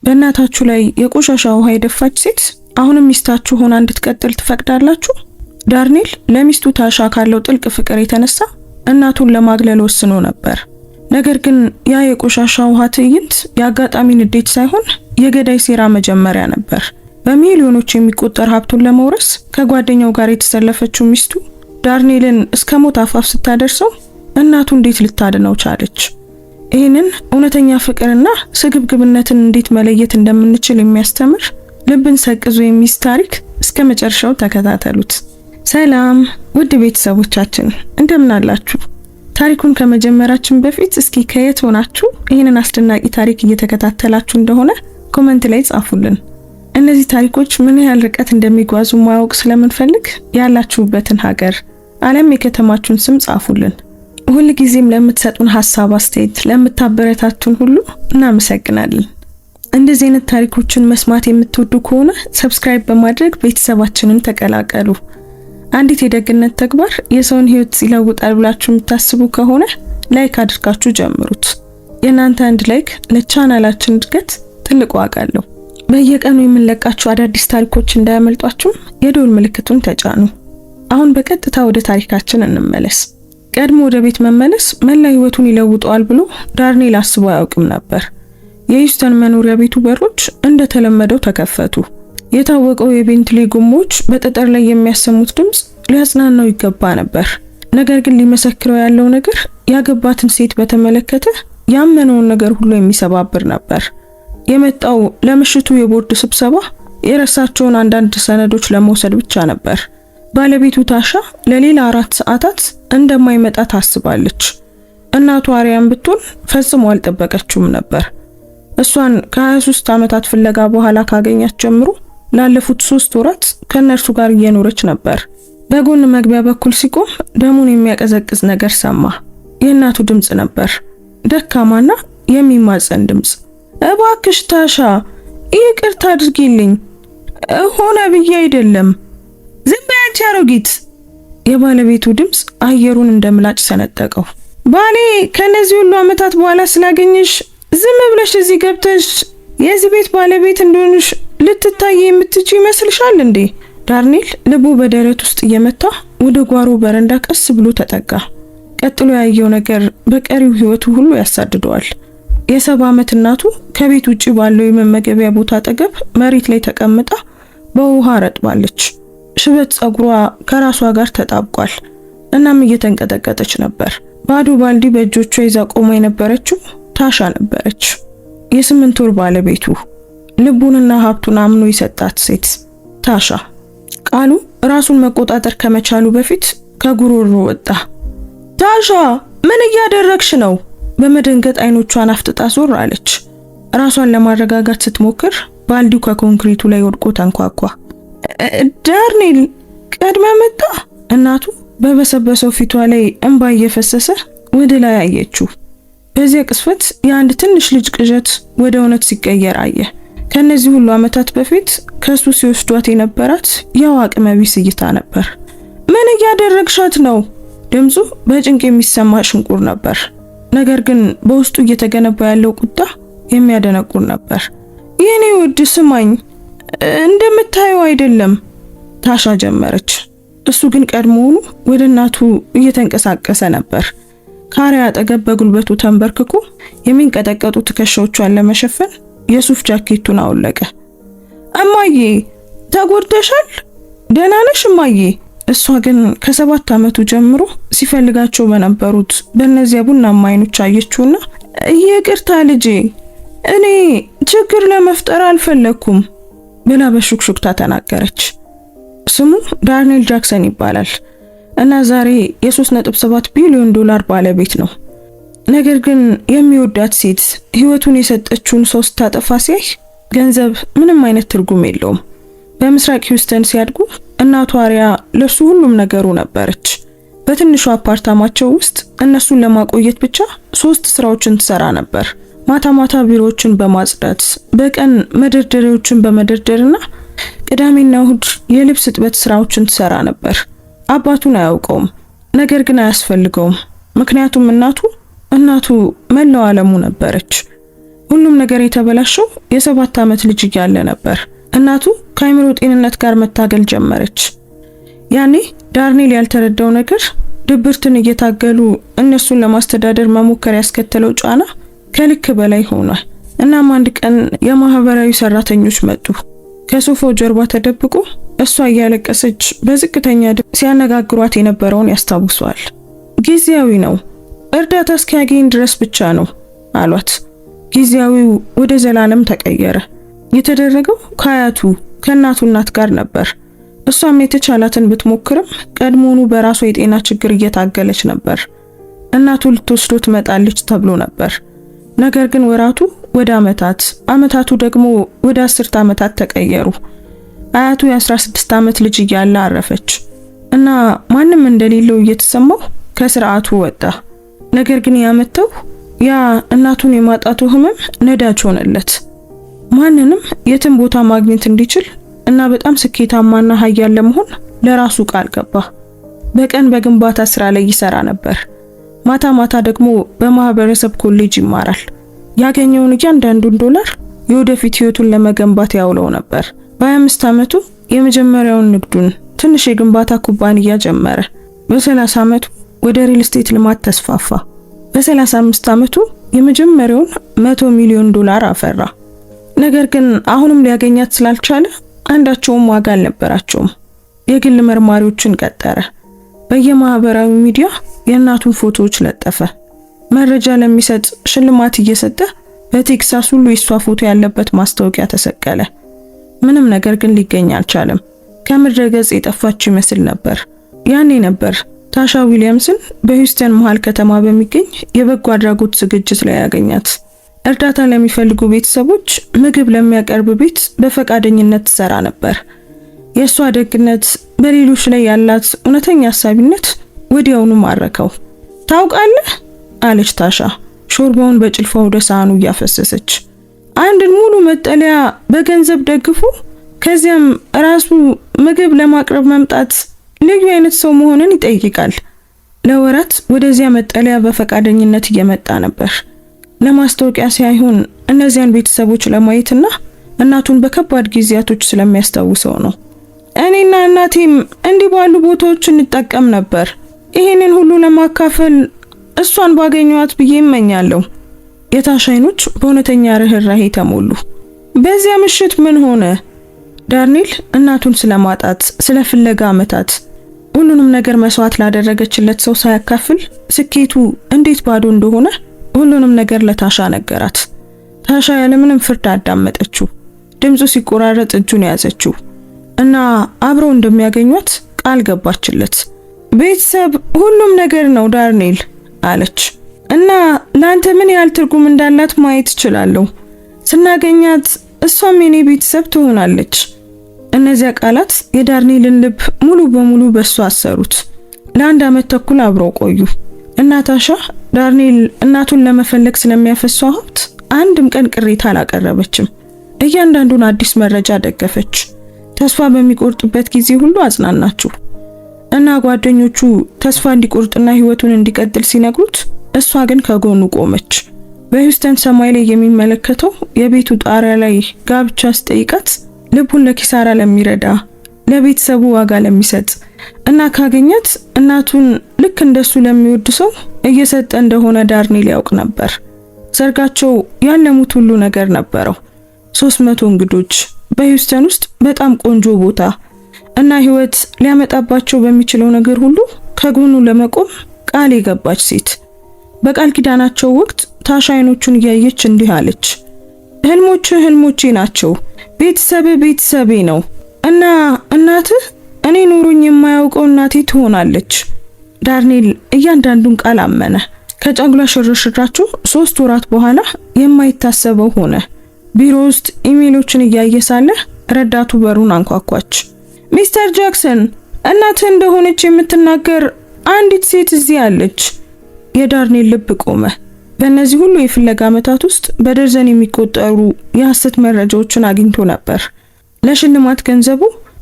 በእናታችሁ ላይ የቆሻሻ ውሃ የደፋች ሴት አሁንም ሚስታችሁ ሆና እንድትቀጥል ትፈቅዳላችሁ? ዳርኔል ለሚስቱ ታሻ ካለው ጥልቅ ፍቅር የተነሳ እናቱን ለማግለል ወስኖ ነበር። ነገር ግን ያ የቆሻሻ ውሃ ትዕይንት የአጋጣሚ ንዴት ሳይሆን የገዳይ ሴራ መጀመሪያ ነበር። በሚሊዮኖች የሚቆጠር ሀብቱን ለመውረስ ከጓደኛው ጋር የተሰለፈችው ሚስቱ ዳርኔልን እስከ ሞት አፋፍ ስታደርሰው እናቱ እንዴት ልታድነው ቻለች? ይህንን እውነተኛ ፍቅርና ስግብግብነትን እንዴት መለየት እንደምንችል የሚያስተምር ልብን ሰቅዞ የሚይዝ ታሪክ እስከ መጨረሻው ተከታተሉት። ሰላም ውድ ቤተሰቦቻችን እንደምን አላችሁ? ታሪኩን ከመጀመራችን በፊት እስኪ ከየት ሆናችሁ ይህንን አስደናቂ ታሪክ እየተከታተላችሁ እንደሆነ ኮሜንት ላይ ጻፉልን። እነዚህ ታሪኮች ምን ያህል ርቀት እንደሚጓዙ ማወቅ ስለምንፈልግ ያላችሁበትን ሀገር፣ ዓለም፣ የከተማችሁን ስም ጻፉልን። ሁል ጊዜም ለምትሰጡን ሐሳብ፣ አስተያየት፣ ለምታበረታቱን ሁሉ እናመሰግናለን። እንደዚህ አይነት ታሪኮችን መስማት የምትወዱ ከሆነ ሰብስክራይብ በማድረግ ቤተሰባችንን ተቀላቀሉ። አንዲት የደግነት ተግባር የሰውን ሕይወት ይለውጣል ብላችሁ የምታስቡ ከሆነ ላይክ አድርጋችሁ ጀምሩት። የእናንተ አንድ ላይክ ለቻናላችን እድገት ትልቅ ዋጋ አለው። በየቀኑ የምንለቃችሁ አዳዲስ ታሪኮች እንዳያመልጧችሁ የደወል ምልክቱን ተጫኑ። አሁን በቀጥታ ወደ ታሪካችን እንመለስ። ቀድሞ ወደ ቤት መመለስ መላ ሕይወቱን ይለውጣል ብሎ ዳርኔል አስቦ አያውቅም ነበር። የሂውስተን መኖሪያ ቤቱ በሮች እንደተለመደው ተከፈቱ። የታወቀው የቤንትሊ ጎማዎች በጠጠር ላይ የሚያሰሙት ድምጽ ሊያጽናናው ይገባ ነበር። ነገር ግን ሊመሰክረው ያለው ነገር ያገባትን ሴት በተመለከተ ያመነውን ነገር ሁሉ የሚሰባብር ነበር። የመጣው ለምሽቱ የቦርድ ስብሰባ የረሳቸውን አንዳንድ ሰነዶች ለመውሰድ ብቻ ነበር። ባለቤቱ ታሻ ለሌላ 4 ሰዓታት እንደማይመጣ ታስባለች። እናቱ አሪያን ብትሆን ፈጽሞ አልጠበቀችውም ነበር። እሷን ከ23 ዓመታት ፍለጋ በኋላ ካገኛት ጀምሮ ላለፉት 3 ወራት ከነርሱ ጋር እየኖረች ነበር። በጎን መግቢያ በኩል ሲቆም ደሙን የሚያቀዘቅዝ ነገር ሰማ። የእናቱ ድምጽ ነበር፣ ደካማና የሚማጸን ድምጽ። እባክሽ ታሻ ይቅርታ አድርጊልኝ፣ ሆነ ብዬ አይደለም። ዝም በይ አንቺ አሮጊት! የባለቤቱ ድምጽ አየሩን እንደምላጭ ሰነጠቀው። ባሌ ከነዚህ ሁሉ ዓመታት በኋላ ስላገኘሽ ዝም ብለሽ እዚህ ገብተሽ የዚህ ቤት ባለቤት እንደሆንሽ ልትታይ የምትችይ ይመስልሻል እንዴ? ዳርኔል ልቡ በደረት ውስጥ እየመታ ወደ ጓሮ በረንዳ ቀስ ብሎ ተጠጋ። ቀጥሎ ያየው ነገር በቀሪው ህይወቱ ሁሉ ያሳድደዋል። የ70 ዓመት እናቱ ከቤት ውጪ ባለው የመመገቢያ ቦታ አጠገብ መሬት ላይ ተቀምጣ በውሃ ረጥባለች። ሽበት ጸጉሯ ከራሷ ጋር ተጣብቋል። እናም እየተንቀጠቀጠች ነበር። ባዶ ባልዲ በእጆቿ ይዛ ቆማ የነበረችው ታሻ ነበረች። የ8 ወር ባለቤቱ፣ ልቡንና ሀብቱን አምኖ የሰጣት ሴት ታሻ። ቃሉ ራሱን መቆጣጠር ከመቻሉ በፊት ከጉሮሮ ወጣ። ታሻ ምን እያደረግሽ ነው? በመደንገጥ አይኖቿን አፍጥጣ ዞር አለች። ራሷን ለማረጋጋት ስትሞክር ባልዲው ከኮንክሪቱ ላይ ወድቆ ተንኳኳ። ዳርኔል ቀድመ መጣ። እናቱ በበሰበሰው ፊቷ ላይ እንባ እየፈሰሰ ወደ ላይ አየችው። በዚያ ቅስፈት የአንድ ትንሽ ልጅ ቅዠት ወደ እውነት ሲቀየር አየ። ከነዚህ ሁሉ ዓመታት በፊት ከሱ ሲወስዷት የነበራት ያው አቅመ ቢስ እይታ ነበር። ምን እያደረግሻት ነው? ድምፁ በጭንቅ የሚሰማ ሽንቁር ነበር። ነገር ግን በውስጡ እየተገነባ ያለው ቁጣ የሚያደነቁር ነበር። የኔ ውድ ስማኝ፣ እንደምታየው አይደለም ታሻ ጀመረች። እሱ ግን ቀድሞውኑ ወደ እናቱ እየተንቀሳቀሰ ነበር። ካሪያ አጠገብ በጉልበቱ ተንበርክኮ የሚንቀጠቀጡ ትከሻዎቿን ለመሸፈን የሱፍ ጃኬቱን አወለቀ። እማዬ ተጎድተሻል? ደህና ነሽ እማዬ? እሷ ግን ከ7 ዓመቱ ጀምሮ ሲፈልጋቸው በነበሩት በእነዚያ ቡናማ አይኖች አየችውና ይቅርታ ልጄ፣ እኔ ችግር ለመፍጠር አልፈለኩም ብላ በሹክሹክታ ተናገረች። ስሙ ዳርኔል ጃክሰን ይባላል እና ዛሬ የ3.7 ቢሊዮን ዶላር ባለቤት ነው። ነገር ግን የሚወዳት ሴት ህይወቱን የሰጠችውን ሰው ስታጠፋ ሲያይ ገንዘብ ምንም አይነት ትርጉም የለውም። በምስራቅ ሂውስተን ሲያድጉ እናቱ አሪያ ለሱ ሁሉም ነገሩ ነበረች። በትንሹ አፓርታማቸው ውስጥ እነሱን ለማቆየት ብቻ 3 ስራዎችን ትሰራ ነበር። ማታ ማታ ቢሮዎችን በማጽዳት፣ በቀን መደርደሪያዎችን በመደርደርና ቅዳሜና እሁድ የልብስ እጥበት ስራዎችን ትሰራ ነበር። አባቱን አያውቀውም፣ ነገር ግን አያስፈልገውም። ምክንያቱም እናቱ መላው ዓለሙ ነበረች። ሁሉም ነገር የተበላሸው የ7 ዓመት ልጅ እያለ ነበር። እናቱ ከአይምሮ ጤንነት ጋር መታገል ጀመረች። ያኔ ዳርኔል ያልተረዳው ነገር ድብርትን እየታገሉ እነሱን ለማስተዳደር መሞከር ያስከተለው ጫና ከልክ በላይ ሆኗል። እናም አንድ ቀን የማህበራዊ ሰራተኞች መጡ። ከሶፋው ጀርባ ተደብቆ እሷ እያለቀሰች በዝቅተኛ ድምፅ ሲያነጋግሯት የነበረውን ያስታውሷል። ጊዜያዊ ነው፣ እርዳታ እስኪያገኝ ድረስ ብቻ ነው አሏት። ጊዜያዊው ወደ ዘላለም ተቀየረ። የተደረገው ከአያቱ ከእናቱ እናት ጋር ነበር። እሷም የተቻላትን ብትሞክርም ቀድሞውኑ በራሷ የጤና ችግር እየታገለች ነበር። እናቱ ልትወስዶ ትመጣለች ተብሎ ነበር። ነገር ግን ወራቱ ወደ ዓመታቱ ደግሞ ወደ 10 ዓመታት ተቀየሩ። አያቱ የ16 ዓመት ልጅ እያለ አረፈች እና ማንም እንደሌለው እየተሰማው ከስርዓቱ ወጣ። ነገር ግን ያመተው ያ እናቱን የማጣቱ ህመም ነዳጅ ሆነለት። ማንንም የትም ቦታ ማግኘት እንዲችል እና በጣም ስኬታማና ሀያል ለመሆን ለራሱ ቃል ገባ። በቀን በግንባታ ስራ ላይ ይሰራ ነበር። ማታ ማታ ደግሞ በማህበረሰብ ኮሌጅ ይማራል። ያገኘውን እያንዳንዱን ዶላር የወደፊት ህይወቱን ለመገንባት ያውለው ነበር። በ25 ዓመቱ የመጀመሪያውን ንግዱን ትንሽ የግንባታ ኩባንያ ጀመረ። በ30 ዓመቱ ወደ ሪል ስቴት ልማት ተስፋፋ። በ35 ዓመቱ የመጀመሪያውን 100 ሚሊዮን ዶላር አፈራ። ነገር ግን አሁንም ሊያገኛት ስላልቻለ አንዳቸውም ዋጋ አልነበራቸውም። የግል መርማሪዎችን ቀጠረ። በየማህበራዊ ሚዲያ የእናቱን ፎቶዎች ለጠፈ። መረጃ ለሚሰጥ ሽልማት እየሰጠ በቴክሳስ ሁሉ የሷ ፎቶ ያለበት ማስታወቂያ ተሰቀለ። ምንም ነገር ግን ሊገኝ አልቻለም። ከምድረ ገጽ የጠፋች ይመስል ነበር። ያኔ ነበር ታሻ ዊሊያምስን በሂውስተን መሃል ከተማ በሚገኝ የበጎ አድራጎት ዝግጅት ላይ ያገኛት። እርዳታ ለሚፈልጉ ቤተሰቦች ምግብ ለሚያቀርብ ቤት በፈቃደኝነት ትሰራ ነበር። የሷ ደግነት፣ በሌሎች ላይ ያላት እውነተኛ ሐሳቢነት ወዲያውኑ ማረከው። ታውቃለህ አለች ታሻ ሾርባውን በጭልፋ ወደ ሳህኑ እያፈሰሰች፣ አንድን ሙሉ መጠለያ በገንዘብ ደግፉ ከዚያም ራሱ ምግብ ለማቅረብ መምጣት ልዩ አይነት ሰው መሆንን ይጠይቃል። ለወራት ወደዚያ መጠለያ በፈቃደኝነት እየመጣ ነበር። ለማስታወቂያ ሳይሆን እነዚያን ቤተሰቦች ለማየትና እናቱን በከባድ ጊዜያቶች ስለሚያስታውሰው ነው። እኔና እናቴም እንዲህ ባሉ ቦታዎች እንጠቀም ነበር። ይሄንን ሁሉ ለማካፈል እሷን ባገኘዋት ብዬ እመኛለሁ። የታሻ አይኖች በእውነተኛ ርህራሄ ተሞሉ። በዚያ ምሽት ምን ሆነ? ዳርኔል እናቱን ስለማጣት፣ ስለ ፍለጋ ዓመታት ሁሉንም ነገር መስዋዕት ላደረገችለት ሰው ሳያካፍል ስኬቱ እንዴት ባዶ እንደሆነ ሁሉንም ነገር ለታሻ ነገራት። ታሻ ያለምንም ፍርድ አዳመጠችው። ድምፁ ሲቆራረጥ እጁን ያዘችው እና አብረው እንደሚያገኙት ቃል ገባችለት። ቤተሰብ ሁሉም ነገር ነው ዳርኔል አለች እና ላንተ ምን ያህል ትርጉም እንዳላት ማየት እችላለሁ። ስናገኛት እሷም የኔ ቤተሰብ ትሆናለች። እነዚያ ቃላት የዳርኔልን ልብ ሙሉ በሙሉ በሷ አሰሩት። ለአንድ ዓመት ተኩል አብረው ቆዩ እና ታሻ ዳርኔል እናቱን ለመፈለግ ስለሚያፈሰው ሀብት አንድም ቀን ቅሬታ አላቀረበችም። እያንዳንዱን አዲስ መረጃ ደገፈች። ተስፋ በሚቆርጥበት ጊዜ ሁሉ አጽናናችው እና ጓደኞቹ ተስፋ እንዲቆርጥና ህይወቱን እንዲቀጥል ሲነግሩት እሷ ግን ከጎኑ ቆመች። በሂውስተን ሰማይ ላይ የሚመለከተው የቤቱ ጣሪያ ላይ ጋብቻ አስጠይቃት ልቡን ለኪሳራ ለሚረዳ ለቤተሰቡ ዋጋ ለሚሰጥ እና ካገኛት እናቱን ልክ እንደሱ ለሚወድ ሰው እየሰጠ እንደሆነ ዳርኔል ያውቅ ነበር። ሰርጋቸው ያለሙት ሁሉ ነገር ነበረው። 300 እንግዶች፣ በሂውስተን ውስጥ በጣም ቆንጆ ቦታ እና ህይወት ሊያመጣባቸው በሚችለው ነገር ሁሉ ከጎኑ ለመቆም ቃል የገባች ሴት። በቃል ኪዳናቸው ወቅት ታሻ አይኖቹን እያየች እንዲህ አለች፣ ህልሞቼ ናቸው፣ ቤተሰቤ ነው እና እናትህ እኔ ኑሮኝ የማያውቀው እናቴ ትሆናለች። ዳርኔል እያንዳንዱን ቃል አመነ። ከጫጉላ ሽርሽራቸው 3 ወራት በኋላ የማይታሰበው ሆነ። ቢሮ ውስጥ ኢሜሎችን እያየ ሳለ ረዳቱ በሩን አንኳኳች። ሚስተር ጃክሰን፣ እናትህ እንደሆነች የምትናገር አንዲት ሴት እዚህ አለች። የዳርኔል ልብ ቆመ። በእነዚህ ሁሉ የፍለጋ ዓመታት ውስጥ በደርዘን የሚቆጠሩ የሐሰት መረጃዎችን አግኝቶ ነበር። ለሽልማት ገንዘቡ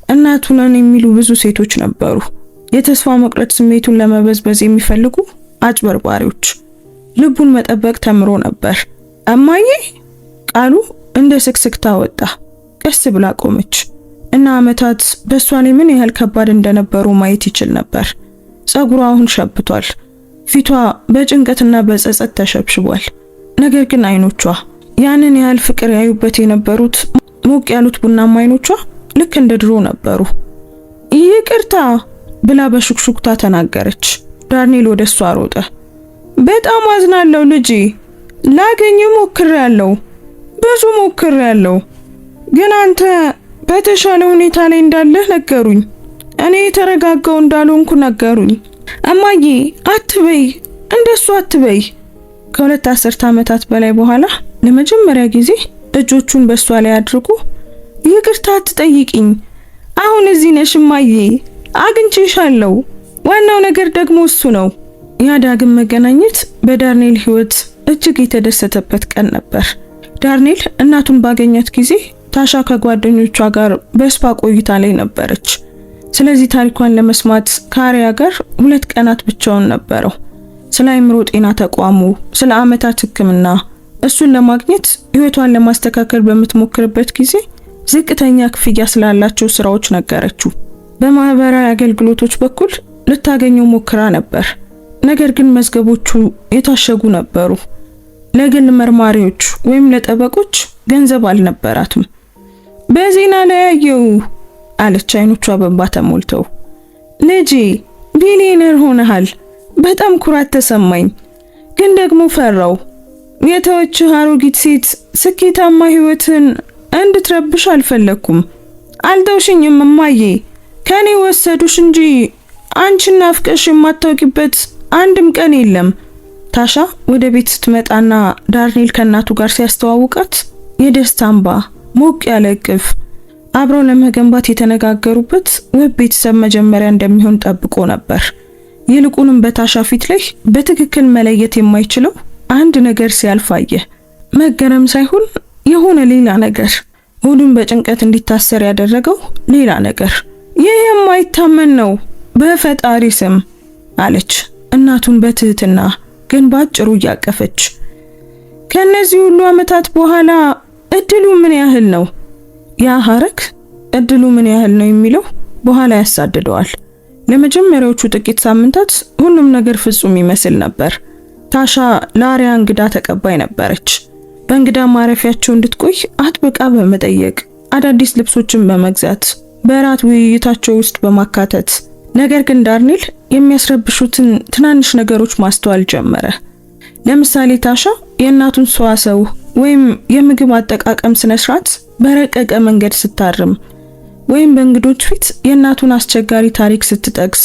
እናቱ ነን የሚሉ ብዙ ሴቶች ነበሩ። የተስፋ መቁረጥ ስሜቱን ለመበዝበዝ የሚፈልጉ አጭበርባሪዎች። ልቡን መጠበቅ ተምሮ ነበር። እማዬ ቃሉ እንደ ስክስክታ ወጣ። ቀስ ብላ ቆመች እና ዓመታት በሷ ላይ ምን ያህል ከባድ እንደነበሩ ማየት ይችል ነበር። ጸጉሯ አሁን ሸብቷል። ፊቷ በጭንቀትና በጸጸት ተሸብሽቧል። ነገር ግን አይኖቿ ያንን ያህል ፍቅር ያዩበት የነበሩት ሞቅ ያሉት ቡናማ አይኖቿ ልክ እንደ ድሮ ነበሩ። ይቅርታ ብላ በሹክሹክታ ተናገረች። ዳርኔል ወደሷ ሮጠ። በጣም አዝናለሁ ልጄ። ላገኝ ሞክሬያለሁ፣ ብዙ ሞክሬያለሁ፣ ግን አንተ በተሻለ ሁኔታ ላይ እንዳለህ ነገሩኝ። እኔ የተረጋጋው እንዳልሆንኩ ነገሩኝ። እማዬ አትበይ፣ እንደሱ አትበይ። ከሁለት አስርት ዓመታት በላይ በኋላ ለመጀመሪያ ጊዜ እጆቹን በሷ ላይ አድርጎ ይቅርታ አትጠይቂኝ፣ አሁን እዚህ ነሽ እማዬ፣ አግኝቼሻለሁ። ዋናው ነገር ደግሞ እሱ ነው። ያ ዳግም መገናኘት በዳርኔል ሕይወት እጅግ የተደሰተበት ቀን ነበር። ዳርኔል እናቱን ባገኛት ጊዜ ታሻ ከጓደኞቿ ጋር በስፓ ቆይታ ላይ ነበረች። ስለዚህ ታሪኳን ለመስማት ከአሪያ ጋር 2 ቀናት ብቻውን ነበረው። ስለ አእምሮ ጤና ተቋሙ፣ ስለ ዓመታት ሕክምና፣ እሱን ለማግኘት ሕይወቷን ለማስተካከል በምትሞክርበት ጊዜ ዝቅተኛ ክፍያ ስላላቸው ስራዎች ነገረችው። በማህበራዊ አገልግሎቶች በኩል ልታገኘው ሞክራ ነበር። ነገር ግን መዝገቦቹ የታሸጉ ነበሩ። ለግል መርማሪዎች ወይም ለጠበቆች ገንዘብ አልነበራትም። በዜና ላይ ያየው አለች፣ አይኖቿ በእንባ ተሞልተው። ልጄ ቢሊየነር ሆነሃል። በጣም ኩራት ተሰማኝ፣ ግን ደግሞ ፈራው። የተወችህ አሮጊት ሴት ስኬታማ ህይወትን እንድትረብሽ አልፈለኩም። አልተውሽኝም እማዬ፣ ከኔ ወሰዱሽ እንጂ አንቺን ናፍቀሽ የማታውቂበት አንድም ቀን የለም። ታሻ ወደ ቤት ስትመጣና ዳርኔል ከእናቱ ጋር ሲያስተዋውቃት የደስታ እንባ፣ ሞቅ ያለ እቅፍ፣ አብረው ለመገንባት የተነጋገሩበት ውብ ቤተሰብ መጀመሪያ እንደሚሆን ጠብቆ ነበር። ይልቁንም በታሻ ፊት ላይ በትክክል መለየት የማይችለው አንድ ነገር ሲያልፍ አየ። መገረም ሳይሆን የሆነ ሌላ ነገር፣ ሆዱን በጭንቀት እንዲታሰር ያደረገው ሌላ ነገር። ይህ የማይታመን ነው፣ በፈጣሪ ስም አለች እናቱን በትህትና ግን ባጭሩ እያቀፈች። ከነዚህ ሁሉ ዓመታት በኋላ እድሉ ምን ያህል ነው? ያ ሐረግ እድሉ ምን ያህል ነው የሚለው በኋላ ያሳድደዋል። ለመጀመሪያዎቹ ጥቂት ሳምንታት ሁሉም ነገር ፍጹም ይመስል ነበር። ታሻ ለአሪያ እንግዳ ተቀባይ ነበረች። በእንግዳ ማረፊያቸው እንድትቆይ አጥብቃ በመጠየቅ አዳዲስ ልብሶችን በመግዛት በራት ውይይታቸው ውስጥ በማካተት። ነገር ግን ዳርኔል የሚያስረብሹትን ትናንሽ ነገሮች ማስተዋል ጀመረ። ለምሳሌ ታሻ የእናቱን ሰዋሰው ወይም የምግብ አጠቃቀም ስነ ስርዓት በረቀቀ መንገድ ስታርም፣ ወይም በእንግዶች ፊት የእናቱን አስቸጋሪ ታሪክ ስትጠቅስ፣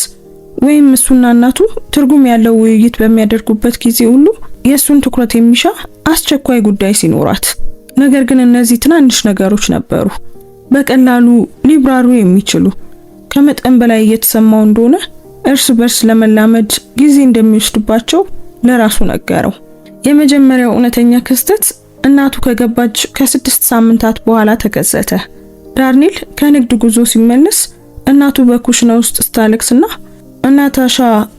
ወይም እሱና እናቱ ትርጉም ያለው ውይይት በሚያደርጉበት ጊዜ ሁሉ የእሱን ትኩረት የሚሻ አስቸኳይ ጉዳይ ሲኖራት። ነገር ግን እነዚህ ትናንሽ ነገሮች ነበሩ፣ በቀላሉ ሊብራሩ የሚችሉ። ከመጠን በላይ እየተሰማው እንደሆነ እርስ በርስ ለመላመድ ጊዜ እንደሚወስድባቸው ለራሱ ነገረው። የመጀመሪያው እውነተኛ ክስተት እናቱ ከገባች ከ6 ሳምንታት በኋላ ተከሰተ። ዳርኔል ከንግድ ጉዞ ሲመለስ እናቱ በኩሽና ውስጥ ስታለቅስና እናታሻ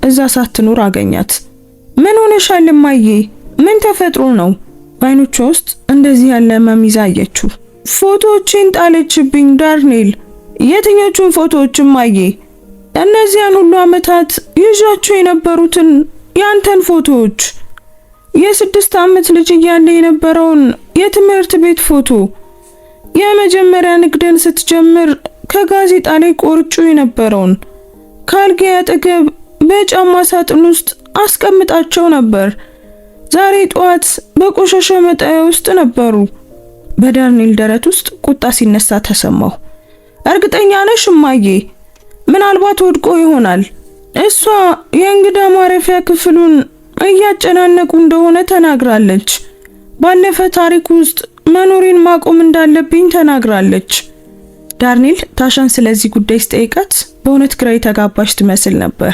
እዛ ሳትኖር አገኛት። ምን ሆነሻል እማዬ? ምን ተፈጥሮ ነው? በዓይኖቿ ውስጥ እንደዚህ ያለ ህመም ይዛ አየችው። ፎቶዎችን ጣለችብኝ ዳርኔል። የትኞቹን ፎቶዎች እማዬ? እነዚያን ሁሉ ዓመታት ይዣቸው የነበሩትን ያንተን ፎቶዎች፣ የ6 ዓመት ልጅ እያለ የነበረውን የትምህርት ቤት ፎቶ፣ የመጀመሪያ ንግድን ስትጀምር ከጋዜጣ ላይ ቆርጬ የነበረውን፣ ካልጋ አጠገብ በጫማ ሳጥን ውስጥ አስቀምጣቸው ነበር። ዛሬ ጠዋት በቆሻሻ መጣያ ውስጥ ነበሩ። በዳርኔል ደረት ውስጥ ቁጣ ሲነሳ ተሰማው። እርግጠኛ ነሽ እማዬ? ምናልባት ወድቆ ይሆናል። እሷ የእንግዳ ማረፊያ ክፍሉን እያጨናነቁ እንደሆነ ተናግራለች። ባለፈ ታሪክ ውስጥ መኖሬን ማቆም እንዳለብኝ ተናግራለች። ዳርኔል ታሻን ስለዚህ ጉዳይ ስጠይቃት በእውነት ግራ የተጋባች ትመስል ነበር።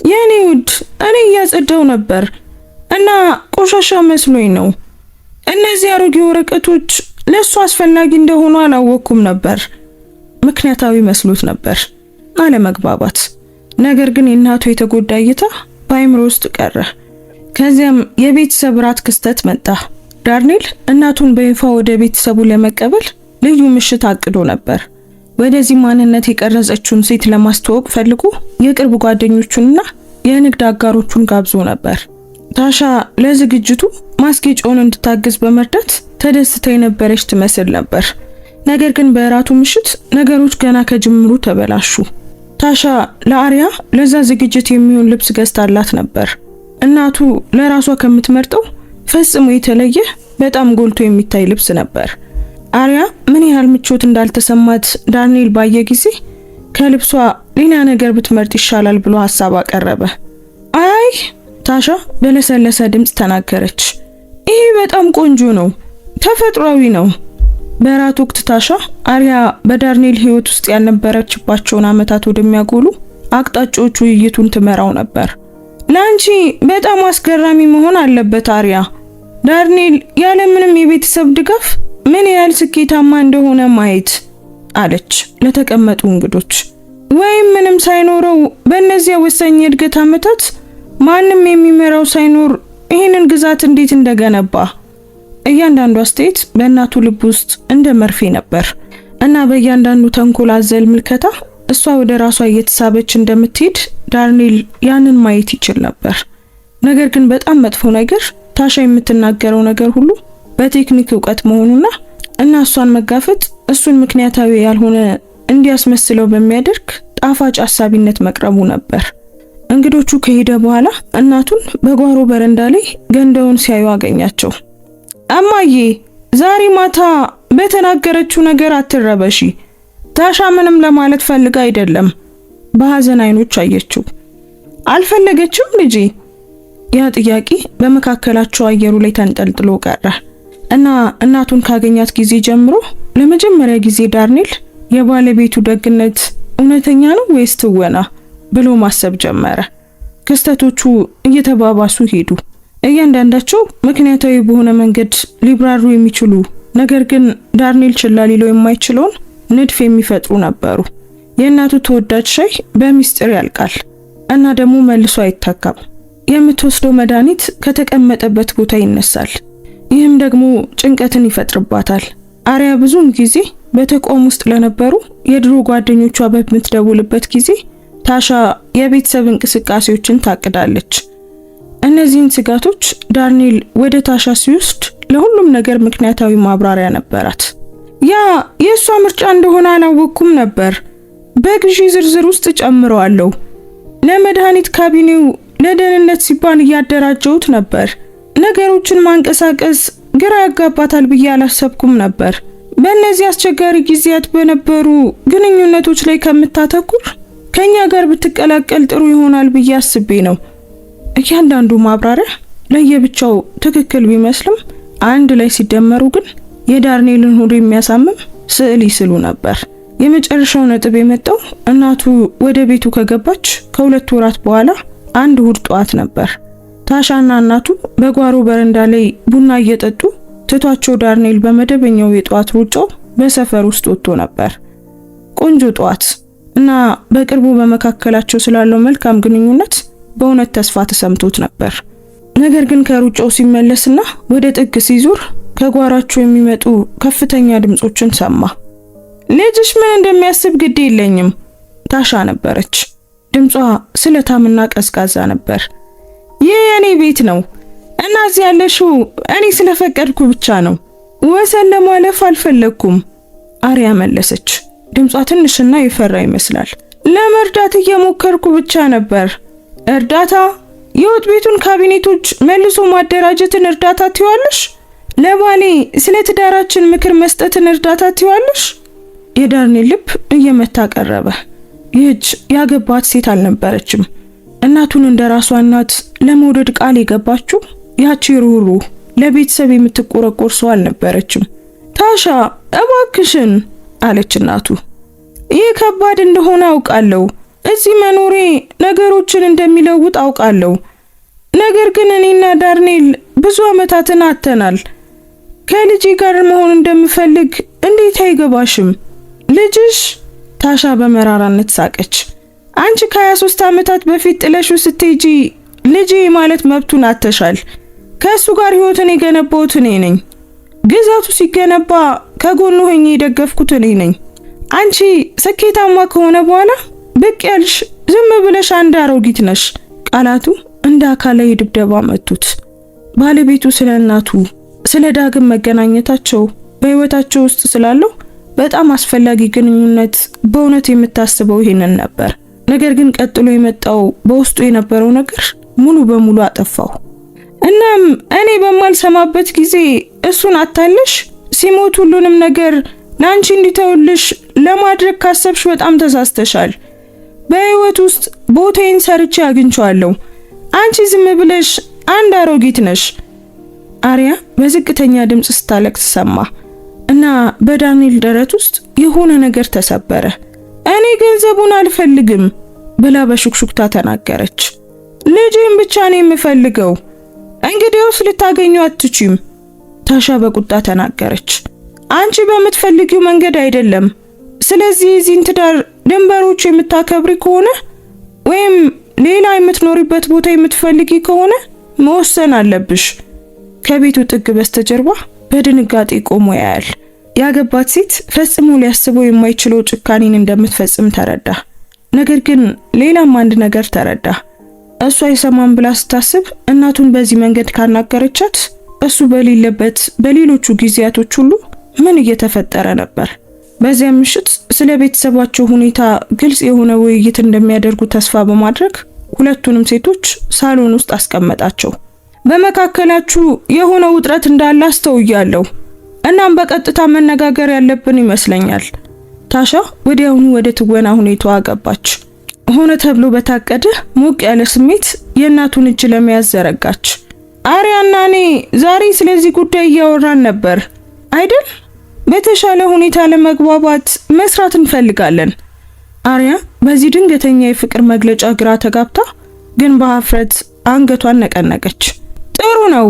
የኔ ውድ፣ እኔ እያጸዳው ነበር እና ቆሻሻ መስሎኝ ነው። እነዚህ አሮጌ ወረቀቶች ለሱ አስፈላጊ እንደሆኑ አላወቅኩም ነበር። ምክንያታዊ መስሎት ነበር። አለመግባባት። ነገር ግን የእናቱ የተጎዳ እይታ በአይምሮ ውስጥ ቀረ። ከዚያም የቤተሰብ ራት ክስተት መጣ። ዳርኔል እናቱን በይፋ ወደ ቤተሰቡ ለመቀበል ልዩ ምሽት አቅዶ ነበር። ወደዚህ ማንነት የቀረጸችውን ሴት ለማስተዋወቅ ፈልጎ የቅርብ ጓደኞቹንና የንግድ አጋሮቹን ጋብዞ ነበር። ታሻ ለዝግጅቱ ማስጌጫውን እንድታግዝ በመርዳት ተደስታ የነበረች ትመስል ነበር። ነገር ግን በእራቱ ምሽት ነገሮች ገና ከጅምሩ ተበላሹ። ታሻ ለአሪያ ለዛ ዝግጅት የሚሆን ልብስ ገዝታላት ነበር። እናቱ ለራሷ ከምትመርጠው ፈጽሞ የተለየ በጣም ጎልቶ የሚታይ ልብስ ነበር። አሪያ ምን ያህል ምቾት እንዳልተሰማት ዳርኔል ባየ ጊዜ ከልብሷ ሌላ ነገር ብትመርጥ ይሻላል ብሎ ሐሳብ አቀረበ። አይ ታሻ በለሰለሰ ድምጽ ተናገረች። ይሄ በጣም ቆንጆ ነው፣ ተፈጥሯዊ ነው። በራት ወቅት ታሻ አሪያ በዳርኔል ህይወት ውስጥ ያልነበረችባቸውን ዓመታት ወደሚያጎሉ አቅጣጫዎች ውይይቱን ትመራው ነበር። ላንቺ በጣም አስገራሚ መሆን አለበት አሪያ። ዳርኔል ያለምንም የቤተሰብ ድጋፍ ምን ያህል ስኬታማ እንደሆነ ማየት አለች ለተቀመጡ እንግዶች። ወይም ምንም ሳይኖረው በእነዚያ ወሳኝ የእድገት ዓመታት ማንም የሚመራው ሳይኖር ይህንን ግዛት እንዴት እንደገነባ። እያንዳንዱ አስተያየት በእናቱ ልብ ውስጥ እንደ መርፌ ነበር እና በእያንዳንዱ ተንኮል አዘል ምልከታ እሷ ወደ ራሷ እየተሳበች እንደምትሄድ ዳርኔል ያንን ማየት ይችል ነበር። ነገር ግን በጣም መጥፎ ነገር ታሻ የምትናገረው ነገር ሁሉ በቴክኒክ ዕውቀት መሆኑና እና እሷን መጋፈጥ እሱን ምክንያታዊ ያልሆነ እንዲያስመስለው በሚያደርግ ጣፋጭ አሳቢነት መቅረቡ ነበር። እንግዶቹ ከሄደ በኋላ እናቱን በጓሮ በረንዳ ላይ ገንዳውን ሲያዩ አገኛቸው። እማዬ ዛሬ ማታ በተናገረችው ነገር አትረበሺ። ታሻ ምንም ለማለት ፈልጋ አይደለም። በሐዘን አይኖች አየችው። አልፈለገችም ልጄ? ያ ጥያቄ በመካከላቸው አየሩ ላይ ተንጠልጥሎ ቀረ እና እናቱን ካገኛት ጊዜ ጀምሮ ለመጀመሪያ ጊዜ ዳርኔል የባለቤቱ ደግነት እውነተኛ ነው ወይስ ትወና ብሎ ማሰብ ጀመረ። ክስተቶቹ እየተባባሱ ሄዱ። እያንዳንዳቸው ምክንያታዊ በሆነ መንገድ ሊብራሩ የሚችሉ ነገር ግን ዳርኔል ችላ ሊለው የማይችለውን ንድፍ የሚፈጥሩ ነበሩ። የእናቱ ተወዳጅ ሻይ በሚስጥር ያልቃል እና ደግሞ መልሶ አይታካም። የምትወስደው መድኃኒት ከተቀመጠበት ቦታ ይነሳል። ይህም ደግሞ ጭንቀትን ይፈጥርባታል። አሪያ ብዙውን ጊዜ በተቋም ውስጥ ለነበሩ የድሮ ጓደኞቿ በምትደውልበት ጊዜ ታሻ የቤተሰብ እንቅስቃሴዎችን ታቅዳለች። እነዚህን ስጋቶች ዳርኔል ወደ ታሻ ሲወስድ ለሁሉም ነገር ምክንያታዊ ማብራሪያ ነበራት። ያ የእሷ ምርጫ እንደሆነ አላወቅኩም ነበር። በግዢ ዝርዝር ውስጥ ጨምረዋለሁ። ለመድኃኒት ካቢኔው ለደህንነት ሲባል እያደራጀውት ነበር። ነገሮችን ማንቀሳቀስ ግራ ያጋባታል ብዬ አላሰብኩም ነበር። በእነዚህ አስቸጋሪ ጊዜያት በነበሩ ግንኙነቶች ላይ ከምታተኩር ከኛ ጋር ብትቀላቀል ጥሩ ይሆናል ብዬ አስቤ ነው። እያንዳንዱ ማብራሪያ ለየብቻው ትክክል ቢመስልም አንድ ላይ ሲደመሩ ግን የዳርኔልን ሆድ የሚያሳምም ስዕል ይስሉ ነበር። የመጨረሻው ነጥብ የመጣው እናቱ ወደ ቤቱ ከገባች ከሁለት ወራት በኋላ አንድ እሁድ ጠዋት ነበር። ታሻና እናቱ በጓሮ በረንዳ ላይ ቡና እየጠጡ ትቷቸው ዳርኔል በመደበኛው የጠዋት ሩጫው በሰፈር ውስጥ ወጥቶ ነበር። ቆንጆ ጠዋት እና በቅርቡ በመካከላቸው ስላለው መልካም ግንኙነት በእውነት ተስፋ ተሰምቶት ነበር። ነገር ግን ከሩጫው ሲመለስና ወደ ጥግ ሲዞር ከጓራቸው የሚመጡ ከፍተኛ ድምጾችን ሰማ። ልጅሽ ምን እንደሚያስብ ግድ የለኝም። ታሻ ነበረች። ድምጿ ስለታምና ቀዝቃዛ ነበር። ይህ የኔ ቤት ነው እና እዚህ ያለሽው እኔ ስለፈቀድኩ ብቻ ነው። ወሰን ለማለፍ አልፈለኩም። አሪያ መለሰች። ድምጿ ትንሽና የፈራ ይመስላል። ለመርዳት እየሞከርኩ ብቻ ነበር። እርዳታ? የወጥ ቤቱን ካቢኔቶች መልሶ ማደራጀትን እርዳታ ትይዋለሽ? ለባሌ ስለ ትዳራችን ምክር መስጠትን እርዳታ ትይዋለሽ? የዳርኔል ልብ እየመታ ቀረበ። ይህች ያገባት ሴት አልነበረችም። እናቱን እንደራሷ እናት ለመውደድ ቃል የገባችው ያቺ ሩህሩህ ለቤተሰብ የምትቆረቆር ሰው አልነበረችም። ታሻ እባክሽን አለች እናቱ። ይህ ከባድ እንደሆነ አውቃለሁ። እዚህ መኖሬ ነገሮችን እንደሚለውጥ አውቃለሁ። ነገር ግን እኔና ዳርኔል ብዙ ዓመታትን አጥተናል። ከልጄ ጋር መሆን እንደምፈልግ እንዴት አይገባሽም? ልጅሽ? ታሻ በመራራነት ሳቀች። አንቺ ከ23 ዓመታት በፊት ጥለሽው ስትሄጂ ልጄ ማለት መብቱን አጥተሻል። ከሱ ጋር ህይወትን የገነባሁት እኔ ነኝ። ግዛቱ ሲገነባ ከጎኑ ሆኜ የደገፍኩት እኔ ነኝ። አንቺ ስኬታማ ከሆነ በኋላ ብቅ ያልሽ ዝም ብለሽ አንድ አሮጊት ነሽ። ቃላቱ እንደ አካላዊ ድብደባ መቱት። ባለቤቱ ስለ እናቱ ስለ ዳግም መገናኘታቸው በህይወታቸው ውስጥ ስላለው በጣም አስፈላጊ ግንኙነት በእውነት የምታስበው ይሄንን ነበር። ነገር ግን ቀጥሎ የመጣው በውስጡ የነበረው ነገር ሙሉ በሙሉ አጠፋው። እናም እኔ በማልሰማበት ጊዜ እሱን አታለሽ ሲሞት ሁሉንም ነገር ላንቺ እንዲተውልሽ ለማድረግ ካሰብሽ በጣም ተሳስተሻል። በህይወት ውስጥ ቦታዬን ሰርቼ አግኝቻለሁ። አንቺ ዝም ብለሽ አንድ አሮጊት ነሽ። አሪያ በዝቅተኛ ድምጽ ስታለቅስ ሰማ እና በዳንኤል ደረት ውስጥ የሆነ ነገር ተሰበረ። እኔ ገንዘቡን አልፈልግም ብላ በሹክሹክታ ተናገረች። ልጅን ብቻ ነው የምፈልገው። እንግዲያውስ ልታገኙ አትችይም፣ ታሻ በቁጣ ተናገረች። አንቺ በምትፈልጊው መንገድ አይደለም። ስለዚህ እዚህን ትዳር ድንበሮች የምታከብሪ ከሆነ ወይም ሌላ የምትኖሪበት ቦታ የምትፈልጊ ከሆነ መወሰን አለብሽ። ከቤቱ ጥግ በስተጀርባ በድንጋጤ ቆሞ ያያል። ያገባት ሴት ፈጽሞ ሊያስበው የማይችለው ጭካኔን እንደምትፈጽም ተረዳ። ነገር ግን ሌላም አንድ ነገር ተረዳ። እሷ አይሰማም ብላ ስታስብ እናቱን በዚህ መንገድ ካናገረቻት እሱ በሌለበት በሌሎቹ ጊዜያቶች ሁሉ ምን እየተፈጠረ ነበር? በዚያ ምሽት ስለ ቤተሰባቸው ሁኔታ ግልጽ የሆነ ውይይት እንደሚያደርጉ ተስፋ በማድረግ ሁለቱንም ሴቶች ሳሎን ውስጥ አስቀመጣቸው። በመካከላችሁ የሆነ ውጥረት እንዳለ አስተውያለሁ። እናም በቀጥታ መነጋገር ያለብን ይመስለኛል። ታሻ ወዲያውኑ ወደ ትወና ሁኔታዋ ገባች። ሆነ ተብሎ በታቀደ ሞቅ ያለ ስሜት የእናቱን እጅ ለመያዝ ዘረጋች። አሪያና እኔ ዛሬ ስለዚህ ጉዳይ እያወራን ነበር አይደል? በተሻለ ሁኔታ ለመግባባት መስራት እንፈልጋለን። አሪያ በዚህ ድንገተኛ የፍቅር መግለጫ ግራ ተጋብታ ግን በሀፍረት አንገቷን ነቀነቀች። ጥሩ ነው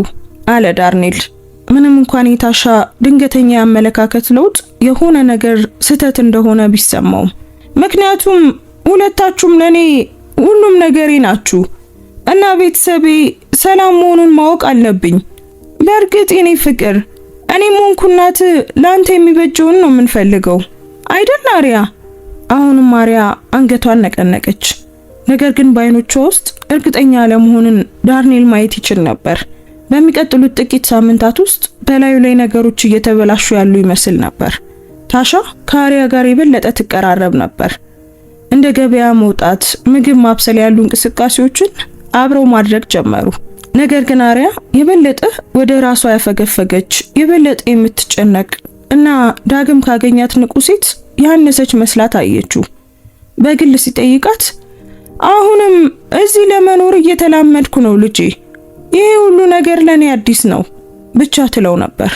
አለ ዳርኔል። ምንም እንኳን የታሻ ድንገተኛ የአመለካከት ለውጥ የሆነ ነገር ስህተት እንደሆነ ቢሰማውም፣ ምክንያቱም ሁለታችሁም ለኔ ሁሉም ነገሬ ናችሁ እና ቤተሰቤ ሰላም መሆኑን ማወቅ አለብኝ። በእርግጥ የኔ ፍቅር እኔም ሆንኩ እናት ላንተ የሚበጀውን ነው የምንፈልገው አይደል አሪያ? አሁንም አሪያ አንገቷን ነቀነቀች። ነገር ግን በአይኖቿ ውስጥ እርግጠኛ ለመሆንን ዳርኔል ማየት ይችል ነበር። በሚቀጥሉት ጥቂት ሳምንታት ውስጥ በላዩ ላይ ነገሮች እየተበላሹ ያሉ ይመስል ነበር። ታሻ ከአሪያ ጋር የበለጠ ትቀራረብ ነበር። እንደ ገበያ መውጣት፣ ምግብ ማብሰል ያሉ እንቅስቃሴዎችን አብረው ማድረግ ጀመሩ። ነገር ግን አሪያ የበለጠ ወደ ራሷ ያፈገፈገች፣ የበለጠ የምትጨነቅ እና ዳግም ካገኛት ንቁ ሴት ያነሰች መስላት አየችው። በግል ሲጠይቃት አሁንም እዚህ ለመኖር እየተላመድኩ ነው ልጄ፣ ይሄ ሁሉ ነገር ለኔ አዲስ ነው ብቻ ትለው ነበር።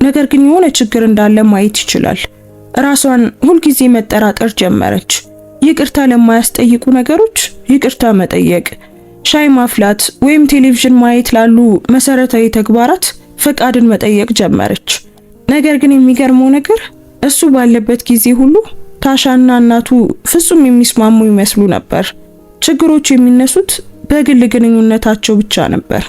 ነገር ግን የሆነ ችግር እንዳለ ማየት ይችላል። ራሷን ሁልጊዜ መጠራጠር ጀመረች። ይቅርታ ለማያስጠይቁ ነገሮች ይቅርታ መጠየቅ፣ ሻይ ማፍላት ወይም ቴሌቪዥን ማየት ላሉ መሰረታዊ ተግባራት ፈቃድን መጠየቅ ጀመረች። ነገር ግን የሚገርመው ነገር እሱ ባለበት ጊዜ ሁሉ ታሻና እናቱ ፍጹም የሚስማሙ ይመስሉ ነበር። ችግሮች የሚነሱት በግል ግንኙነታቸው ብቻ ነበር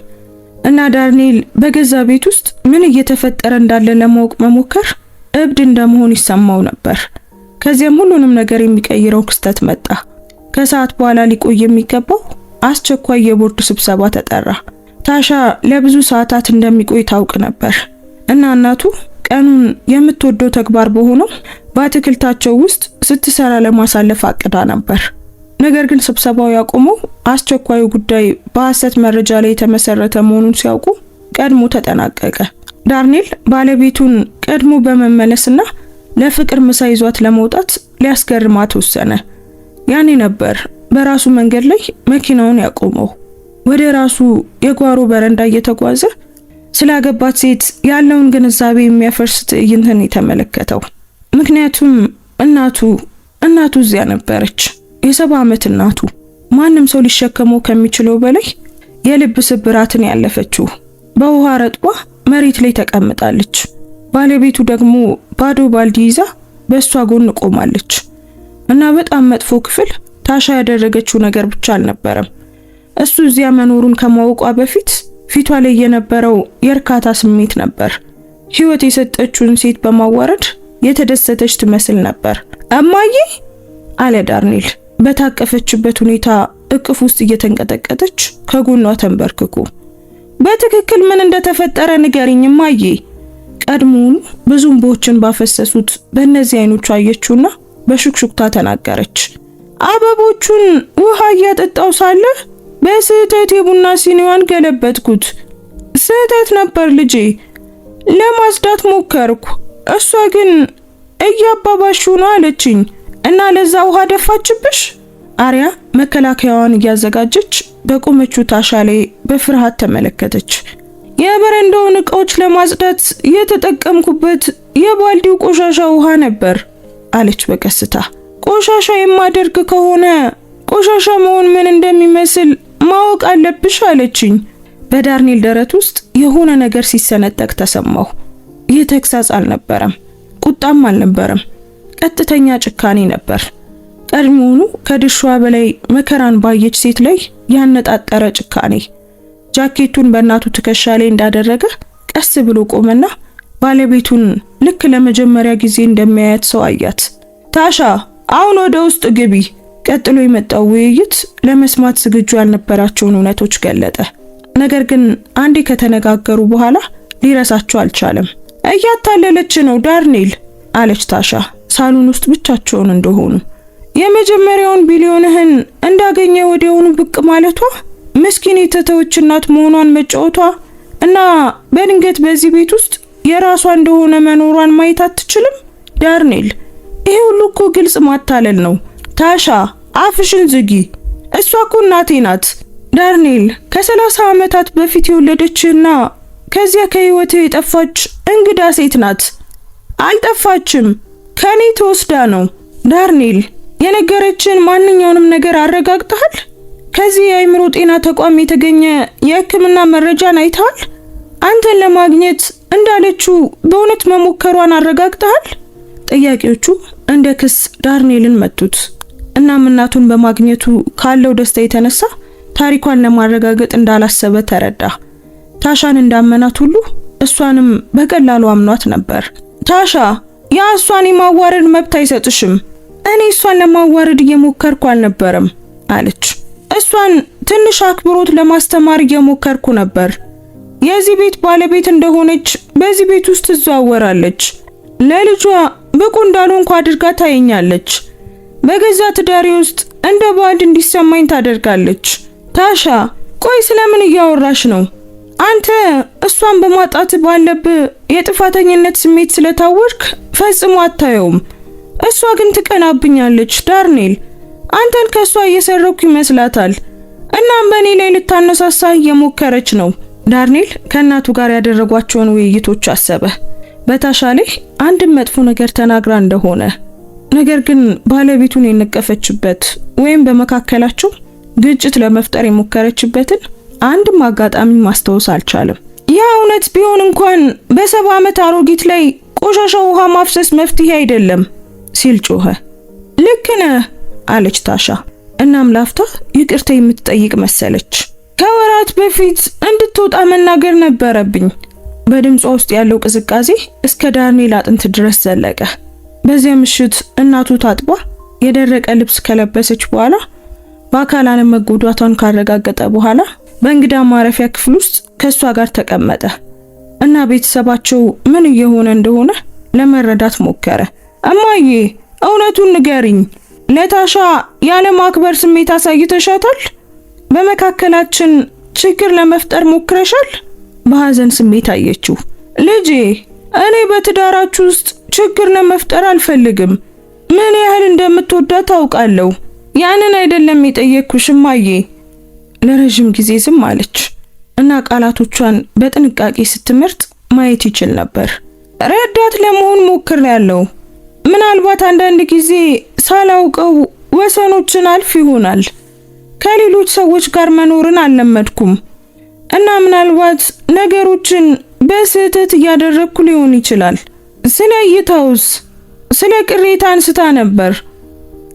እና ዳርኔል በገዛ ቤት ውስጥ ምን እየተፈጠረ እንዳለ ለማወቅ መሞከር እብድ እንደመሆን ይሰማው ነበር። ከዚያም ሁሉንም ነገር የሚቀይረው ክስተት መጣ። ከሰዓት በኋላ ሊቆይ የሚገባው አስቸኳይ የቦርድ ስብሰባ ተጠራ። ታሻ ለብዙ ሰዓታት እንደሚቆይ ታውቅ ነበር እና እናቱ ቀኑን የምትወደው ተግባር በሆነው በአትክልታቸው ውስጥ ስትሰራ ለማሳለፍ አቅዳ ነበር። ነገር ግን ስብሰባው ያቆመው አስቸኳዩ ጉዳይ በሐሰት መረጃ ላይ የተመሰረተ መሆኑን ሲያውቁ ቀድሞ ተጠናቀቀ። ዳርኔል ባለቤቱን ቀድሞ በመመለስና ለፍቅር ምሳ ይዟት ለመውጣት ሊያስገርማት ወሰነ። ያኔ ነበር በራሱ መንገድ ላይ መኪናውን ያቆመው። ወደ ራሱ የጓሮ በረንዳ እየተጓዘ ስላገባት ሴት ያለውን ግንዛቤ የሚያፈርስ ትዕይንትን የተመለከተው። ምክንያቱም እናቱ እዚያ ነበረች። የ70 ዓመት እናቱ ማንም ሰው ሊሸከመው ከሚችለው በላይ የልብ ስብራትን ያለፈችው በውሃ ረጥቧ መሬት ላይ ተቀምጣለች። ባለቤቱ ደግሞ ባዶ ባልዲ ይዛ በእሷ ጎን ቆማለች እና በጣም መጥፎ ክፍል ታሻ ያደረገችው ነገር ብቻ አልነበረም። እሱ እዚያ መኖሩን ከማወቋ በፊት ፊቷ ላይ የነበረው የእርካታ ስሜት ነበር። ህይወት የሰጠችውን ሴት በማዋረድ የተደሰተች ትመስል ነበር። እማዬ አለ ዳርኔል በታቀፈችበት ሁኔታ እቅፍ ውስጥ እየተንቀጠቀጠች ከጎኗ ተንበርክኮ። በትክክል ምን እንደተፈጠረ ንገሪኝ እማዬ። ቀድሞውኑ ብዙ እንባዎችን ባፈሰሱት በእነዚህ አይኖቿ አየችውና በሹክሹክታ ተናገረች። አበቦቹን ውሃ እያጠጣው ሳለ በስህተት የቡና ሲኒዋን ገለበጥኩት። ስህተት ነበር ልጄ። ለማጽዳት ሞከርኩ። እሷ ግን እያባባሽው ነው አለችኝ እና ለዛ ውሃ ደፋችብሽ? አሪያ መከላከያዋን እያዘጋጀች በቆመችው ታሻ ላይ በፍርሃት ተመለከተች። የበረንዳውን ዕቃዎች ለማጽዳት የተጠቀምኩበት የባልዲው ቆሻሻ ውሃ ነበር አለች በቀስታ። ቆሻሻ የማደርግ ከሆነ ቆሻሻ መሆን ምን እንደሚመስል ማወቅ አለብሽ አለችኝ። በዳርኔል ደረት ውስጥ የሆነ ነገር ሲሰነጠቅ ተሰማው። ይህ ተግሳጽ አልነበረም፣ ቁጣም አልነበረም፣ ቀጥተኛ ጭካኔ ነበር። ቀድሞውኑ ከድርሻዋ በላይ መከራን ባየች ሴት ላይ ያነጣጠረ ጭካኔ። ጃኬቱን በእናቱ ትከሻ ላይ እንዳደረገ ቀስ ብሎ ቆመና ባለቤቱን ልክ ለመጀመሪያ ጊዜ እንደሚያያት ሰው አያት። ታሻ አሁን ወደ ውስጥ ግቢ። ቀጥሎ የመጣው ውይይት ለመስማት ዝግጁ ያልነበራቸውን እውነቶች ገለጠ። ነገር ግን አንዴ ከተነጋገሩ በኋላ ሊረሳቸው አልቻለም። እያታለለች ነው ዳርኔል አለች ታሻ ሳሎን ውስጥ ብቻቸውን እንደሆኑ። የመጀመሪያውን ቢሊዮንህን እንዳገኘ ወዲያውኑ ብቅ ማለቷ፣ ምስኪን የተተወች እናት መሆኗን መጫወቷ እና በድንገት በዚህ ቤት ውስጥ የራሷ እንደሆነ መኖሯን ማየት አትችልም ዳርኔል? ይሄ ሁሉ እኮ ግልጽ ማታለል ነው። ታሻ አፍሽን ዝጊ። እሷ እኮ እናቴ ናት ዳርኔል። ከ30 ዓመታት በፊት የወለደችና ከዚያ ከህይወት የጠፋች እንግዳ ሴት ናት። አልጠፋችም፣ ከኔ ተወስዳ ነው ዳርኔል። የነገረችን ማንኛውንም ነገር አረጋግጠሃል? ከዚህ የአእምሮ ጤና ተቋም የተገኘ የሕክምና መረጃን አይተሃል? አንተን ለማግኘት እንዳለችው በእውነት መሞከሯን አረጋግጠሃል? ጥያቄዎቹ እንደ ክስ ዳርኔልን መቱት። እናም እናቱን በማግኘቱ ካለው ደስታ የተነሳ ታሪኳን ለማረጋገጥ እንዳላሰበ ተረዳ። ታሻን እንዳመናት ሁሉ እሷንም በቀላሉ አምኗት ነበር። ታሻ ያ እሷን የማዋረድ መብት አይሰጥሽም። እኔ እሷን ለማዋረድ እየሞከርኩ አልነበረም አለች። እሷን ትንሽ አክብሮት ለማስተማር እየሞከርኩ ነበር። የዚህ ቤት ባለቤት እንደሆነች በዚህ ቤት ውስጥ ትዘዋወራለች። ለልጇ ብቁ እንዳልሆንኩ አድርጋ ታየኛለች። በገዛ ትዳሬ ውስጥ እንደ ባዕድ እንዲሰማኝ ታደርጋለች። ታሻ ቆይ ስለምን እያወራሽ ነው? አንተ እሷን በማጣት ባለብህ የጥፋተኝነት ስሜት ስለታወርክ ፈጽሞ አታየውም። እሷ ግን ትቀናብኛለች ዳርኔል። አንተን ከሷ እየሰረኩ ይመስላታል። እናም በእኔ ላይ ልታነሳሳ እየሞከረች ነው። ዳርኔል ከእናቱ ጋር ያደረጓቸውን ውይይቶች አሰበ። በታሻ ላይ አንድም መጥፎ ነገር ተናግራ እንደሆነ፣ ነገር ግን ባለቤቱን የነቀፈችበት ወይም በመካከላቸው ግጭት ለመፍጠር የሞከረችበትን አንድም አጋጣሚ ማስታወስ አልቻለም። ያ እውነት ቢሆን እንኳን በ70 ዓመት አሮጊት ላይ ቆሻሻ ውሃ ማፍሰስ መፍትሄ አይደለም ሲል ጮኸ። ልክ ነህ አለች ታሻ። እናም ላፍታ ይቅርታ የምትጠይቅ መሰለች። ከወራት በፊት እንድትወጣ መናገር ነበረብኝ። በድምጿ ውስጥ ያለው ቅዝቃዜ እስከ ዳርኔል አጥንት ድረስ ዘለቀ። በዚያ ምሽት እናቱ ታጥባ የደረቀ ልብስ ከለበሰች በኋላ በአካል አለመጎዳቷን ካረጋገጠ በኋላ በእንግዳ ማረፊያ ክፍል ውስጥ ከሷ ጋር ተቀመጠ እና ቤተሰባቸው ምን እየሆነ እንደሆነ ለመረዳት ሞከረ። እማዬ እውነቱን ንገሪኝ፣ ለታሻ ያለ ማክበር ስሜት አሳይተሻታል? በመካከላችን ችግር ለመፍጠር ሞክረሻል? በሐዘን ስሜት አየችው። ልጄ እኔ በትዳራችሁ ውስጥ ችግር ለመፍጠር አልፈልግም። ምን ያህል እንደምትወዳት ታውቃለሁ። ያንን አይደለም የጠየቅኩሽ እማዬ። ለረጅም ጊዜ ዝም አለች እና ቃላቶቿን በጥንቃቄ ስትመርጥ ማየት ይችል ነበር። ረዳት ለመሆን ሞክሬያለሁ። ምናልባት አንዳንድ ጊዜ ሳላውቀው ወሰኖችን አልፍ ይሆናል። ከሌሎች ሰዎች ጋር መኖርን አልለመድኩም እና ምናልባት ነገሮችን በስህተት እያደረግኩ ሊሆን ይችላል። ስለ እይታውስ ስለ ቅሬታ አንስታ ነበር።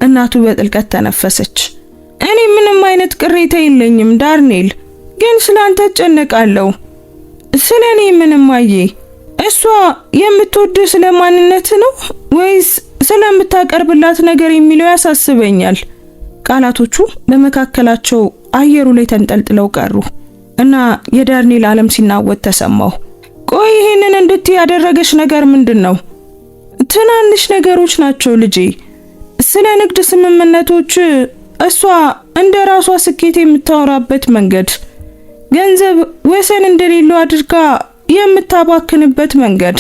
እናቱ በጥልቀት ተነፈሰች። እኔ ምንም አይነት ቅሬታ የለኝም ዳርኔል፣ ግን ስላንተ እጨነቃለሁ። ስለኔ ምንም አየ እሷ የምትወድ ስለማንነት ነው ወይስ ስለምታቀርብላት ነገር የሚለው ያሳስበኛል። ቃላቶቹ በመካከላቸው አየሩ ላይ ተንጠልጥለው ቀሩ እና የዳርኔል ዓለም ሲናወጥ ተሰማው። ቆይ ይሄንን እንድትይ ያደረገሽ ነገር ምንድነው? ትናንሽ ነገሮች ናቸው ልጄ። ስለ ንግድ ስምምነቶች እሷ እንደ ራሷ ስኬት የምታወራበት መንገድ፣ ገንዘብ ወሰን እንደሌለው አድርጋ የምታባክንበት መንገድ፣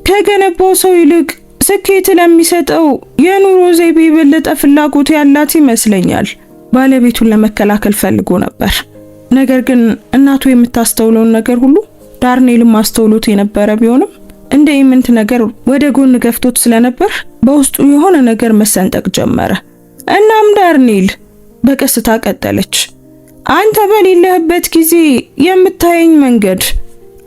ከገነባው ሰው ይልቅ ስኬት ለሚሰጠው የኑሮ ዘይቤ የበለጠ ፍላጎት ያላት ይመስለኛል። ባለቤቱን ለመከላከል ፈልጎ ነበር። ነገር ግን እናቱ የምታስተውለውን ነገር ሁሉ ዳርኔልም ማስተውሎት የነበረ ቢሆንም እንደ ኢምንት ነገር ወደ ጎን ገፍቶት ስለነበር በውስጡ የሆነ ነገር መሰንጠቅ ጀመረ። እናም ዳርኔል በቀስታ ቀጠለች፣ አንተ በሌለህበት ጊዜ የምታየኝ መንገድ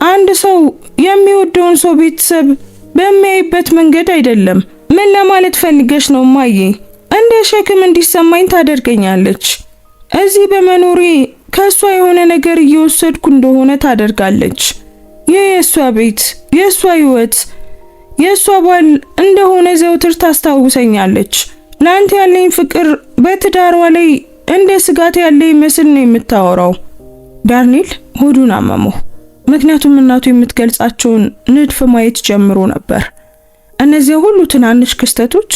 አንድ ሰው የሚወደውን ሰው ቤተሰብ በሚያይበት መንገድ አይደለም። ምን ለማለት ፈልገሽ ነው ማዬ? እንደ ሸክም እንዲሰማኝ ታደርገኛለች። እዚህ በመኖሬ ከሷ የሆነ ነገር እየወሰድኩ እንደሆነ ታደርጋለች። ይህ የሷ ቤት፣ የሷ ህይወት፣ የሷ ባል እንደሆነ ዘውትር ታስታውሰኛለች። ላንተ ያለኝ ፍቅር በትዳሯ ላይ እንደ ስጋት ያለ ይመስል ነው የምታወራው። ዳርኔል ሆዱን አመመው። ምክንያቱም እናቱ የምትገልጻቸውን ንድፍ ማየት ጀምሮ ነበር። እነዚህ ሁሉ ትናንሽ ክስተቶች፣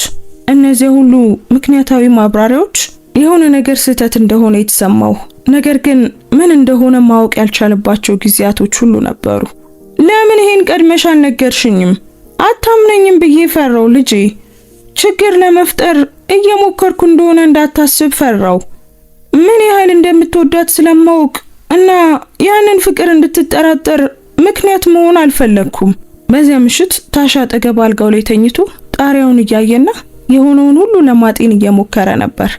እነዚህ ሁሉ ምክንያታዊ ማብራሪያዎች የሆነ ነገር ስህተት እንደሆነ የተሰማው፣ ነገር ግን ምን እንደሆነ ማወቅ ያልቻለባቸው ጊዜያቶች ሁሉ ነበሩ። ለምን ይሄን ቀድመሽ አልነገርሽኝም? አታምነኝም ብዬ ፈራው ልጄ። ችግር ለመፍጠር እየሞከርኩ እንደሆነ እንዳታስብ ፈራው። ምን ያህል እንደምትወዳት ስለማውቅ እና ያንን ፍቅር እንድትጠራጠር ምክንያት መሆን አልፈለኩም። በዚያ ምሽት ታሻ አጠገብ አልጋው ላይ ተኝቶ ጣሪያውን እያየና የሆነውን ሁሉ ለማጤን እየሞከረ ነበር።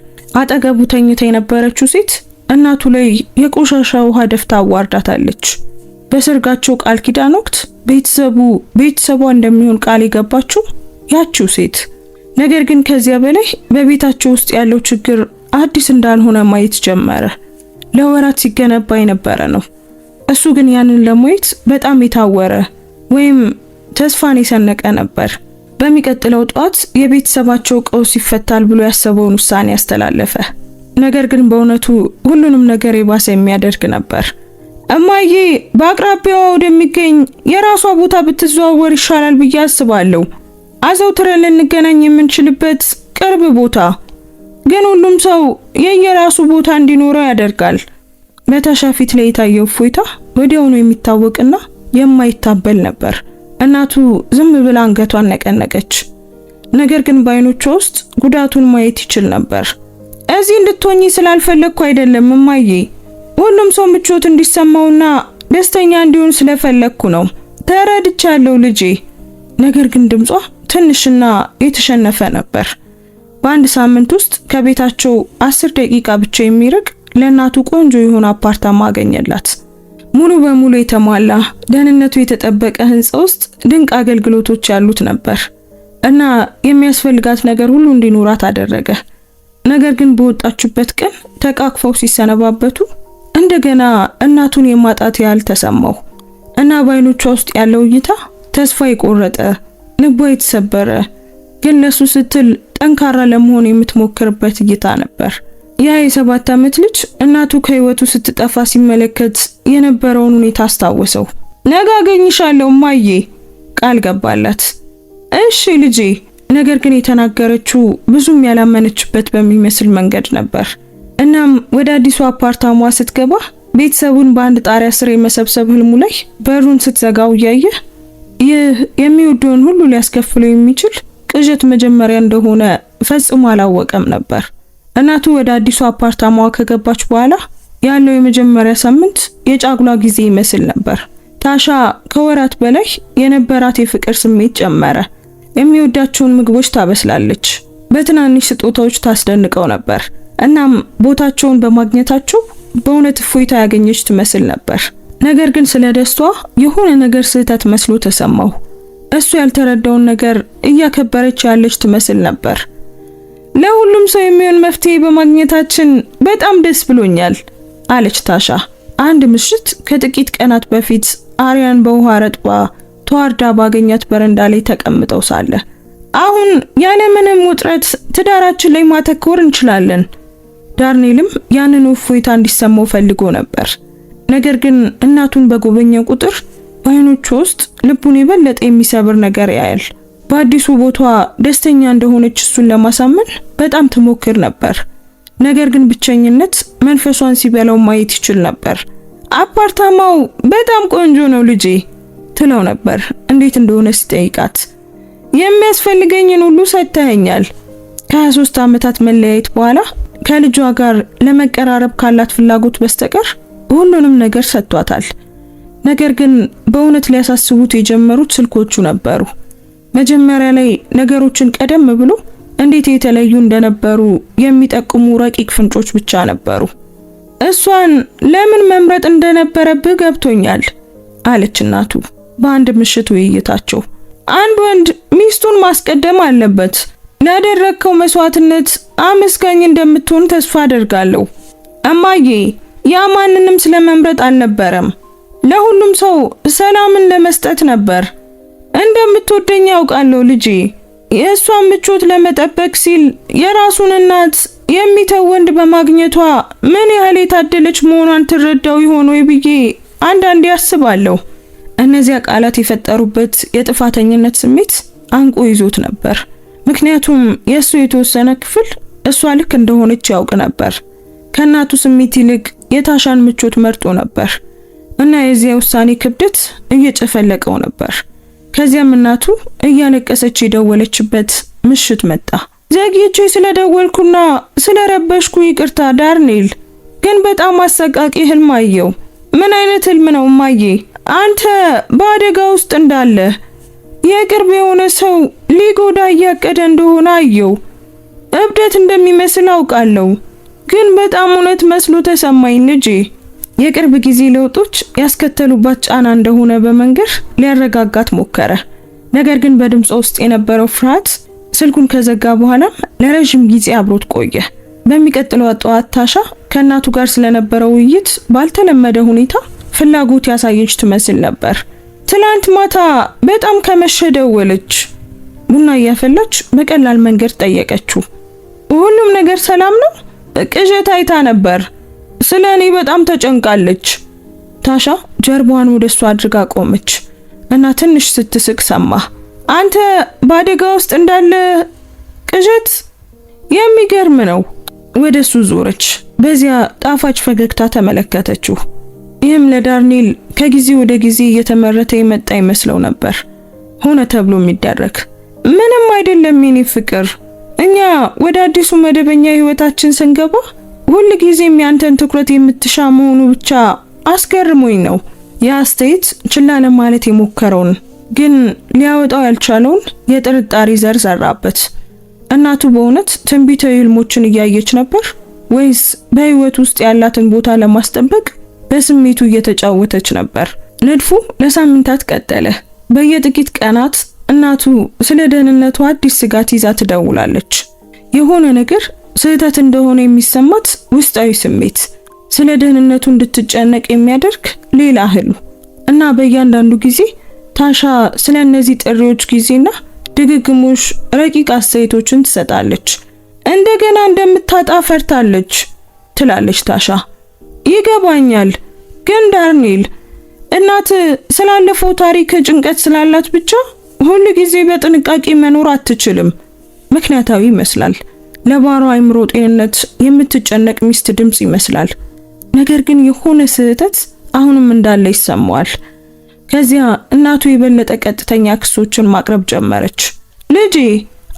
አጠገቡ ተኝታ የነበረችው ሴት እናቱ ላይ የቆሻሻ ውሃ ደፍታ አዋርዳታለች። በሰርጋቸው ቃል ኪዳን ወቅት ቤተሰቧ እንደሚሆን ቃል የገባችው ያቺው ሴት። ነገር ግን ከዚያ በላይ በቤታቸው ውስጥ ያለው ችግር አዲስ እንዳልሆነ ማየት ጀመረ። ለወራት ሲገነባ የነበረ ነው። እሱ ግን ያንን ለማየት በጣም የታወረ ወይም ተስፋን የሰነቀ ነበር። በሚቀጥለው ጧት የቤተሰባቸው ቀውስ ይፈታል ብሎ ያሰበውን ውሳኔ ያስተላለፈ። ነገር ግን በእውነቱ ሁሉንም ነገር የባሰ የሚያደርግ ነበር። እማዬ በአቅራቢያዋ ወደሚገኝ የራሷ ቦታ ብትዘዋወር ይሻላል ብዬ አስባለሁ። አዘውትረን ልንገናኝ የምንችልበት ቅርብ ቦታ። ግን ሁሉም ሰው የየራሱ ቦታ እንዲኖረው ያደርጋል። በታሻ ፊት ላይ የታየው እፎይታ ወዲያውኑ የሚታወቅና የማይታበል ነበር። እናቱ ዝም ብላ አንገቷን ነቀነቀች። ነገር ግን በዓይኖቿ ውስጥ ጉዳቱን ማየት ይችል ነበር። እዚህ እንድትሆኚ ስላልፈለግኩ አይደለም እማዬ፣ ሁሉም ሰው ምቾት እንዲሰማውና ደስተኛ እንዲሆን ስለፈለግኩ ነው። ተረድቻለሁ ልጄ። ነገር ግን ድምጿ ትንሽና የተሸነፈ ነበር። በአንድ ሳምንት ውስጥ ከቤታቸው 10 ደቂቃ ብቻ የሚርቅ ለእናቱ ቆንጆ የሆነ አፓርታማ አገኘላት። ሙሉ በሙሉ የተሟላ ደህንነቱ የተጠበቀ ህንጻ ውስጥ ድንቅ አገልግሎቶች ያሉት ነበር እና የሚያስፈልጋት ነገር ሁሉ እንዲኖራት አደረገ። ነገር ግን በወጣችበት ቀን ተቃቅፈው ሲሰነባበቱ እንደገና እናቱን የማጣት ያህል ተሰማው እና በዓይኖቿ ውስጥ ያለው እይታ ተስፋ የቆረጠ፣ ልቧ የተሰበረ፣ ግን ለሱ ስትል ጠንካራ ለመሆን የምትሞክርበት እይታ ነበር። ያ የ7 ዓመት ልጅ እናቱ ከህይወቱ ስትጠፋ ሲመለከት የነበረውን ሁኔታ አስታወሰው። ነገ አገኝሻለሁ እማዬ ቃል ገባላት። እሺ ልጄ። ነገር ግን የተናገረችው ብዙም ያላመነችበት በሚመስል መንገድ ነበር። እናም ወደ አዲሱ አፓርታማ ስትገባ ቤተሰቡን በአንድ ጣሪያ ስር የመሰብሰብ ህልሙ ላይ በሩን ስትዘጋው እያየ ይህ የሚወደውን ሁሉ ሊያስከፍለው የሚችል ቅዠት መጀመሪያ እንደሆነ ፈጽሞ አላወቀም ነበር። እናቱ ወደ አዲሱ አፓርታማዋ ከገባች በኋላ ያለው የመጀመሪያ ሳምንት የጫጉላ ጊዜ ይመስል ነበር። ታሻ ከወራት በላይ የነበራት የፍቅር ስሜት ጨመረ። የሚወዳቸውን ምግቦች ታበስላለች፣ በትናንሽ ስጦታዎች ታስደንቀው ነበር። እናም ቦታቸውን በማግኘታቸው በእውነት እፎይታ ያገኘች ትመስል ነበር። ነገር ግን ስለ ደስቷ የሆነ ነገር ስህተት መስሎ ተሰማው። እሱ ያልተረዳውን ነገር እያከበረች ያለች ትመስል ነበር። ለሁሉም ሰው የሚሆን መፍትሄ በማግኘታችን በጣም ደስ ብሎኛል አለች ታሻ። አንድ ምሽት ከጥቂት ቀናት በፊት አሪያን በውሃ ረጥባ ተዋርዳ ባገኛት በረንዳ ላይ ተቀምጠው ሳለ አሁን ያለምንም ውጥረት ትዳራችን ላይ ማተኮር እንችላለን። ዳርኔልም ያንን እፎይታ እንዲሰማው ፈልጎ ነበር። ነገር ግን እናቱን በጎበኘ ቁጥር በዓይኖቹ ውስጥ ልቡን የበለጠ የሚሰብር ነገር ያያል። በአዲሱ ቦቷ ደስተኛ እንደሆነች እሱን ለማሳመን በጣም ትሞክር ነበር። ነገር ግን ብቸኝነት መንፈሷን ሲበላው ማየት ይችል ነበር። አፓርታማው በጣም ቆንጆ ነው ልጄ ትለው ነበር እንዴት እንደሆነ ሲጠይቃት። የሚያስፈልገኝን ሁሉ ሰጥተኸኛል። ከ23 ዓመታት መለያየት በኋላ ከልጇ ጋር ለመቀራረብ ካላት ፍላጎት በስተቀር ሁሉንም ነገር ሰጥቷታል። ነገር ግን በእውነት ሊያሳስቡት የጀመሩት ስልኮቹ ነበሩ። መጀመሪያ ላይ ነገሮችን ቀደም ብሎ እንዴት የተለዩ እንደነበሩ የሚጠቁሙ ረቂቅ ፍንጮች ብቻ ነበሩ። እሷን ለምን መምረጥ እንደነበረብህ ገብቶኛል አለች እናቱ በአንድ ምሽት ውይይታቸው። አንድ ወንድ ሚስቱን ማስቀደም አለበት። ላደረግከው መስዋዕትነት አመስጋኝ እንደምትሆን ተስፋ አደርጋለሁ። እማዬ፣ ያ ማንንም ስለመምረጥ አልነበረም። ለሁሉም ሰው ሰላምን ለመስጠት ነበር። እንደምትወደኝ ያውቃለሁ ልጄ። የእሷን ምቾት ለመጠበቅ ሲል የራሱን እናት የሚተው ወንድ በማግኘቷ ምን ያህል የታደለች መሆኗን ትረዳው ይሆን ወይ ብዬ አንዳንዴ አስባለሁ። እነዚያ ቃላት የፈጠሩበት የጥፋተኝነት ስሜት አንቆ ይዞት ነበር። ምክንያቱም የእሱ የተወሰነ ክፍል እሷ ልክ እንደሆነች ያውቅ ነበር። ከእናቱ ስሜት ይልቅ የታሻን ምቾት መርጦ ነበር እና የዚያ ውሳኔ ክብደት እየጨፈለቀው ነበር። ከዚያም እናቱ እያለቀሰች የደወለችበት ምሽት መጣ። ዘግይቼ ስለደወልኩና ስለረበሽኩ ይቅርታ ዳርኔል፣ ግን በጣም አሰቃቂ ህልም አየሁ። ምን አይነት ህልም ነው እማዬ? አንተ በአደጋ ውስጥ እንዳለ የቅርብ የሆነ ሰው ሊጎዳ እያቀደ እንደሆነ አየሁ። እብደት እንደሚመስል አውቃለሁ፣ ግን በጣም እውነት መስሎ ተሰማኝ ልጄ። የቅርብ ጊዜ ለውጦች ያስከተሉባት ጫና እንደሆነ በመንገር ሊያረጋጋት ሞከረ። ነገር ግን በድምጿ ውስጥ የነበረው ፍርሃት ስልኩን ከዘጋ በኋላ ለረጅም ጊዜ አብሮት ቆየ። በሚቀጥለው ጠዋት ታሻ ከእናቱ ጋር ስለነበረው ውይይት ባልተለመደ ሁኔታ ፍላጎት ያሳየች ትመስል ነበር። ትላንት ማታ በጣም ከመሸ ደወለች። ቡና እያፈላች በቀላል መንገድ ጠየቀችው። ሁሉም ነገር ሰላም ነው? ቅዠት አይታ ነበር። ስለ እኔ በጣም ተጨንቃለች። ታሻ ጀርባዋን ወደሷ አድርጋ ቆመች እና ትንሽ ስትስቅ ሰማ። አንተ በአደጋ ውስጥ እንዳለ ቅዠት? የሚገርም ነው። ወደሱ ዞረች። በዚያ ጣፋጭ ፈገግታ ተመለከተችው። ይህም ለዳርኔል ከጊዜ ወደ ጊዜ እየተመረተ የመጣ ይመስለው ነበር። ሆነ ተብሎ የሚደረግ ምንም አይደለም የኔ ፍቅር። እኛ ወደ አዲሱ መደበኛ ህይወታችን ስንገባ ሁሉ ጊዜም ያንተን ትኩረት የምትሻ መሆኑ ብቻ አስገርሞኝ ነው። የአስተያየት ችላ ለማለት የሞከረውን ግን ሊያወጣው ያልቻለውን የጥርጣሬ ዘር ዘራበት። እናቱ በእውነት ትንቢታዊ ህልሞችን እያየች ነበር ወይስ በህይወት ውስጥ ያላትን ቦታ ለማስጠበቅ በስሜቱ እየተጫወተች ነበር? ንድፉ ለሳምንታት ቀጠለ። በየጥቂት ቀናት እናቱ ስለ ደህንነቷ አዲስ ስጋት ይዛ ትደውላለች። የሆነ ነገር ስህተት እንደሆነ የሚሰማት ውስጣዊ ስሜት፣ ስለ ደህንነቱ እንድትጨነቅ የሚያደርግ ሌላ ህልም እና በእያንዳንዱ ጊዜ ታሻ ስለ እነዚህ ጥሪዎች ጊዜና ድግግሞሽ ረቂቅ አስተያየቶችን ትሰጣለች። እንደገና እንደምታጣ ፈርታለች ትላለች ታሻ። ይገባኛል፣ ግን ዳርኔል እናት ስላለፈው ታሪክ ጭንቀት ስላላት ብቻ ሁሉ ጊዜ በጥንቃቄ መኖር አትችልም። ምክንያታዊ ይመስላል። ለባሯ አይምሮ ጤንነት የምትጨነቅ ሚስት ድምጽ ይመስላል። ነገር ግን የሆነ ስህተት አሁንም እንዳለ ይሰማዋል። ከዚያ እናቱ የበለጠ ቀጥተኛ ክሶችን ማቅረብ ጀመረች። ልጄ፣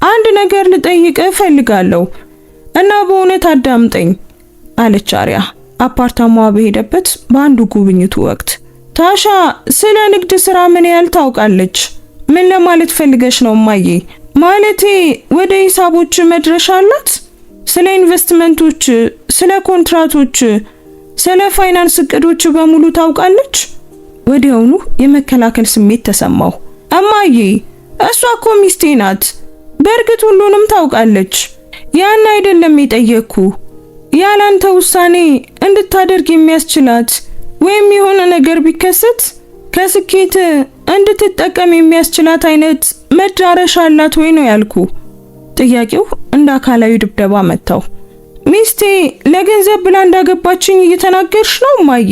አንድ ነገር ልጠይቅህ እፈልጋለሁ እና በእውነት አዳምጠኝ አለች አሪያ አፓርታማዋ በሄደበት በአንዱ ጉብኝቱ ወቅት። ታሻ ስለ ንግድ ስራ ምን ያህል ታውቃለች? ምን ለማለት ፈልገሽ ነው እማዬ? ማለቴ ወደ ሂሳቦች መድረሻ አላት? ስለ ኢንቨስትመንቶች፣ ስለ ኮንትራቶች፣ ስለ ፋይናንስ እቅዶች በሙሉ ታውቃለች? ወዲያውኑ የመከላከል ስሜት ተሰማው። እማዬ፣ እሷ እኮ ሚስቴ ናት። በእርግጥ ሁሉንም ታውቃለች። ያን አይደለም የጠየቅኩ። ያላንተ ውሳኔ እንድታደርግ የሚያስችላት ወይም የሆነ ነገር ቢከሰት ከስኬት እንድትጠቀም የሚያስችላት አይነት መዳረሻ አላት ወይ ነው ያልኩ። ጥያቄው እንደ አካላዊ ድብደባ መታው። ሚስቴ ለገንዘብ ብላ እንዳገባችኝ እየተናገርሽ ነው እማዬ?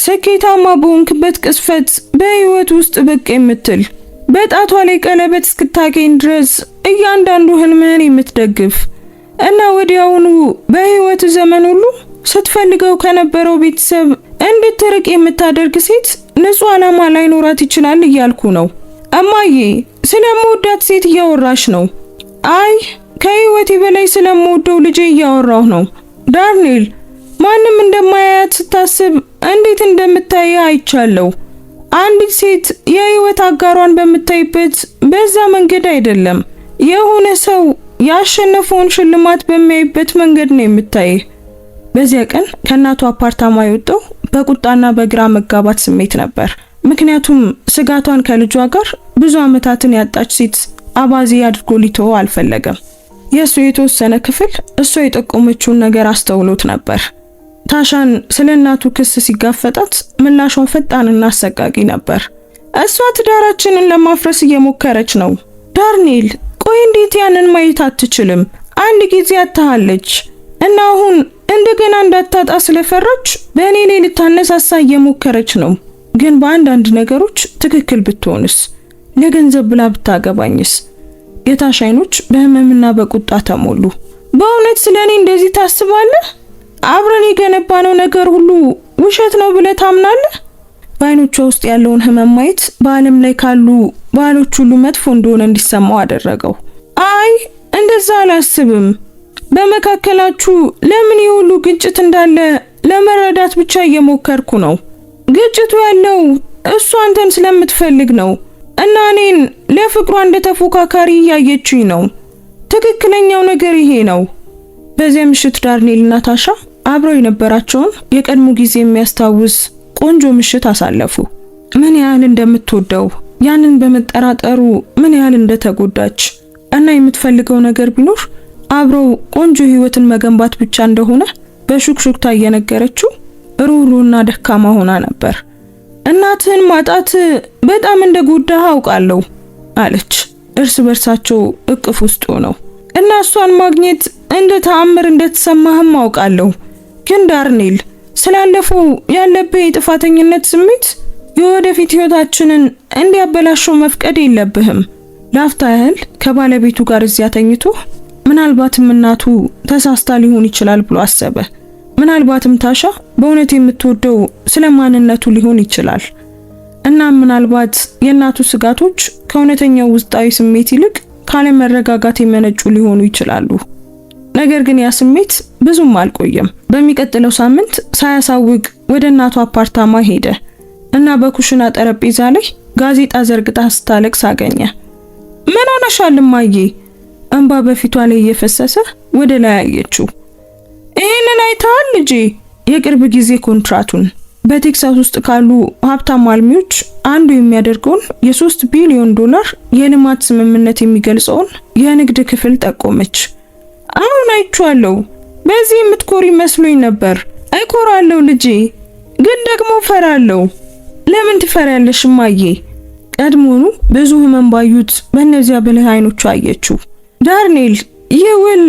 ስኬታማ በሆንክበት ቅስፈት በህይወት ውስጥ ብቅ የምትል በጣቷ ላይ ቀለበት እስክታገኝ ድረስ እያንዳንዱ ህልምህን የምትደግፍ እና ወዲያውኑ በህይወት ዘመን ሁሉ ስትፈልገው ከነበረው ቤተሰብ እንድትርቅ የምታደርግ ሴት ንጹህ ዓላማ ላይኖራት ይችላል እያልኩ ነው። እማዬ ስለምወዳት ሴት እያወራሽ ነው? አይ ከህይወቴ በላይ ስለምወደው ልጄ እያወራሁ ነው። ዳርኔል ማንም እንደማያያት ስታስብ እንዴት እንደምታይ አይቻለሁ። አንዲት ሴት የህይወት አጋሯን በምታይበት በዛ መንገድ አይደለም። የሆነ ሰው ያሸነፈውን ሽልማት በሚያይበት መንገድ ነው የምታይ። በዚያ ቀን ከእናቱ አፓርታማ የወጣው በቁጣና በግራ መጋባት ስሜት ነበር። ምክንያቱም ስጋቷን ከልጇ ጋር ብዙ ዓመታትን ያጣች ሴት አባዜ አድርጎ ሊተው አልፈለገም። የሱ የተወሰነ ክፍል እሷ የጠቆመችውን ነገር አስተውሎት ነበር። ታሻን ስለ እናቱ ክስ ሲጋፈጣት ምላሿ ፈጣንና አሰቃቂ ነበር። እሷ ትዳራችንን ለማፍረስ እየሞከረች ነው። ዳርኔል ቆይ እንዴት ያንን ማየት አትችልም? አንድ ጊዜ አታለች እና አሁን እንደገና እንዳታጣ ስለፈራች በእኔ ላይ ልታነሳሳ እየሞከረች ነው። ግን በአንዳንድ ነገሮች ትክክል ብትሆንስ? ለገንዘብ ብላ ብታገባኝስ? የታሽ አይኖች በህመምና በቁጣ ተሞሉ። በእውነት ስለኔ እንደዚህ ታስባለህ? አብረን የገነባነው ነገር ሁሉ ውሸት ነው ብለህ ታምናለህ? በአይኖቿ ውስጥ ያለውን ህመም ማየት በዓለም ላይ ካሉ ባሎች ሁሉ መጥፎ እንደሆነ እንዲሰማው አደረገው። አይ እንደዛ አላስብም። በመካከላችሁ ለምን የሁሉ ግጭት እንዳለ ለመረዳት ብቻ እየሞከርኩ ነው። ግጭቱ ያለው እሷ አንተን ስለምትፈልግ ነው እና እኔን ለፍቅሯ እንደ ተፎካካሪ እያየችኝ ነው። ትክክለኛው ነገር ይሄ ነው። በዚያ ምሽት ዳርኔልና ታሻ አብረው የነበራቸውን የቀድሞ ጊዜ የሚያስታውስ ቆንጆ ምሽት አሳለፉ። ምን ያህል እንደምትወደው ያንን በመጠራጠሩ ምን ያህል እንደተጎዳች እና የምትፈልገው ነገር ቢኖር አብረው ቆንጆ ህይወትን መገንባት ብቻ እንደሆነ በሹክሹክታ እየነገረችው ሩህሩህና ደካማ ሆና ነበር። እናትህን ማጣት በጣም እንደጎዳህ አውቃለሁ አለች፣ እርስ በርሳቸው እቅፍ ውስጥ ሆነው። እና እሷን ማግኘት እንደ ተአምር እንደተሰማህም አውቃለሁ። ግን ዳርኔል ስላለፈው ያለብህ የጥፋተኝነት ስሜት የወደፊት ህይወታችንን እንዲያበላሸው መፍቀድ የለብህም። ላፍታ ያህል ከባለቤቱ ጋር እዚያ ተኝቶ ምናልባትም እናቱ ተሳስታ ሊሆን ይችላል ብሎ አሰበ። ምናልባትም ታሻ በእውነት የምትወደው ስለማንነቱ ሊሆን ይችላል። እና ምናልባት የእናቱ ስጋቶች ከእውነተኛው ውስጣዊ ስሜት ይልቅ ካለመረጋጋት የመነጩ ሊሆኑ ይችላሉ። ነገር ግን ያ ስሜት ብዙም አልቆየም። በሚቀጥለው ሳምንት ሳያሳውቅ ወደ እናቱ አፓርታማ ሄደ እና በኩሽና ጠረጴዛ ላይ ጋዜጣ ዘርግታ ስታለቅስ አገኘ። ምን ሆነሻል እማዬ? እንባ በፊቷ ላይ እየፈሰሰ ወደ ላይ አየችው። ይሄንን አይተሃል ልጄ? የቅርብ ጊዜ ኮንትራቱን በቴክሳስ ውስጥ ካሉ ሀብታም አልሚዎች አንዱ የሚያደርገውን የ3 ቢሊዮን ዶላር የልማት ስምምነት የሚገልጸውን የንግድ ክፍል ጠቆመች። አሁን አይቼዋለሁ። በዚህ የምትኮሪ መስሎኝ ነበር። አይኮራለሁ ልጄ፣ ግን ደግሞ ፈራለሁ። ለምን ትፈሪያለሽ እማዬ? ቀድሞኑ ብዙ ህመም ባዩት በእነዚያ ብልህ አይኖቹ አየችው። ዳርኔል ይህ ውል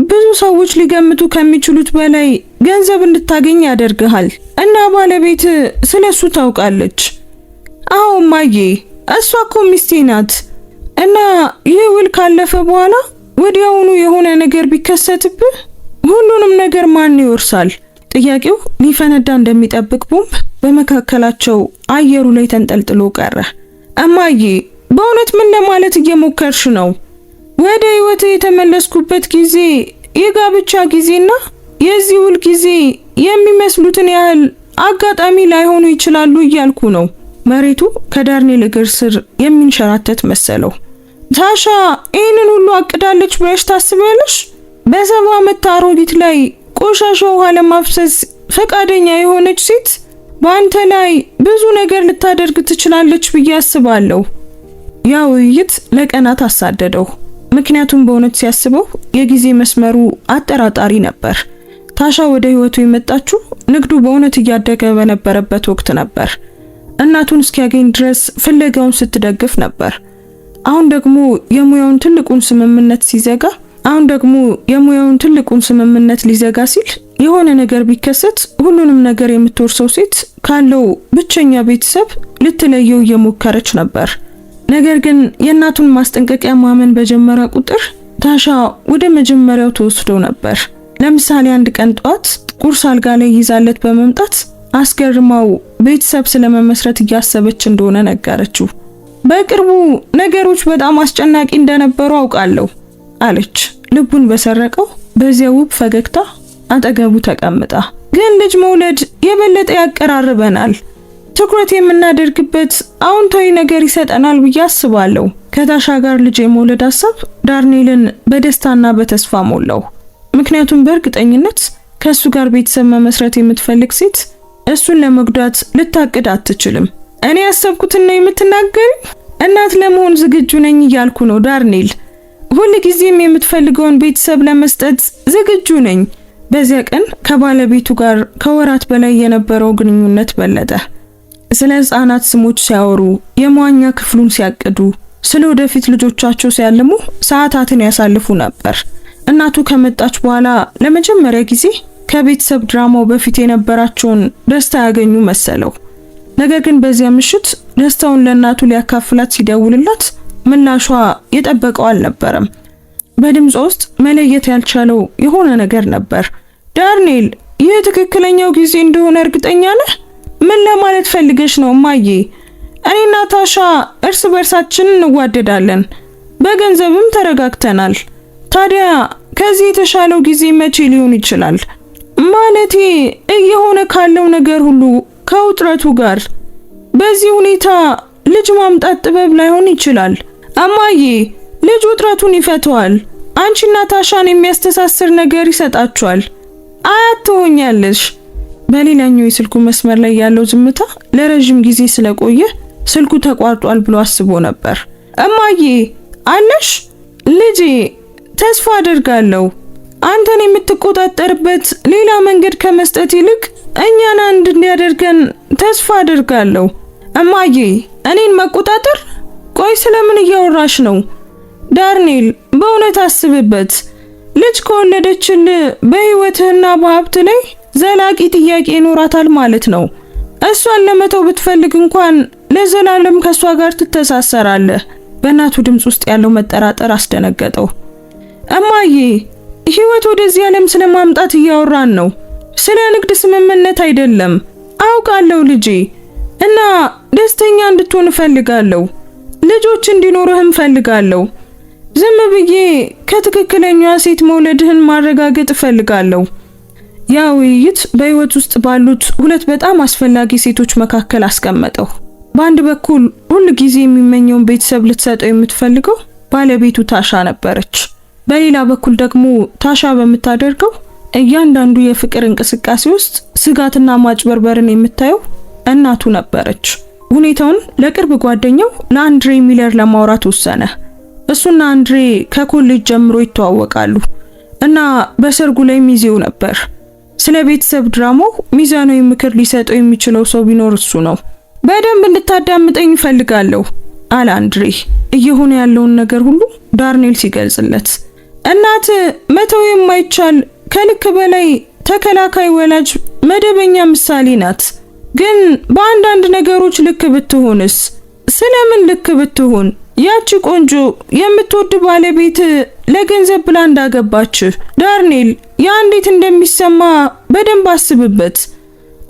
ብዙ ሰዎች ሊገምቱ ከሚችሉት በላይ ገንዘብ እንድታገኝ ያደርግሃል እና ባለቤት ስለሱ ታውቃለች። አዎ እማዬ፣ እሷ እኮ ሚስቴ ናት እና ይህ ውል ካለፈ በኋላ ወዲያውኑ የሆነ ነገር ቢከሰትብህ ሁሉንም ነገር ማን ይወርሳል? ጥያቄው ሊፈነዳ እንደሚጠብቅ ቦምብ በመካከላቸው አየሩ ላይ ተንጠልጥሎ ቀረ። እማዬ በእውነት ምን ለማለት እየሞከርሽ ነው? ወደ ህይወቴ የተመለስኩበት ጊዜ የጋብቻ ጊዜና የዚህ ውል ጊዜ የሚመስሉትን ያህል አጋጣሚ ላይሆኑ ይችላሉ እያልኩ ነው። መሬቱ ከዳርኔል እግር ስር የሚንሸራተት መሰለው። ታሻ ይህንን ሁሉ አቅዳለች ብለሽ ታስቢያለሽ? በ70 ዓመት አሮጊት ላይ ቆሻሻ ውሃ ለማፍሰስ ፈቃደኛ የሆነች ሴት በአንተ ላይ ብዙ ነገር ልታደርግ ትችላለች ብዬ አስባለሁ። ያ ውይይት ለቀናት አሳደደው። ምክንያቱም በእውነት ሲያስበው የጊዜ መስመሩ አጠራጣሪ ነበር። ታሻ ወደ ህይወቱ የመጣችው ንግዱ በእውነት እያደገ በነበረበት ወቅት ነበር። እናቱን እስኪያገኝ ድረስ ፍለጋውን ስትደግፍ ነበር። አሁን ደግሞ የሙያውን ትልቁን ስምምነት ሊዘጋ ሲል የሆነ ነገር ቢከሰት ሁሉንም ነገር የምትወርሰው ሴት ካለው ብቸኛ ቤተሰብ ልትለየው እየሞከረች ነበር። ነገር ግን የእናቱን ማስጠንቀቂያ ማመን በጀመረ ቁጥር ታሻ ወደ መጀመሪያው ተወስዶ ነበር። ለምሳሌ አንድ ቀን ጧት ቁርስ አልጋ ላይ ይዛለት በመምጣት አስገርማው ቤተሰብ ስለመመስረት እያሰበች እንደሆነ ነገረችው። በቅርቡ ነገሮች በጣም አስጨናቂ እንደነበሩ አውቃለሁ አለች፣ ልቡን በሰረቀው በዚያ ውብ ፈገግታ አጠገቡ ተቀምጣ። ግን ልጅ መውለድ የበለጠ ያቀራርበናል፣ ትኩረት የምናደርግበት አዎንታዊ ነገር ይሰጠናል ብዬ አስባለሁ። ከታሻ ጋር ልጅ የመውለድ ሐሳብ ዳርኔልን በደስታና በተስፋ ሞላው። ምክንያቱም በእርግጠኝነት ከሱ ጋር ቤተሰብ መመስረት የምትፈልግ ሴት እሱን ለመጉዳት ልታቅድ አትችልም። እኔ ያሰብኩትን ነው የምትናገሪ? እናት ለመሆን ዝግጁ ነኝ እያልኩ ነው ዳርኔል። ሁልጊዜም የምትፈልገውን ቤተሰብ ለመስጠት ዝግጁ ነኝ። በዚያ ቀን ከባለቤቱ ጋር ከወራት በላይ የነበረው ግንኙነት በለጠ። ስለ ሕፃናት ስሞች ሲያወሩ፣ የመዋኛ ክፍሉን ሲያቅዱ፣ ስለ ወደፊት ልጆቻቸው ሲያልሙ ሰዓታትን ያሳልፉ ነበር። እናቱ ከመጣች በኋላ ለመጀመሪያ ጊዜ ከቤተሰብ ድራማው በፊት የነበራቸውን ደስታ ያገኙ መሰለው። ነገር ግን በዚያ ምሽት ደስታውን ለእናቱ ሊያካፍላት ሲደውልላት ምላሿ የጠበቀው አልነበረም። በድምጿ ውስጥ መለየት ያልቻለው የሆነ ነገር ነበር። ዳርኔል፣ ይህ ትክክለኛው ጊዜ እንደሆነ እርግጠኛ ነህ? ምን ለማለት ፈልገሽ ነው እማዬ? እኔና ታሻ እርስ በርሳችን እንዋደዳለን፣ በገንዘብም ተረጋግተናል። ታዲያ ከዚህ የተሻለው ጊዜ መቼ ሊሆን ይችላል? ማለቴ እየሆነ ካለው ነገር ሁሉ ከውጥረቱ ጋር በዚህ ሁኔታ ልጅ ማምጣት ጥበብ ላይሆን ይችላል። እማዬ፣ ልጅ ውጥረቱን ይፈተዋል። አንቺና ታሻን የሚያስተሳስር ነገር ይሰጣችኋል። አያት ትሆኛለሽ። በሌላኛው የስልኩ መስመር ላይ ያለው ዝምታ ለረጅም ጊዜ ስለቆየ ስልኩ ተቋርጧል ብሎ አስቦ ነበር። እማዬ አለሽ? ልጄ፣ ተስፋ አደርጋለሁ አንተን የምትቆጣጠርበት ሌላ መንገድ ከመስጠት ይልቅ እኛን አንድ እንዲያደርገን ተስፋ አደርጋለሁ። እማዬ፣ እኔን መቆጣጠር? ቆይ ስለምን እያወራሽ ነው? ዳርኔል፣ በእውነት አስብበት። ልጅ ከወለደችል በህይወትህና በሀብት ላይ ዘላቂ ጥያቄ ይኖራታል ማለት ነው። እሷን ለመተው ብትፈልግ እንኳን ለዘላለም ከሷ ጋር ትተሳሰራለህ። በእናቱ ድምጽ ውስጥ ያለው መጠራጠር አስደነገጠው። እማዬ፣ ህይወት ወደዚህ ዓለም ስለማምጣት እያወራን ነው፣ ስለ ንግድ ስምምነት አይደለም። አውቃለሁ ልጄ፣ እና ደስተኛ እንድትሆን እፈልጋለሁ። ልጆች እንዲኖርህም እፈልጋለሁ። ዝም ብዬ ከትክክለኛዋ ሴት መውለድህን ማረጋገጥ እፈልጋለሁ። ያ ውይይት በህይወት ውስጥ ባሉት ሁለት በጣም አስፈላጊ ሴቶች መካከል አስቀመጠው። በአንድ በኩል ሁሉ ጊዜ የሚመኘውን ቤተሰብ ልትሰጠው የምትፈልገው ባለቤቱ ታሻ ነበረች። በሌላ በኩል ደግሞ ታሻ በምታደርገው እያንዳንዱ የፍቅር እንቅስቃሴ ውስጥ ስጋትና ማጭበርበርን የምታየው እናቱ ነበረች። ሁኔታውን ለቅርብ ጓደኛው ለአንድሬ ሚለር ለማውራት ወሰነ። እሱና አንድሬ ከኮሌጅ ጀምሮ ይተዋወቃሉ እና በሰርጉ ላይ ሚዜው ነበር። ስለ ቤተሰብ ድራማው ሚዛናዊ ምክር ሊሰጠው የሚችለው ሰው ቢኖር እሱ ነው። በደንብ እንድታዳምጠኝ እፈልጋለሁ አለ አንድሬ እየሆነ ያለውን ነገር ሁሉ ዳርኔል ሲገልጽለት። እናት መተው የማይቻል ከልክ በላይ ተከላካይ ወላጅ መደበኛ ምሳሌ ናት። ግን በአንዳንድ ነገሮች ልክ ብትሆንስ? ስለምን ልክ ብትሆን? ያቺ ቆንጆ የምትወድ ባለቤት ለገንዘብ ብላ እንዳገባች ዳርኔል፣ ያ እንዴት እንደሚሰማ በደንብ አስብበት።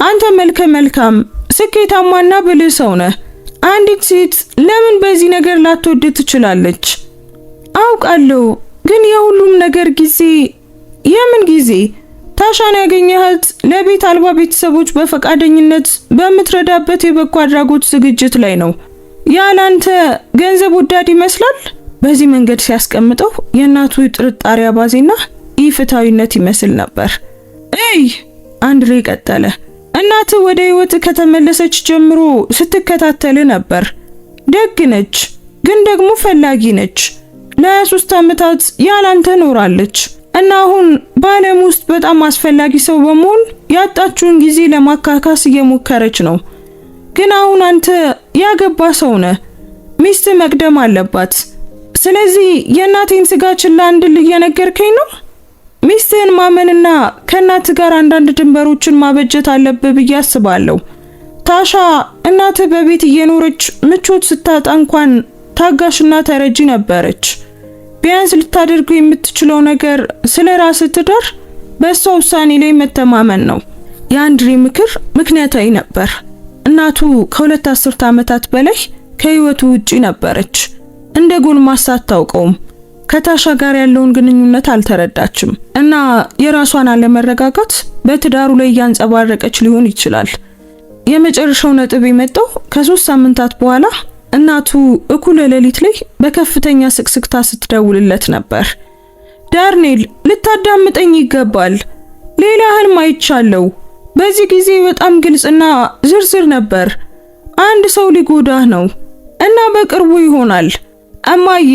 አንተ መልከ መልካም፣ ስኬታማና ብልህ ሰው ነህ። አንዲት ሴት ለምን በዚህ ነገር ላትወድ ትችላለች? አውቃለሁ፣ ግን የሁሉም ነገር ጊዜ። የምን ጊዜ? ታሻን ያገኘሃት ለቤት አልባ ቤተሰቦች በፈቃደኝነት በምትረዳበት የበጎ አድራጎት ዝግጅት ላይ ነው። ያላንተ ገንዘብ ወዳድ ይመስላል። በዚህ መንገድ ሲያስቀምጠው የእናቱ ጥርጣሬ አባዜና ኢፍታዊነት ይመስል ነበር። አንድሬ ቀጠለ። እናት ወደ ህይወት ከተመለሰች ጀምሮ ስትከታተል ነበር። ደግ ነች፣ ግን ደግሞ ፈላጊ ነች። ለ23 ዓመታት ያላንተ ኖራለች። እና አሁን በዓለም ውስጥ በጣም አስፈላጊ ሰው በመሆን ያጣችውን ጊዜ ለማካካስ እየሞከረች ነው። ግን አሁን አንተ ያገባ ሰው ነህ። ሚስት መቅደም አለባት። ስለዚህ የእናቴን ስጋ ችላ እንድል እየነገርከኝ ነው? ሚስትህን ማመንና ከእናት ጋር አንዳንድ ድንበሮችን ማበጀት አለብህ ብዬ አስባለሁ። ታሻ እናትህ በቤት እየኖረች ምቾት ስታጣ እንኳን ታጋሽና ተረጂ ነበረች። ቢያንስ ልታደርገው የምትችለው ነገር ስለ ራስህ ትዳር በእሷ ውሳኔ ላይ መተማመን ነው። የአንድሬ ምክር ምክንያታዊ ነበር። እናቱ ከ2 አስርት ዓመታት በላይ ከህይወቱ ውጪ ነበረች። እንደ ጎልማሳ አታውቀውም። ከታሻ ጋር ያለውን ግንኙነት አልተረዳችም እና የራሷን አለመረጋጋት በትዳሩ ላይ ያንጸባረቀች ሊሆን ይችላል። የመጨረሻው ነጥብ የመጣው ከ3 ሳምንታት በኋላ እናቱ እኩለ ሌሊት ላይ በከፍተኛ ስቅስቅታ ስትደውልለት ነበር። ዳርኔል ልታዳምጠኝ ይገባል። ሌላ ህልም አይቻለሁ። በዚህ ጊዜ በጣም ግልጽና ዝርዝር ነበር። አንድ ሰው ሊጎዳህ ነው እና በቅርቡ ይሆናል። እማዬ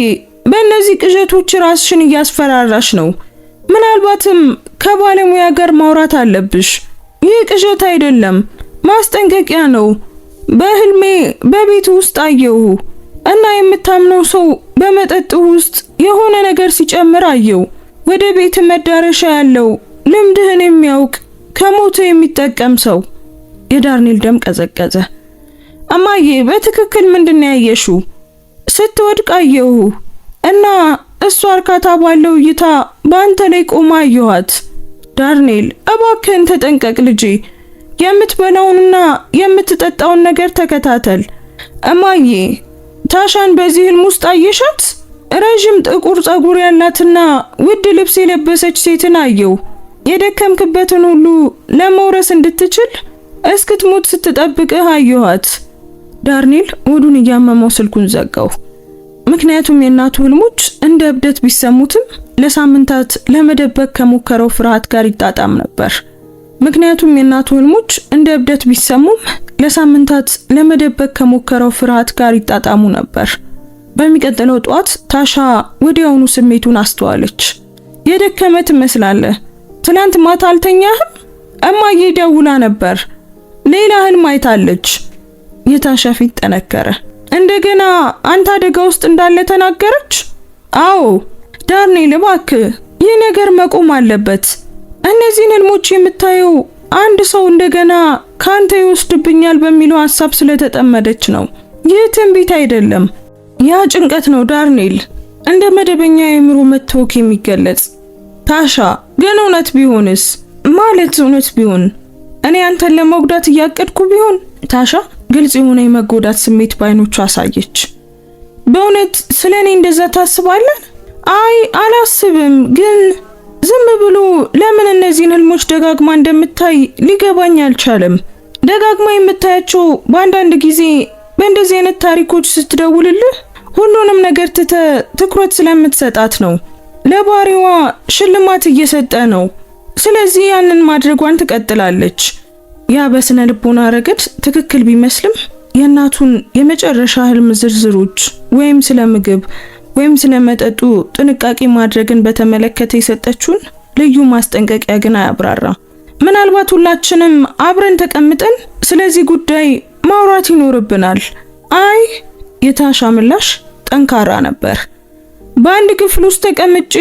በእነዚህ ቅዠቶች ራስሽን እያስፈራራሽ ነው። ምናልባትም ከባለሙያ ጋር ማውራት አለብሽ። ይህ ቅዠት አይደለም፣ ማስጠንቀቂያ ነው። በህልሜ በቤት ውስጥ አየሁ እና የምታምነው ሰው በመጠጥ ውስጥ የሆነ ነገር ሲጨምር አየው። ወደ ቤት መዳረሻ ያለው ልምድህን የሚያውቅ ከሞተ የሚጠቀም ሰው። የዳርኔል ደም ቀዘቀዘ። እማዬ በትክክል ምንድን ያየሽው? ስትወድቅ አየሁ እና እሷ እርካታ ባለው እይታ በአንተ ላይ ቆማ አየኋት። ዳርኔል እባክህን ተጠንቀቅ ልጄ። የምትበላውንና የምትጠጣውን ነገር ተከታተል። እማዬ ታሻን በዚህ ህልም ውስጥ አየሻት? ረጅም ጥቁር ጸጉር ያላትና ውድ ልብስ የለበሰች ሴትን አየው። የደከምክበትን ሁሉ ለመውረስ እንድትችል እስክትሞት ስትጠብቅህ አየኋት። ዳርኔል ሆዱን እያመመው ስልኩን ዘጋው። ምክንያቱም የእናቱ ህልሞች እንደ እብደት ቢሰሙትም ለሳምንታት ለመደበቅ ከሞከረው ፍርሃት ጋር ይጣጣም ነበር። ምክንያቱም የእናቱ ህልሞች እንደ እብደት ቢሰሙም ለሳምንታት ለመደበቅ ከሞከረው ፍርሃት ጋር ይጣጣሙ ነበር። በሚቀጥለው ጧት ታሻ ወዲያውኑ ስሜቱን አስተዋለች። የደከመ ትመስላለህ። ትላንት ማታ አልተኛህም? እማዬ ደውላ ነበር። ሌላ ህልም አይታለች። የታሻ ፊት ጠነከረ። እንደገና አንተ አደጋ ውስጥ እንዳለ ተናገረች? አዎ። ዳርኔል እባክህ ይህ ነገር መቆም አለበት። እነዚህን ህልሞች የምታየው አንድ ሰው እንደገና ካንተ ይወስድብኛል በሚለው ሐሳብ ስለተጠመደች ነው። ይህ ትንቢት አይደለም፣ ያ ጭንቀት ነው ዳርኔል፣ እንደ መደበኛ የአእምሮ መታወክ የሚገለጽ። ታሻ ግን እውነት ቢሆንስ? ማለት እውነት ቢሆን እኔ አንተን ለመጉዳት እያቀድኩ ቢሆን? ታሻ ግልጽ የሆነ የመጎዳት ስሜት ባይኖቹ አሳየች። በእውነት ስለኔ እንደዛ ታስባለህ? አይ አላስብም፣ ግን ዝም ብሎ ለምን እነዚህን ህልሞች ደጋግማ እንደምታይ ሊገባኝ አልቻለም። ደጋግማ የምታያቸው በአንዳንድ ጊዜ በእንደዚህ አይነት ታሪኮች ስትደውልልህ ሁሉንም ነገር ትኩረት ስለምትሰጣት ነው። ለባሪዋ ሽልማት እየሰጠ ነው። ስለዚህ ያንን ማድረጓን ትቀጥላለች። ያ በስነ ልቦና ረገድ ትክክል ቢመስልም የእናቱን የመጨረሻ ህልም ዝርዝሮች ወይም ስለ ምግብ ወይም ስለ መጠጡ ጥንቃቄ ማድረግን በተመለከተ የሰጠችውን ልዩ ማስጠንቀቂያ ግን አያብራራም። ምናልባት ሁላችንም አብረን ተቀምጠን ስለዚህ ጉዳይ ማውራት ይኖርብናል። አይ፣ የታሻ ምላሽ ጠንካራ ነበር። በአንድ ክፍል ውስጥ ተቀምጬ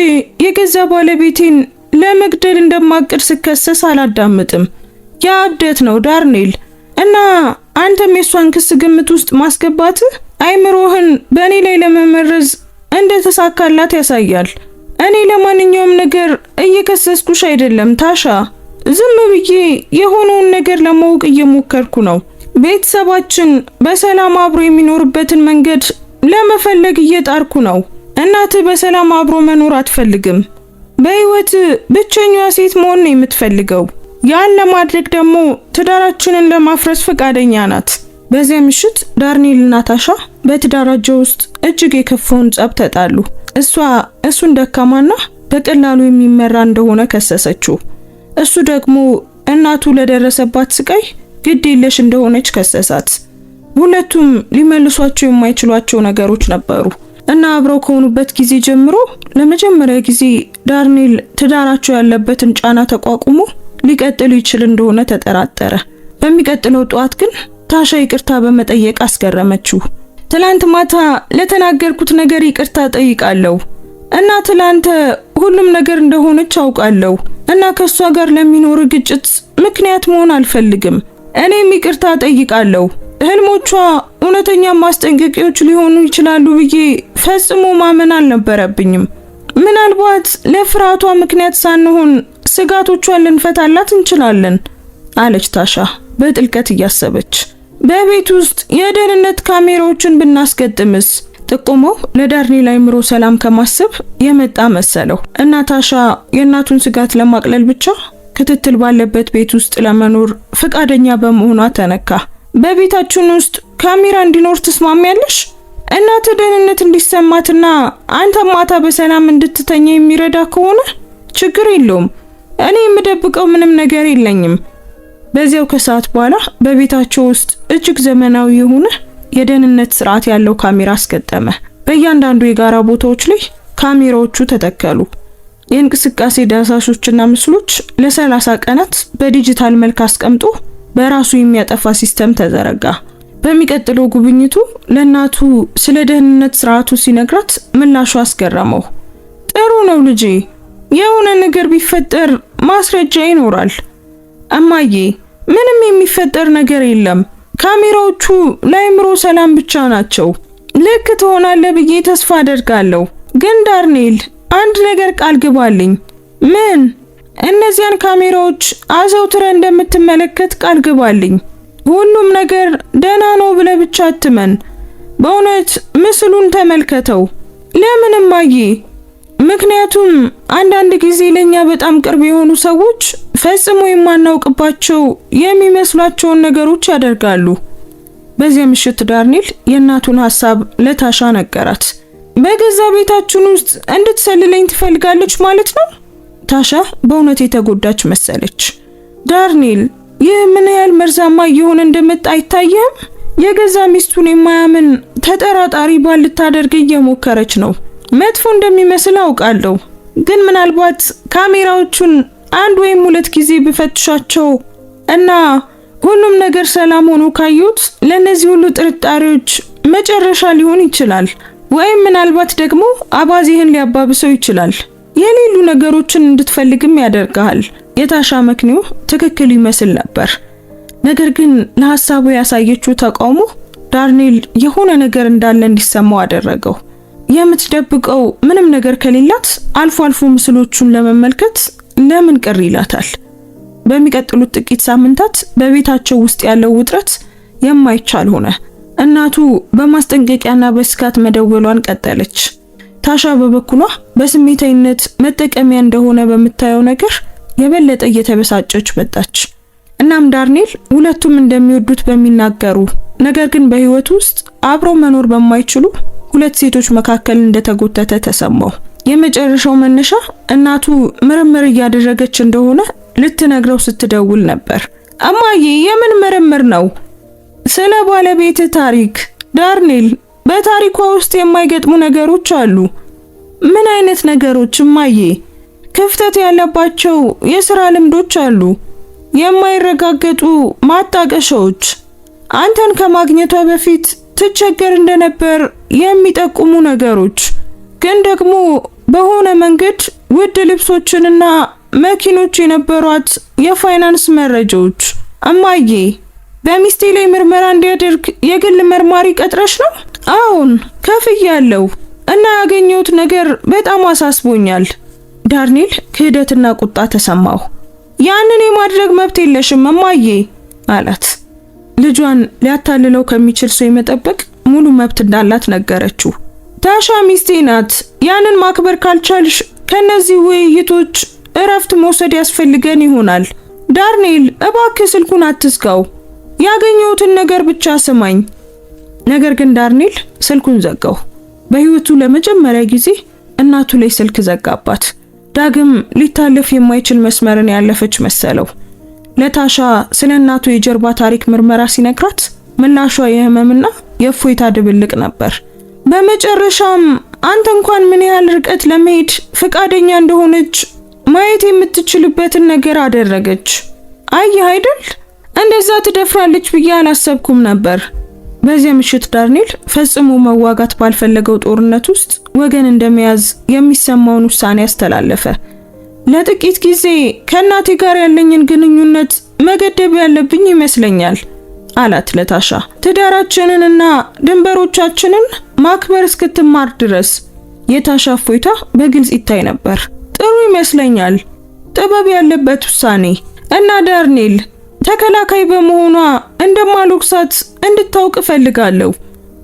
የገዛ ባለቤቴን ለመግደል እንደማቅድ ስከሰስ አላዳምጥም። ያ እብደት ነው ዳርኔል። እና አንተም የሷን ክስ ግምት ውስጥ ማስገባትህ አይምሮህን በእኔ ላይ ለመመረዝ እንደተሳካላት ያሳያል። እኔ ለማንኛውም ነገር እየከሰስኩሽ አይደለም ታሻ። ዝም ብዬ የሆነውን ነገር ለማወቅ እየሞከርኩ ነው። ቤተሰባችን በሰላም አብሮ የሚኖርበትን መንገድ ለመፈለግ እየጣርኩ ነው። እናትህ በሰላም አብሮ መኖር አትፈልግም። በህይወት ብቸኛዋ ሴት መሆን ነው የምትፈልገው። ያን ለማድረግ ደግሞ ትዳራችንን ለማፍረስ ፈቃደኛ ናት። በዚያ ምሽት ዳርኔልና ታሻ በትዳራቸው ውስጥ እጅግ የከፋውን ጸብ ተጣሉ። እሷ እሱን ደካማና በቀላሉ የሚመራ እንደሆነ ከሰሰችው። እሱ ደግሞ እናቱ ለደረሰባት ስቃይ ግድ የለሽ እንደሆነች ከሰሳት። ሁለቱም ሊመልሷቸው የማይችሏቸው ነገሮች ነበሩ እና አብረው ከሆኑበት ጊዜ ጀምሮ ለመጀመሪያ ጊዜ ዳርኔል ትዳራቸው ያለበትን ጫና ተቋቁሞ ሊቀጥል ይችል እንደሆነ ተጠራጠረ። በሚቀጥለው ጧት ግን ታሻ ይቅርታ በመጠየቅ አስገረመችው። ትላንት ማታ ለተናገርኩት ነገር ይቅርታ ጠይቃለሁ እና ትላንት ሁሉም ነገር እንደሆነች አውቃለሁ እና ከሷ ጋር ለሚኖር ግጭት ምክንያት መሆን አልፈልግም። እኔም ይቅርታ ጠይቃለሁ። ህልሞቿ እውነተኛ ማስጠንቀቂያዎች ሊሆኑ ይችላሉ ብዬ ፈጽሞ ማመን አልነበረብኝም። ምናልባት ለፍርሃቷ ምክንያት ሳንሆን ስጋቶቿን ልንፈታላት እንችላለን አለች ታሻ በጥልቀት እያሰበች። በቤት ውስጥ የደህንነት ካሜራዎችን ብናስገጥምስ? ጥቆማው ለዳርኔል አይምሮ ሰላም ከማሰብ የመጣ መሰለው እና ታሻ የእናቱን ስጋት ለማቅለል ብቻ ክትትል ባለበት ቤት ውስጥ ለመኖር ፈቃደኛ በመሆኗ ተነካ። በቤታችን ውስጥ ካሜራ እንዲኖር ትስማሚያለሽ? እናት ደህንነት እንዲሰማትና አንተ ማታ በሰላም እንድትተኛ የሚረዳ ከሆነ ችግር የለውም። እኔ የምደብቀው ምንም ነገር የለኝም። በዚያው ከሰዓት በኋላ በቤታቸው ውስጥ እጅግ ዘመናዊ የሆነ የደህንነት ስርዓት ያለው ካሜራ አስገጠመ። በእያንዳንዱ የጋራ ቦታዎች ላይ ካሜራዎቹ ተተከሉ። የእንቅስቃሴ ዳሳሾችና ምስሎች ለ30 ቀናት በዲጂታል መልክ አስቀምጦ በራሱ የሚያጠፋ ሲስተም ተዘረጋ። በሚቀጥለው ጉብኝቱ ለእናቱ ስለ ደህንነት ስርዓቱ ሲነግራት ምላሹ አስገረመው። ጥሩ ነው ልጄ፣ የሆነ ነገር ቢፈጠር ማስረጃ ይኖራል። እማዬ፣ ምንም የሚፈጠር ነገር የለም። ካሜራዎቹ ለአይምሮ ሰላም ብቻ ናቸው። ልክ ትሆናለህ ብዬ ተስፋ አደርጋለሁ። ግን ዳርኔል፣ አንድ ነገር ቃል ግባልኝ። ምን? እነዚያን ካሜራዎች አዘውትረ እንደምትመለከት ቃል ግባልኝ። ሁሉም ነገር ደህና ነው ብለህ ብቻ አትመን። በእውነት ምስሉን ተመልከተው። ለምን እማዬ? ምክንያቱም አንዳንድ ጊዜ ለኛ በጣም ቅርብ የሆኑ ሰዎች ፈጽሞ የማናውቅባቸው የሚመስሏቸውን ነገሮች ያደርጋሉ። በዚያ ምሽት ዳርኔል የእናቱን ሐሳብ ለታሻ ነገራት። በገዛ ቤታችን ውስጥ እንድትሰልለኝ ትፈልጋለች ማለት ነው? ታሻ በእውነት የተጎዳች መሰለች። ዳርኔል፣ ይህ ምን ያህል መርዛማ እየሆነ እንደመጣ አይታየም? የገዛ ሚስቱን የማያምን ተጠራጣሪ ባል ልታደርግ እየሞከረች ነው። መጥፎ እንደሚመስል አውቃለሁ፣ ግን ምናልባት ካሜራዎቹን 1 ወይም 2 ጊዜ ብፈትሻቸው እና ሁሉም ነገር ሰላም ሆኖ ካዩት ለነዚህ ሁሉ ጥርጣሬዎች መጨረሻ ሊሆን ይችላል። ወይም ምናልባት ደግሞ አባዜህን ሊያባብሰው ይችላል። የሌሉ ነገሮችን እንድትፈልግም ያደርጋል። የታሻ መክኒው ትክክል ይመስል ነበር። ነገር ግን ለሐሳቡ ያሳየችው ተቃውሞ ዳርኔል የሆነ ነገር እንዳለ እንዲሰማው አደረገው። የምትደብቀው ምንም ነገር ከሌላት አልፎ አልፎ ምስሎቹን ለመመልከት ለምን ቅር ይላታል? በሚቀጥሉት ጥቂት ሳምንታት በቤታቸው ውስጥ ያለው ውጥረት የማይቻል ሆነ። እናቱ በማስጠንቀቂያና በስካት መደወሏን ቀጠለች። ታሻ በበኩሏ በስሜታዊነት መጠቀሚያ እንደሆነ በምታየው ነገር የበለጠ እየተበሳጨች መጣች። እናም ዳርኔል ሁለቱም እንደሚወዱት በሚናገሩ ነገር ግን በህይወት ውስጥ አብረው መኖር በማይችሉ 2 ሴቶች መካከል እንደተጎተተ ተሰማው። የመጨረሻው መነሻ እናቱ ምርምር እያደረገች እንደሆነ ልትነግረው ስትደውል ነበር። እማዬ፣ የምን ምርምር ነው? ስለ ባለቤት ታሪክ ዳርኔል። በታሪኳ ውስጥ የማይገጥሙ ነገሮች አሉ። ምን አይነት ነገሮች እማዬ? ክፍተት ያለባቸው የሥራ ልምዶች አሉ። የማይረጋገጡ ማጣቀሻዎች፣ አንተን ከማግኘቷ በፊት ትቸገር እንደነበር የሚጠቁሙ ነገሮች፣ ግን ደግሞ በሆነ መንገድ ውድ ልብሶችንና መኪኖች የነበሯት የፋይናንስ መረጃዎች። እማዬ፣ በሚስቴ ላይ ምርመራ እንዲያደርግ የግል መርማሪ ቀጥረሽ ነው? አሁን ከፍያለሁ እና ያገኘሁት ነገር በጣም አሳስቦኛል። ዳርኔል ክህደትና ቁጣ ተሰማው። ያንን የማድረግ መብት የለሽም እማዬ አላት። ልጇን ሊያታልለው ከሚችል ሰው የመጠበቅ ሙሉ መብት እንዳላት ነገረችው። ታሻ ሚስቴ ናት። ያንን ማክበር ካልቻልሽ ከነዚህ ውይይቶች እረፍት መውሰድ ያስፈልገን ይሆናል። ዳርኔል፣ እባክህ ስልኩን አትዝጋው። ያገኘሁትን ነገር ብቻ ስማኝ። ነገር ግን ዳርኔል ስልኩን ዘጋው። በህይወቱ ለመጀመሪያ ጊዜ እናቱ ላይ ስልክ ዘጋባት። ዳግም ሊታለፍ የማይችል መስመርን ያለፈች መሰለው። ለታሻ ስለ እናቱ የጀርባ ታሪክ ምርመራ ሲነግራት ምላሿ የህመምና የእፎይታ ድብልቅ ነበር። በመጨረሻም አንተ እንኳን ምን ያህል ርቀት ለመሄድ ፈቃደኛ እንደሆነች ማየት የምትችልበትን ነገር አደረገች። አየህ አይደል? እንደዛ ትደፍራለች ብዬ አላሰብኩም ነበር። በዚያ ምሽት ዳርኔል ፈጽሞ መዋጋት ባልፈለገው ጦርነት ውስጥ ወገን እንደመያዝ የሚሰማውን ውሳኔ ያስተላለፈ። ለጥቂት ጊዜ ከእናቴ ጋር ያለኝን ግንኙነት መገደብ ያለብኝ ይመስለኛል አላት ለታሻ። ትዳራችንንና ድንበሮቻችንን ማክበር እስክትማር ድረስ። የታሻ እፎይታ በግልጽ ይታይ ነበር። ጥሩ ይመስለኛል፣ ጥበብ ያለበት ውሳኔ እና ዳርኔል ተከላካይ በመሆኗ እንደማልወቅሳት እንድታውቅ እፈልጋለሁ።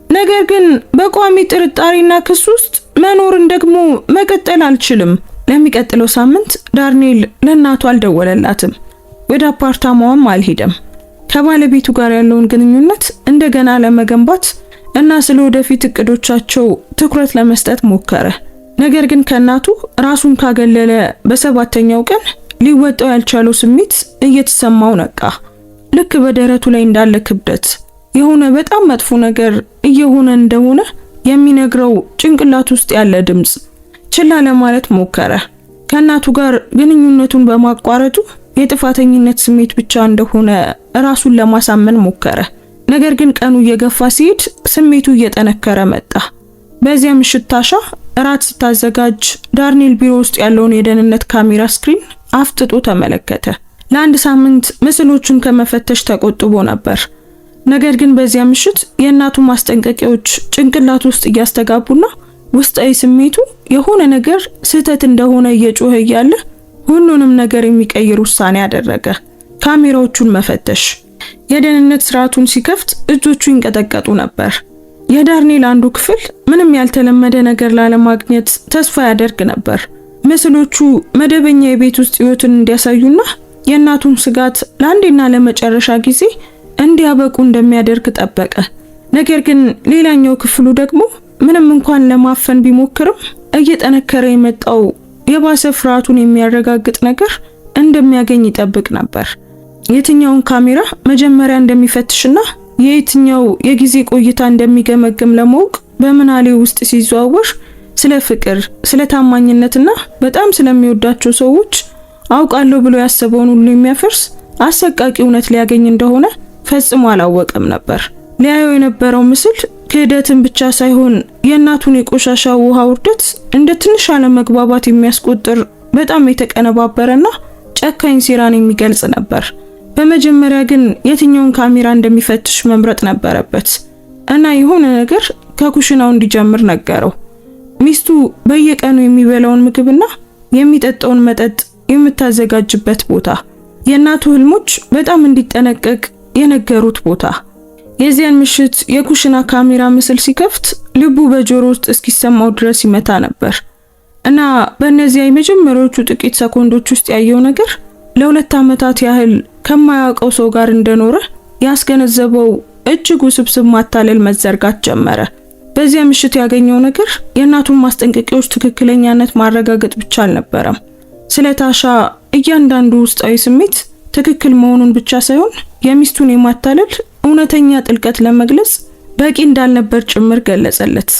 ነገር ግን በቋሚ ጥርጣሬና ክስ ውስጥ መኖርን ደግሞ መቀጠል አልችልም። ለሚቀጥለው ሳምንት ዳርኔል ለእናቱ አልደወለላትም። ወደ አፓርታማዋም አልሄደም። ከባለቤቱ ጋር ያለውን ግንኙነት እንደገና ለመገንባት እና ስለ ወደፊት እቅዶቻቸው ትኩረት ለመስጠት ሞከረ። ነገር ግን ከእናቱ ራሱን ካገለለ በሰባተኛው ቀን ሊወጣው ያልቻለው ስሜት እየተሰማው ነቃ። ልክ በደረቱ ላይ እንዳለ ክብደት፣ የሆነ በጣም መጥፎ ነገር እየሆነ እንደሆነ የሚነግረው ጭንቅላት ውስጥ ያለ ድምጽ። ችላ ለማለት ሞከረ። ከእናቱ ጋር ግንኙነቱን በማቋረጡ የጥፋተኝነት ስሜት ብቻ እንደሆነ ራሱን ለማሳመን ሞከረ። ነገር ግን ቀኑ እየገፋ ሲሄድ ስሜቱ እየጠነከረ መጣ። በዚያ ምሽት ታሻ እራት ስታዘጋጅ ዳርኔል ቢሮ ውስጥ ያለውን የደህንነት ካሜራ ስክሪን አፍጥጦ ተመለከተ። ለአንድ ሳምንት ምስሎቹን ከመፈተሽ ተቆጥቦ ነበር። ነገር ግን በዚያ ምሽት የእናቱ ማስጠንቀቂያዎች ጭንቅላት ውስጥ እያስተጋቡና ውስጣዊ ስሜቱ የሆነ ነገር ስህተት እንደሆነ እየጮኸ እያለ ሁሉንም ነገር የሚቀይር ውሳኔ አደረገ። ካሜራዎቹን መፈተሽ። የደህንነት ስርዓቱን ሲከፍት እጆቹ ይንቀጠቀጡ ነበር። የዳርኔል አንዱ ክፍል ምንም ያልተለመደ ነገር ላለማግኘት ተስፋ ያደርግ ነበር። ምስሎቹ መደበኛ የቤት ውስጥ ህይወትን እንዲያሳዩና የእናቱን ስጋት ለአንዴና ለመጨረሻ ጊዜ እንዲያበቁ እንደሚያደርግ ጠበቀ። ነገር ግን ሌላኛው ክፍሉ ደግሞ ምንም እንኳን ለማፈን ቢሞክርም እየጠነከረ የመጣው የባሰ ፍርሃቱን የሚያረጋግጥ ነገር እንደሚያገኝ ይጠብቅ ነበር። የትኛውን ካሜራ መጀመሪያ እንደሚፈትሽና የየትኛው የጊዜ ቆይታ እንደሚገመግም ለማወቅ በምናሌ ውስጥ ሲዘዋወር ስለ ፍቅር፣ ስለ ታማኝነትና በጣም ስለሚወዳቸው ሰዎች አውቃለሁ ብሎ ያሰበውን ሁሉ የሚያፈርስ አሰቃቂ እውነት ሊያገኝ እንደሆነ ፈጽሞ አላወቀም ነበር። ሊያየው የነበረው ምስል ክህደትን ብቻ ሳይሆን የእናቱን የቆሻሻ ውሃ ውርደት እንደ ትንሽ አለመግባባት የሚያስቆጥር በጣም የተቀነባበረና ጨካኝ ሴራን የሚገልጽ ነበር። በመጀመሪያ ግን የትኛውን ካሜራ እንደሚፈትሽ መምረጥ ነበረበት እና የሆነ ነገር ከኩሽናው እንዲጀምር ነገረው። ሚስቱ በየቀኑ የሚበላውን ምግብና የሚጠጣውን መጠጥ የምታዘጋጅበት ቦታ፣ የእናቱ ህልሞች በጣም እንዲጠነቀቅ የነገሩት ቦታ። የዚያን ምሽት የኩሽና ካሜራ ምስል ሲከፍት ልቡ በጆሮ ውስጥ እስኪሰማው ድረስ ይመታ ነበር እና በእነዚያ የመጀመሪያዎቹ ጥቂት ሰኮንዶች ውስጥ ያየው ነገር ለሁለት ዓመታት ያህል ከማያውቀው ሰው ጋር እንደኖረ ያስገነዘበው እጅግ ውስብስብ ማታለል መዘርጋት ጀመረ። በዚያ ምሽት ያገኘው ነገር የእናቱን ማስጠንቀቂያዎች ትክክለኛነት ማረጋገጥ ብቻ አልነበረም። ስለ ታሻ እያንዳንዱ ውስጣዊ ስሜት ትክክል መሆኑን ብቻ ሳይሆን የሚስቱን የማታለል እውነተኛ ጥልቀት ለመግለጽ በቂ እንዳልነበር ጭምር ገለጸለት።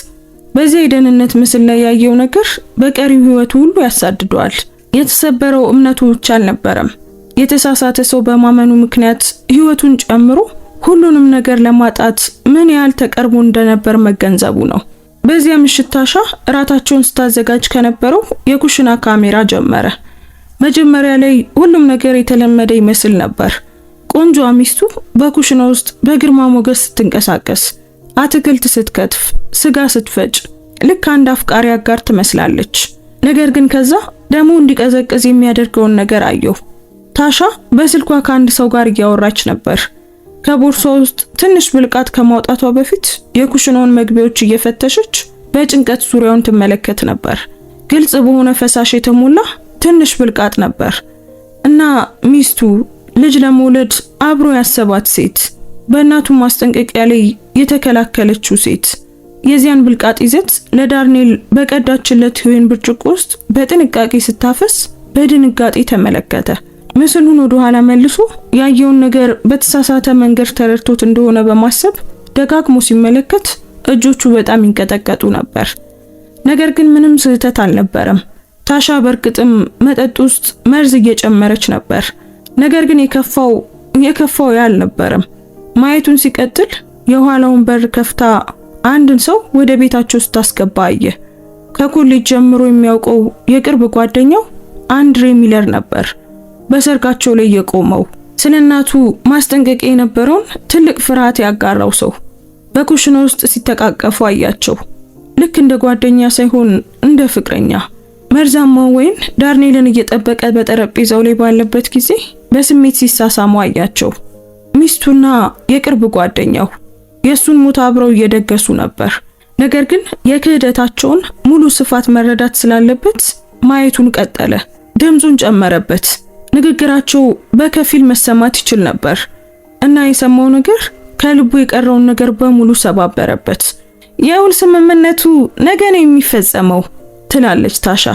በዚያ የደህንነት ምስል ላይ ያየው ነገር በቀሪው ህይወቱ ሁሉ ያሳድደዋል። የተሰበረው እምነቱ ብቻ አልነበረም። የተሳሳተ ሰው በማመኑ ምክንያት ህይወቱን ጨምሮ ሁሉንም ነገር ለማጣት ምን ያህል ተቀርቦ እንደነበር መገንዘቡ ነው። በዚያ ምሽት ታሻ እራታቸውን ስታዘጋጅ ከነበረው የኩሽና ካሜራ ጀመረ። መጀመሪያ ላይ ሁሉም ነገር የተለመደ ይመስል ነበር። ቆንጆ ሚስቱ በኩሽና ውስጥ በግርማ ሞገስ ስትንቀሳቀስ፣ አትክልት ስትከትፍ፣ ስጋ ስትፈጭ ልክ አንድ አፍቃሪ አጋር ትመስላለች። ነገር ግን ከዛ ደሙ እንዲቀዘቅዝ የሚያደርገውን ነገር አየው። ታሻ በስልኳ ከአንድ ሰው ጋር እያወራች ነበር። ከቦርሷ ውስጥ ትንሽ ብልቃጥ ከማውጣቷ በፊት የኩሽናውን መግቢያዎች እየፈተሸች በጭንቀት ዙሪያውን ትመለከት ነበር። ግልጽ በሆነ ፈሳሽ የተሞላ ትንሽ ብልቃጥ ነበር እና ሚስቱ ልጅ ለመውለድ አብሮ ያሰባት ሴት፣ በእናቱ ማስጠንቀቂያ ላይ የተከላከለችው ሴት። የዚያን ብልቃጥ ይዘት ለዳርኔል በቀዳችለት የወይን ብርጭቆ ውስጥ በጥንቃቄ ስታፈስ በድንጋጤ ተመለከተ። ምስሉን ወደ ኋላ መልሶ ያየውን ነገር በተሳሳተ መንገድ ተረድቶት እንደሆነ በማሰብ ደጋግሞ ሲመለከት እጆቹ በጣም ይንቀጠቀጡ ነበር። ነገር ግን ምንም ስህተት አልነበረም። ታሻ በእርግጥም መጠጥ ውስጥ መርዝ እየጨመረች ነበር። ነገር ግን የከፋው ያልነበረም። ማየቱን ሲቀጥል የኋላውን በር ከፍታ አንድን ሰው ወደ ቤታቸው ስታስገባ አየ። ከኮሌጅ ጀምሮ የሚያውቀው የቅርብ ጓደኛው አንድሬ ሚለር ነበር። በሰርጋቸው ላይ የቆመው ስለ እናቱ ማስጠንቀቂያ የነበረውን ትልቅ ፍርሃት ያጋራው ሰው በኩሽና ውስጥ ሲተቃቀፉ አያቸው። ልክ እንደ ጓደኛ ሳይሆን እንደ ፍቅረኛ። መርዛማው ወይን ዳርኔልን እየጠበቀ በጠረጴዛው ላይ ባለበት ጊዜ በስሜት ሲሳሳሙ አያቸው። ሚስቱና የቅርብ ጓደኛው የሱን ሞት አብረው እየደገሱ ነበር። ነገር ግን የክህደታቸውን ሙሉ ስፋት መረዳት ስላለበት ማየቱን ቀጠለ። ድምፁን ጨመረበት። ንግግራቸው በከፊል መሰማት ይችል ነበር እና የሰማው ነገር ከልቡ የቀረውን ነገር በሙሉ ሰባበረበት። የውል ስምምነቱ ነገ ነው የሚፈጸመው ትላለች ታሻ።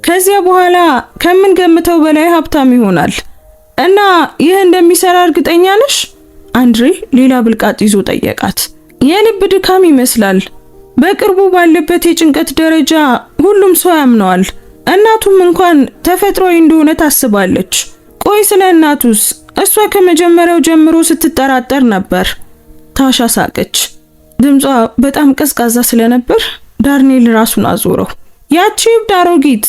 ከዚያ በኋላ ከምንገምተው በላይ ሀብታም ይሆናል እና ይህ እንደሚሰራ እርግጠኛ ነሽ? አንድሬ ሌላ ብልቃጥ ይዞ ጠየቃት። የልብ ድካም ይመስላል። በቅርቡ ባለበት የጭንቀት ደረጃ ሁሉም ሰው ያምነዋል። እናቱም እንኳን ተፈጥሯዊ እንደሆነ ታስባለች። ቆይ ስለ እናቱስ? እሷ ከመጀመሪያው ጀምሮ ስትጠራጠር ነበር። ታሻ ሳቀች። ድምጿ በጣም ቀዝቃዛ ስለነበር ዳርኔል ራሱን አዞረው። ያቺ እብድ አሮጊት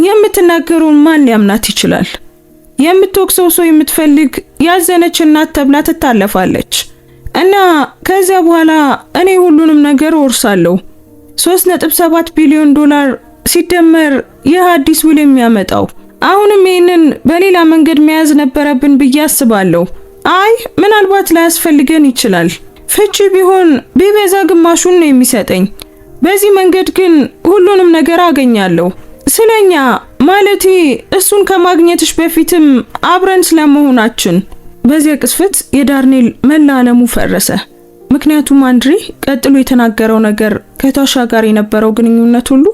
የምትናገረውን ማን ሊያምናት ይችላል? የምትወቅሰው ሰው የምትፈልግ ያዘነች እናት ተብላ ትታለፋለች። እና ከዚያ በኋላ እኔ ሁሉንም ነገር ወርሳለሁ። 3.7 ቢሊዮን ዶላር ሲደመር ይህ አዲስ ውል የሚያመጣው። አሁንም ይህንን በሌላ መንገድ መያዝ ነበረብን ብዬ አስባለሁ። አይ ምናልባት ላያስፈልገን ይችላል። ፍቺ ቢሆን ቢበዛ ግማሹን ነው የሚሰጠኝ። በዚህ መንገድ ግን ሁሉንም ነገር አገኛለሁ። ስለኛ ማለቴ እሱን ከማግኘትሽ በፊትም አብረን ስለመሆናችን። በዚያ ቅስፈት የዳርኔል መላ ዓለሙ ፈረሰ። ምክንያቱም አንድሬ ቀጥሎ የተናገረው ነገር ከታሻ ጋር የነበረው ግንኙነት ሁሉ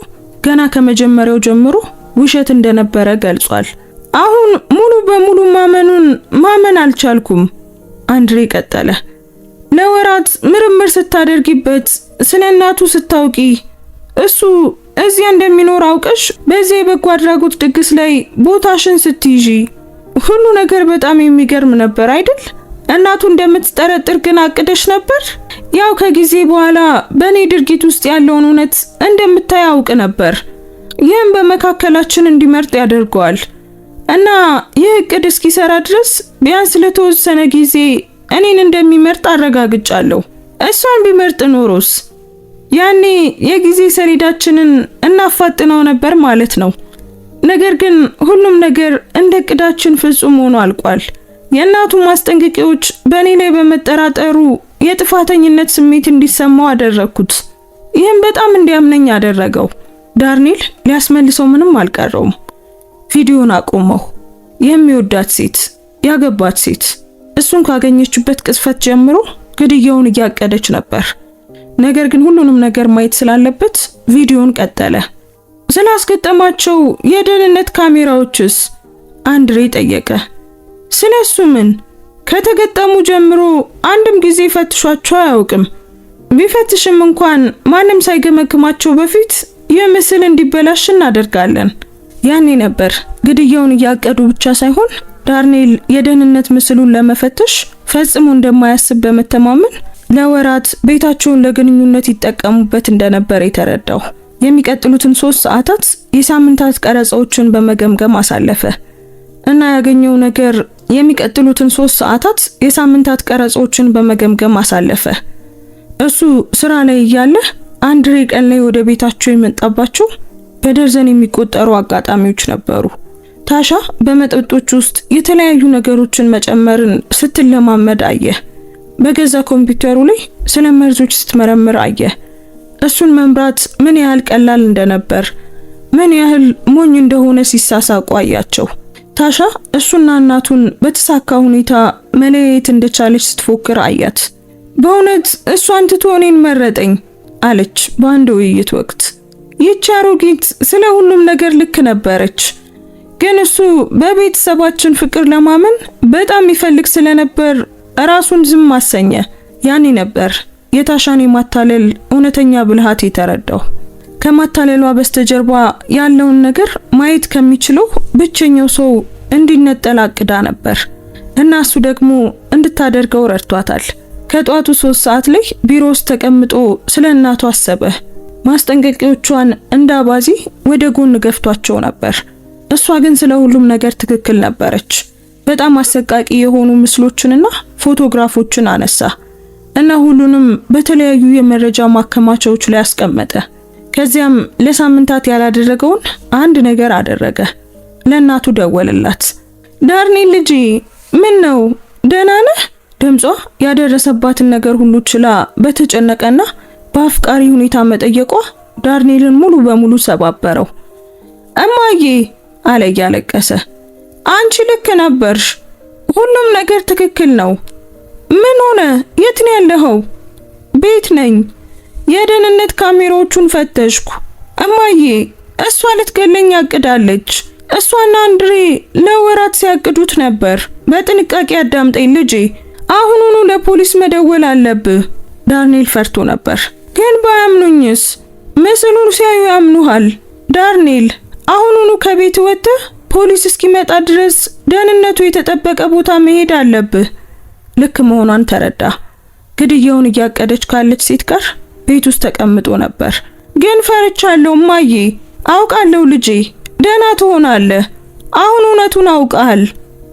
ገና ከመጀመሪያው ጀምሮ ውሸት እንደነበረ ገልጿል። አሁን ሙሉ በሙሉ ማመን አልቻልኩም። አንድሬ ቀጠለ። ለወራት ምርምር ስታደርጊበት ስለ እናቱ ስታውቂ እሱ እዚያ እንደሚኖር አውቀሽ በዚህ የበጎ አድራጎት ድግስ ላይ ቦታሽን ስትይዢ ሁሉ ነገር በጣም የሚገርም ነበር አይደል? እናቱ እንደምትጠረጥር ግን አቅደሽ ነበር። ያው ከጊዜ በኋላ በእኔ ድርጊት ውስጥ ያለውን እውነት እንደምታይ አውቅ ነበር። ይህም በመካከላችን እንዲመርጥ ያደርገዋል እና ይህ እቅድ እስኪሰራ ድረስ ቢያንስ ለተወሰነ ጊዜ እኔን እንደሚመርጥ አረጋግጫለሁ። እሷን ቢመርጥ ኖሮስ ያኔ የጊዜ ሰሌዳችንን እናፋጥነው ነበር ማለት ነው። ነገር ግን ሁሉም ነገር እንደ እቅዳችን ፍጹም ሆኖ አልቋል። የእናቱ ማስጠንቀቂያዎች በእኔ ላይ በመጠራጠሩ የጥፋተኝነት ስሜት እንዲሰማው አደረኩት። ይህም በጣም እንዲያምነኝ አደረገው። ዳርኔል ሊያስመልሰው ምንም አልቀረውም። ቪዲዮን አቆመው። የሚወዳት ሴት፣ ያገባት ሴት እሱን ካገኘችበት ቅስፈት ጀምሮ ግድያውን እያቀደች ነበር። ነገር ግን ሁሉንም ነገር ማየት ስላለበት ቪዲዮን ቀጠለ። ስላስገጠማቸው የደህንነት ካሜራዎችስ? አንድሬ ጠየቀ። ስለሱ ምን? ከተገጠሙ ጀምሮ አንድም ጊዜ ፈትሿቸው አያውቅም። ቢፈትሽም እንኳን ማንም ሳይገመግማቸው በፊት ይህ ምስል እንዲበላሽ እናደርጋለን። ያኔ ነበር ግድያውን እያቀዱ ብቻ ሳይሆን ዳርኔል የደህንነት ምስሉን ለመፈተሽ ፈጽሞ እንደማያስብ በመተማመን ለወራት ቤታቸውን ለግንኙነት ይጠቀሙበት እንደነበር የተረዳው። የሚቀጥሉትን 3 ሰዓታት የሳምንታት ቀረጻዎችን በመገምገም አሳለፈ እና ያገኘው ነገር የሚቀጥሉትን 3 ሰዓታት የሳምንታት ቀረጻዎችን በመገምገም አሳለፈ። እሱ ስራ ላይ እያለ አንድሬ ቀን ላይ ወደ ቤታቸው የመጣባቸው በደርዘን የሚቆጠሩ አጋጣሚዎች ነበሩ። ታሻ በመጠጦች ውስጥ የተለያዩ ነገሮችን መጨመርን ስትለማመድ አየ። በገዛ ኮምፒውተሩ ላይ ስለ መርዞች ስትመረምር አየ። እሱን መምራት ምን ያህል ቀላል እንደነበር፣ ምን ያህል ሞኝ እንደሆነ ሲሳሳቁ አያቸው። ታሻ እሱና እናቱን በተሳካ ሁኔታ መለያየት እንደቻለች ስትፎክር አያት። በእውነት እሷን ትቶ እኔን መረጠኝ አለች በአንድ ውይይት ወቅት። ይህች አሮጊት ስለ ሁሉም ነገር ልክ ነበረች፣ ግን እሱ በቤተሰባችን ፍቅር ለማመን በጣም ይፈልግ ስለነበር ራሱን ዝም አሰኘ። ያኔ ነበር የታሻን የማታለል እውነተኛ ብልሃት የተረዳው። ከማታለሏ በስተጀርባ ያለውን ነገር ማየት ከሚችለው ብቸኛው ሰው እንዲነጠል አቅዳ ነበር እና እሱ ደግሞ እንድታደርገው ረድቷታል። ከጧቱ 3 ሰዓት ላይ ቢሮ ውስጥ ተቀምጦ ስለ እናቱ አሰበ። ማስጠንቀቂያዎቿን እንዳባዚ ወደ ጎን ገፍቷቸው ነበር። እሷ ግን ስለ ሁሉም ነገር ትክክል ነበረች። በጣም አሰቃቂ የሆኑ ምስሎችንና ፎቶግራፎችን አነሳ እና ሁሉንም በተለያዩ የመረጃ ማከማቻዎች ላይ አስቀመጠ። ከዚያም ለሳምንታት ያላደረገውን አንድ ነገር አደረገ። ለእናቱ ደወለላት። ዳርኔል ልጄ፣ ምን ነው ደህና ነህ? ድምጿ ያደረሰባትን ነገር ሁሉ ችላ በተጨነቀና በአፍቃሪ ሁኔታ መጠየቋ ዳርኔልን ሙሉ በሙሉ ሰባበረው። እማዬ አለ እያለቀሰ፣ አንቺ ልክ ነበርሽ። ሁሉም ነገር ትክክል ነው። ምን ሆነ? የት ነው ያለኸው? ቤት ነኝ። የደህንነት ካሜራዎቹን ፈተሽኩ። እማዬ፣ እሷ ልትገለኝ አቅዳለች። እሷና አንድሬ ለወራት ሲያቅዱት ነበር። በጥንቃቄ አዳምጠኝ ልጄ። አሁኑኑ ለፖሊስ መደወል አለብህ። ዳርኔል ፈርቶ ነበር። ግን ባያምኑኝስ? ምስሉን ሲያዩ ያምኑሃል። ዳርኔል፣ አሁኑኑ ከቤት ወጥተህ ፖሊስ እስኪመጣ ድረስ ደህንነቱ የተጠበቀ ቦታ መሄድ አለብህ። ልክ መሆኗን ተረዳ። ግድያውን እያቀደች ካለች ሴት ጋር ቤት ውስጥ ተቀምጦ ነበር። ግን ፈርቻለሁ እማዬ። አውቃለሁ ልጄ፣ ደህና ትሆናለህ። አሁን እውነቱን አውቃል።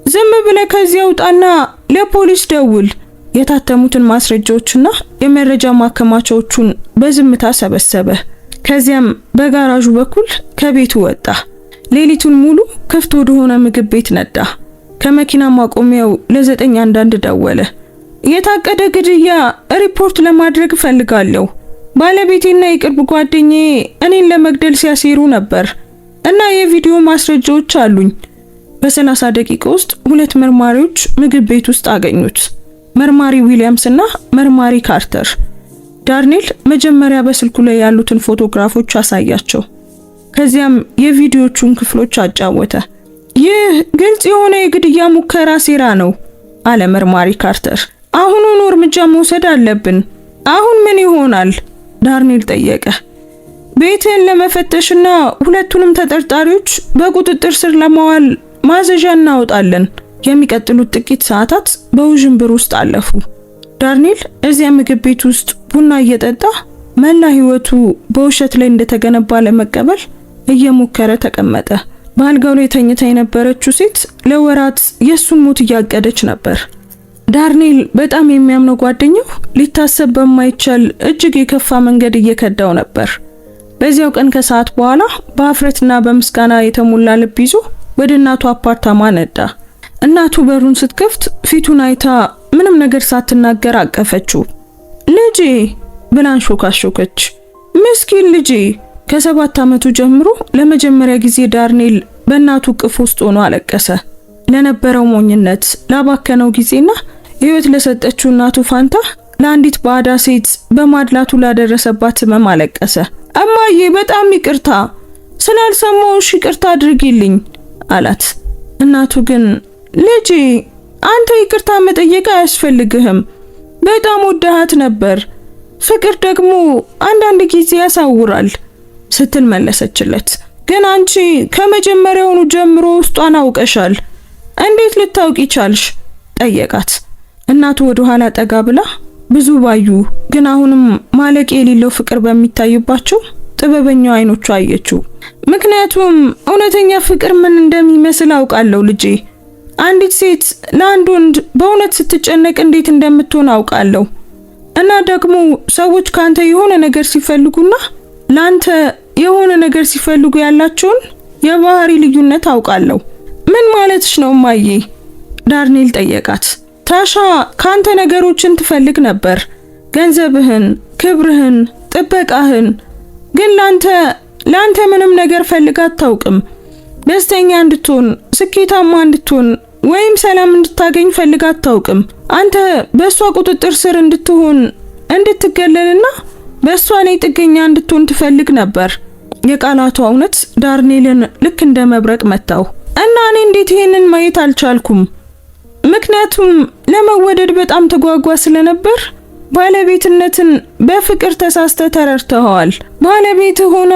ዝም ብለህ ከዚያ ውጣና ለፖሊስ ደውል። የታተሙትን ማስረጃዎችና የመረጃ ማከማቻዎቹን በዝምታ ሰበሰበ። ከዚያም በጋራዡ በኩል ከቤቱ ወጣ። ሌሊቱን ሙሉ ክፍት ወደሆነ ምግብ ቤት ነዳ። ከመኪና ማቆሚያው ለ911 ደወለ። የታቀደ ግድያ ሪፖርት ለማድረግ ፈልጋለሁ። ባለቤቴና የቅርብ ጓደኛዬ እኔን ለመግደል ሲያሴሩ ነበር እና የቪዲዮ ማስረጃዎች አሉኝ። በ30 ደቂቃ ውስጥ 2 መርማሪዎች ምግብ ቤት ውስጥ አገኙት። መርማሪ ዊሊያምስ እና መርማሪ ካርተር። ዳርኔል መጀመሪያ በስልኩ ላይ ያሉትን ፎቶግራፎች አሳያቸው። ከዚያም የቪዲዮቹን ክፍሎች አጫወተ። ይህ ግልጽ የሆነ የግድያ ሙከራ ሴራ ነው አለ መርማሪ ካርተር። አሁኑኑ እርምጃ መውሰድ አለብን። አሁን ምን ይሆናል? ዳርኔል ጠየቀ። ቤትን ለመፈተሽና ሁለቱንም ተጠርጣሪዎች በቁጥጥር ስር ለማዋል ማዘዣ እናወጣለን። የሚቀጥሉት ጥቂት ሰዓታት በውዥንብር ውስጥ አለፉ። ዳርኔል እዚያ ምግብ ቤት ውስጥ ቡና እየጠጣ መላ ህይወቱ በውሸት ላይ እንደተገነባ ለመቀበል እየሞከረ ተቀመጠ። በአልጋው ላይ ተኝታ የነበረችው ሴት ለወራት የሱን ሞት እያቀደች ነበር። ዳርኔል በጣም የሚያምነው ጓደኛው ሊታሰብ በማይቻል እጅግ የከፋ መንገድ እየከዳው ነበር። በዚያው ቀን ከሰዓት በኋላ በአፍረትና በምስጋና የተሞላ ልብ ይዞ ወደ እናቱ አፓርታማ ነዳ። እናቱ በሩን ስትከፍት ፊቱን አይታ ምንም ነገር ሳትናገር አቀፈችው። ልጄ ብላን ሾካሾከች። ምስኪን ልጄ። ከ7 ዓመቱ ጀምሮ ለመጀመሪያ ጊዜ ዳርኔል በእናቱ እቅፍ ውስጥ ሆኖ አለቀሰ። ለነበረው ሞኝነት፣ ላባከነው ጊዜና ህይወት ለሰጠችው እናቱ ፋንታ ለአንዲት ባዳ ሴት በማድላቱ ላደረሰባት ህመም አለቀሰ። እማዬ በጣም ይቅርታ፣ ስላልሰማሁሽ ይቅርታ አድርጊልኝ አላት። እናቱ ግን ልጄ አንተ ይቅርታ መጠየቅ አያስፈልግህም፣ በጣም ወደሃት ነበር፣ ፍቅር ደግሞ አንዳንድ ጊዜ ያሳውራል ስትል መለሰችለት። ግን አንቺ ከመጀመሪያውኑ ጀምሮ ውስጧን አውቀሻል፣ እንዴት ልታውቂ ቻልሽ? ጠየቃት። እናቱ ወደ ኋላ ጠጋ ብላ ብዙ ባዩ ግን አሁንም ማለቂያ የሌለው ፍቅር በሚታይባቸው ጥበበኛው አይኖቿ አየችው። ምክንያቱም እውነተኛ ፍቅር ምን እንደሚመስል አውቃለሁ ልጄ። አንዲት ሴት ለአንድ ወንድ በእውነት ስትጨነቅ እንዴት እንደምትሆን አውቃለሁ። እና ደግሞ ሰዎች ካንተ የሆነ ነገር ሲፈልጉና ላንተ የሆነ ነገር ሲፈልጉ ያላቸውን የባህሪ ልዩነት አውቃለሁ። ምን ማለትሽ ነው ማዬ? ዳርኔል ጠየቃት። ታሻ ካንተ ነገሮችን ትፈልግ ነበር፣ ገንዘብህን፣ ክብርህን፣ ጥበቃህን። ግን ላንተ ምንም ነገር ፈልጋ አታውቅም። ደስተኛ እንድትሆን፣ ስኬታማ እንድትሆን ወይም ሰላም እንድታገኝ ፈልጋ አታውቅም። አንተ በሷ ቁጥጥር ስር እንድትሆን፣ እንድትገለልና በሷ ላይ ጥገኛ እንድትሆን ትፈልግ ነበር። የቃላቷ እውነት ዳርኔልን ልክ እንደ መብረቅ መታው እና እኔ እንዴት ይሄንን ማየት አልቻልኩም? ምክንያቱም ለመወደድ በጣም ተጓጓ ስለነበር ባለቤትነትን በፍቅር ተሳስተ ተረድተዋል። ባለቤት ሆና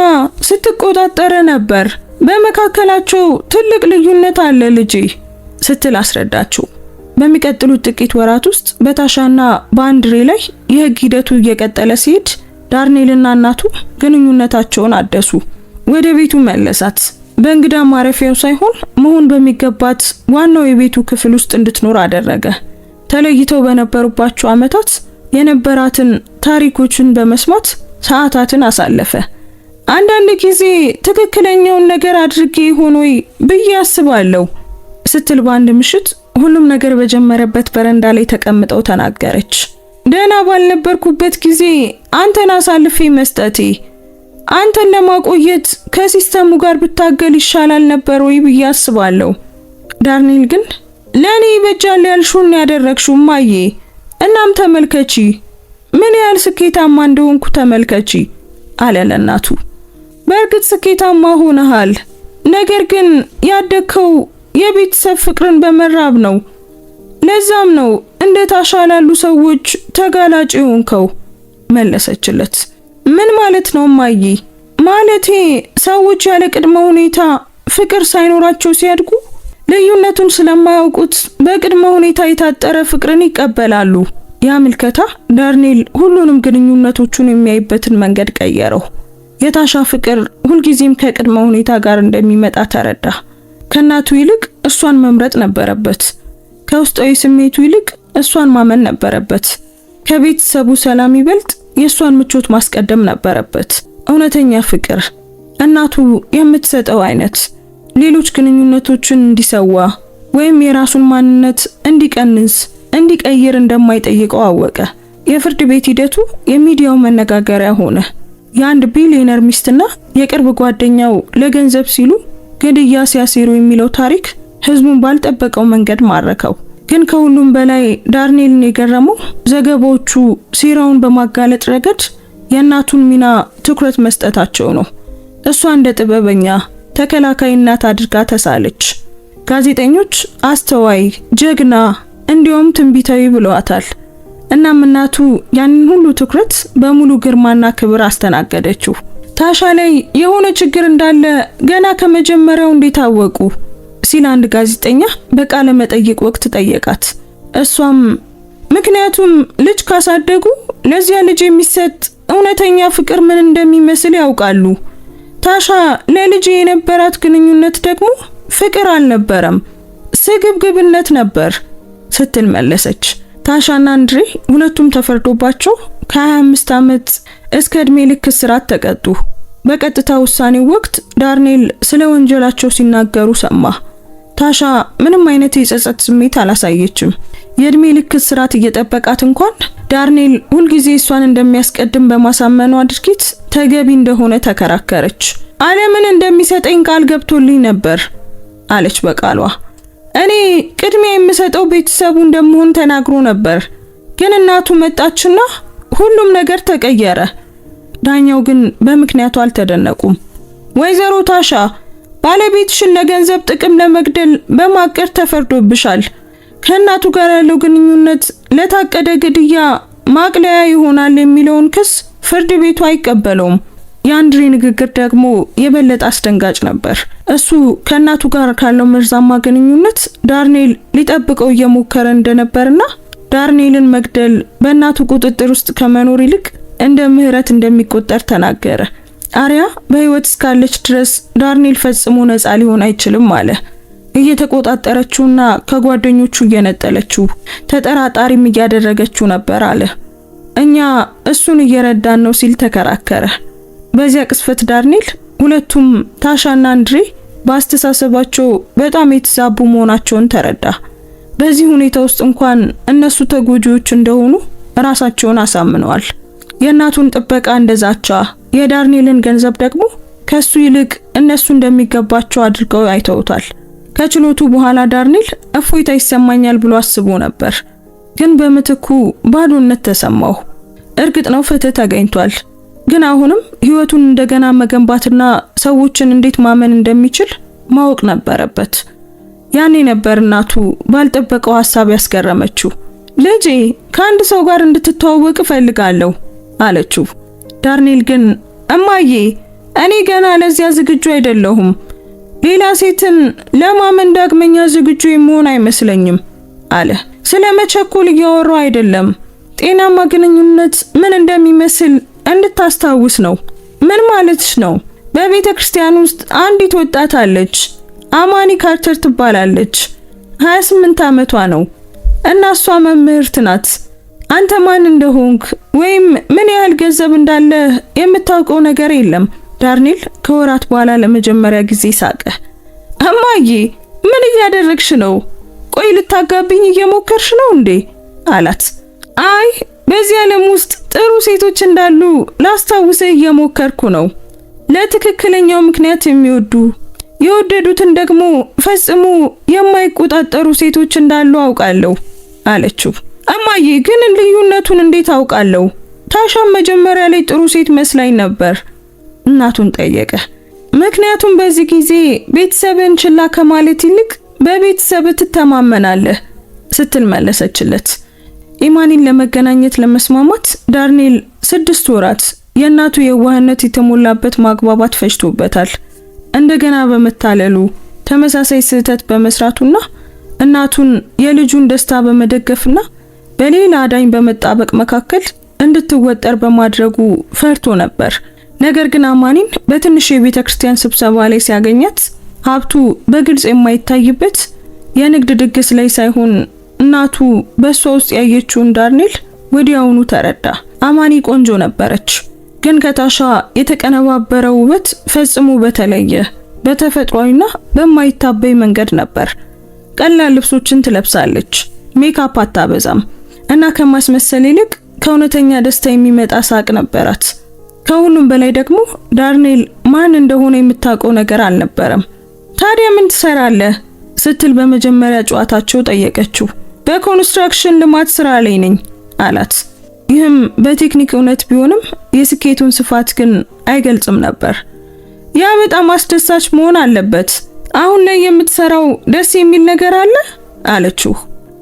ስትቆጣጠረ ነበር። በመካከላቸው ትልቅ ልዩነት አለ ልጄ ስትል አስረዳችው። በሚቀጥሉት ጥቂት ወራት ውስጥ በታሻና በአንድሬ ላይ የህግ ሂደቱ እየቀጠለ ሲሄድ ዳርኔልና እናቱ ግንኙነታቸውን አደሱ። ወደ ቤቱ መለሳት። በእንግዳ ማረፊያው ሳይሆን መሆን በሚገባት ዋናው የቤቱ ክፍል ውስጥ እንድትኖር አደረገ። ተለይተው በነበሩባቸው ዓመታት የነበራትን ታሪኮችን በመስማት ሰዓታትን አሳለፈ። አንዳንድ ጊዜ ትክክለኛውን ነገር አድርጌ ሆኖ ብዬ አስባለሁ ስትል በአንድ ምሽት ሁሉም ነገር በጀመረበት በረንዳ ላይ ተቀምጠው ተናገረች። ደህና ባልነበርኩበት ጊዜ አንተን አሳልፌ መስጠቴ አንተን ለማቆየት ከሲስተሙ ጋር ብታገል ይሻላል ነበር ወይ ብዬ አስባለሁ። ዳርኔል ግን ለኔ ይበጃል ያልሽውን ያደረግሽው ማዬ፣ እናም ተመልከቺ ምን ያህል ስኬታማ እንደሆንኩ ተመልከቺ አለ ለእናቱ። በእርግጥ ስኬታማ ሆነሃል፣ ነገር ግን ያደግከው የቤተሰብ ፍቅርን በመራብ ነው። ለዛም ነው እንደ ታሻ ላሉ ሰዎች ተጋላጭ ሆንከው መለሰችለት። ምን ማለት ነው ማዬ? ማለቴ ሰዎች ያለ ቅድመ ሁኔታ ፍቅር ሳይኖራቸው ሲያድጉ ልዩነቱን ስለማያውቁት በቅድመ ሁኔታ የታጠረ ፍቅርን ይቀበላሉ። ያ ምልከታ ዳርኔል ሁሉንም ግንኙነቶቹን የሚያይበትን መንገድ ቀየረው። የታሻ ፍቅር ሁልጊዜም ከቅድመ ሁኔታ ጋር እንደሚመጣ ተረዳ። ከእናቱ ይልቅ እሷን መምረጥ ነበረበት። ከውስጣዊ ስሜቱ ይልቅ እሷን ማመን ነበረበት። ከቤተሰቡ ሰላም ይበልጥ የእሷን ምቾት ማስቀደም ነበረበት። እውነተኛ ፍቅር እናቱ የምትሰጠው አይነት ሌሎች ግንኙነቶችን እንዲሰዋ ወይም የራሱን ማንነት እንዲቀንስ እንዲቀይር እንደማይጠይቀው አወቀ። የፍርድ ቤት ሂደቱ የሚዲያው መነጋገሪያ ሆነ። የአንድ ቢሊዮነር ሚስትና የቅርብ ጓደኛው ለገንዘብ ሲሉ ግድያ ሲያሴሩ የሚለው ታሪክ ህዝቡን ባልጠበቀው መንገድ ማረከው። ግን ከሁሉም በላይ ዳርኔልን የገረመው ዘገባዎቹ ሴራውን በማጋለጥ ረገድ የእናቱን ሚና ትኩረት መስጠታቸው ነው። እሷ እንደ ጥበበኛ ተከላካይ እናት አድርጋ ተሳለች። ጋዜጠኞች አስተዋይ፣ ጀግና እንዲሁም ትንቢታዊ ብለዋታል። እናም እናቱ ያንን ሁሉ ትኩረት በሙሉ ግርማና ክብር አስተናገደችው። ታሻ ላይ የሆነ ችግር እንዳለ ገና ከመጀመሪያው እንዴት አወቁ ሲል አንድ ጋዜጠኛ በቃለ መጠይቅ ወቅት ጠየቃት። እሷም ምክንያቱም ልጅ ካሳደጉ ለዚያ ልጅ የሚሰጥ እውነተኛ ፍቅር ምን እንደሚመስል ያውቃሉ። ታሻ ለልጅ የነበራት ግንኙነት ደግሞ ፍቅር አልነበረም፣ ስግብግብነት ነበር ስትል መለሰች። ታሻና አንድሬ ሁለቱም ተፈርዶባቸው ከ25 ዓመት እስከ እድሜ ልክ እስራት ተቀጡ። በቀጥታ ውሳኔው ወቅት ዳርኔል ስለ ወንጀላቸው ሲናገሩ ሰማ። ታሻ ምንም አይነት የጸጸት ስሜት አላሳየችም። የእድሜ ልክ እስራት እየጠበቃት እንኳን ዳርኔል ሁልጊዜ እሷን እንደሚያስቀድም በማሳመኗ ድርጊት ተገቢ እንደሆነ ተከራከረች። ዓለምን እንደሚሰጠኝ ቃል ገብቶልኝ ነበር አለች በቃሏ። እኔ ቅድሚያ የምሰጠው ቤተሰቡ እንደምሆን ተናግሮ ነበር። ግን እናቱ መጣችና ሁሉም ነገር ተቀየረ። ዳኛው ግን በምክንያቱ አልተደነቁም። ወይዘሮ ታሻ ባለቤትሽን ለገንዘብ ጥቅም ለመግደል በማቀድ ተፈርዶብሻል። ከእናቱ ጋር ያለው ግንኙነት ለታቀደ ግድያ ማቅለያ ይሆናል የሚለውን ክስ ፍርድ ቤቱ አይቀበለውም። የአንድሬ ንግግር ደግሞ የበለጠ አስደንጋጭ ነበር። እሱ ከእናቱ ጋር ካለው መርዛማ ግንኙነት ዳርኔል ሊጠብቀው እየሞከረ እንደነበርና ዳርኔልን መግደል በእናቱ ቁጥጥር ውስጥ ከመኖር ይልቅ እንደ ምህረት እንደሚቆጠር ተናገረ። አሪያ በህይወት እስካለች ድረስ ዳርኔል ፈጽሞ ነፃ ሊሆን አይችልም አለ። እየተቆጣጠረችውና ከጓደኞቹ እየነጠለችው ተጠራጣሪም እያደረገችው ነበር አለ። እኛ እሱን እየረዳን ነው ሲል ተከራከረ። በዚያ ቅስፈት ዳርኔል ሁለቱም ታሻና አንድሬ በአስተሳሰባቸው በጣም የተዛቡ መሆናቸውን ተረዳ። በዚህ ሁኔታ ውስጥ እንኳን እነሱ ተጎጂዎች እንደሆኑ ራሳቸውን አሳምነዋል። የእናቱን ጥበቃ እንደዛቻ፣ የዳርኔልን ገንዘብ ደግሞ ከሱ ይልቅ እነሱ እንደሚገባቸው አድርገው አይተውታል። ከችሎቱ በኋላ ዳርኔል እፎይታ ይሰማኛል ብሎ አስቦ ነበር። ግን በምትኩ ባዶነት ተሰማው። እርግጥ ነው ፍትህ ተገኝቷል። ግን አሁንም ህይወቱን እንደገና መገንባትና ሰዎችን እንዴት ማመን እንደሚችል ማወቅ ነበረበት። ያኔ ነበር እናቱ ባልጠበቀው ሐሳብ ያስገረመችው። ልጄ ከአንድ ሰው ጋር እንድትተዋወቅ እፈልጋለሁ አለችው። ዳርኔል ግን እማዬ እኔ ገና ለዚያ ዝግጁ አይደለሁም። ሌላ ሴትን ለማመን ዳግመኛ ዝግጁ የመሆን አይመስለኝም አለ። ስለ መቸኮል እያወራሁ አይደለም። ጤናማ ግንኙነት ምን እንደሚመስል እንድታስታውስ ነው። ምን ማለትሽ ነው? በቤተ ክርስቲያን ውስጥ አንዲት ወጣት አለች። አማኒ ካርተር ትባላለች። 28 ዓመቷ ነው እና እሷ መምህርት ናት። አንተ ማን እንደሆንክ ወይም ምን ያህል ገንዘብ እንዳለ የምታውቀው ነገር የለም። ዳርኔል ከወራት በኋላ ለመጀመሪያ ጊዜ ሳቀ። እማዬ ምን እያደረግሽ ነው? ቆይ ልታጋቢኝ እየሞከርሽ ነው እንዴ? አላት። አይ በዚህ ዓለም ውስጥ ጥሩ ሴቶች እንዳሉ ላስታውስህ እየሞከርኩ ነው። ለትክክለኛው ምክንያት የሚወዱ የወደዱትን ደግሞ ፈጽሞ የማይቆጣጠሩ ሴቶች እንዳሉ አውቃለሁ አለችው። እማዬ ግን ልዩነቱን እንዴት አውቃለሁ? ታሻም መጀመሪያ ላይ ጥሩ ሴት መስላኝ ነበር እናቱን ጠየቀ። ምክንያቱም በዚህ ጊዜ ቤተሰብን ችላ ከማለት ይልቅ በቤተሰብ ትተማመናለህ ስትል መለሰችለት። ኢማኒን ለመገናኘት ለመስማማት ዳርኔል 6 ወራት የእናቱ የዋህነት የተሞላበት ማግባባት ፈጅቶበታል። እንደገና በመታለሉ ተመሳሳይ ስህተት በመስራቱና እናቱን የልጁን ደስታ በመደገፍና በሌላ አዳኝ በመጣበቅ መካከል እንድትወጠር በማድረጉ ፈርቶ ነበር። ነገር ግን አማኒን በትንሽ የቤተ ክርስቲያን ስብሰባ ላይ ሲያገኛት ሀብቱ በግልጽ የማይታይበት የንግድ ድግስ ላይ ሳይሆን እናቱ በሷ ውስጥ ያየችውን ዳርኔል ወዲያውኑ ተረዳ። አማኒ ቆንጆ ነበረች፣ ግን ከታሻ የተቀነባበረው ውበት ፈጽሞ በተለየ በተፈጥሯዊና በማይታበይ መንገድ ነበር። ቀላል ልብሶችን ትለብሳለች፣ ሜካፕ አታበዛም እና ከማስመሰል ይልቅ ከእውነተኛ ደስታ የሚመጣ ሳቅ ነበራት። ከሁሉም በላይ ደግሞ ዳርኔል ማን እንደሆነ የምታውቀው ነገር አልነበረም። ታዲያ ምን ትሰራለህ ስትል በመጀመሪያ ጨዋታቸው ጠየቀችው። በኮንስትራክሽን ልማት ስራ ላይ ነኝ አላት። ይህም በቴክኒክ እውነት ቢሆንም የስኬቱን ስፋት ግን አይገልጽም ነበር። ያ በጣም አስደሳች መሆን አለበት። አሁን ላይ የምትሰራው ደስ የሚል ነገር አለ አለችው።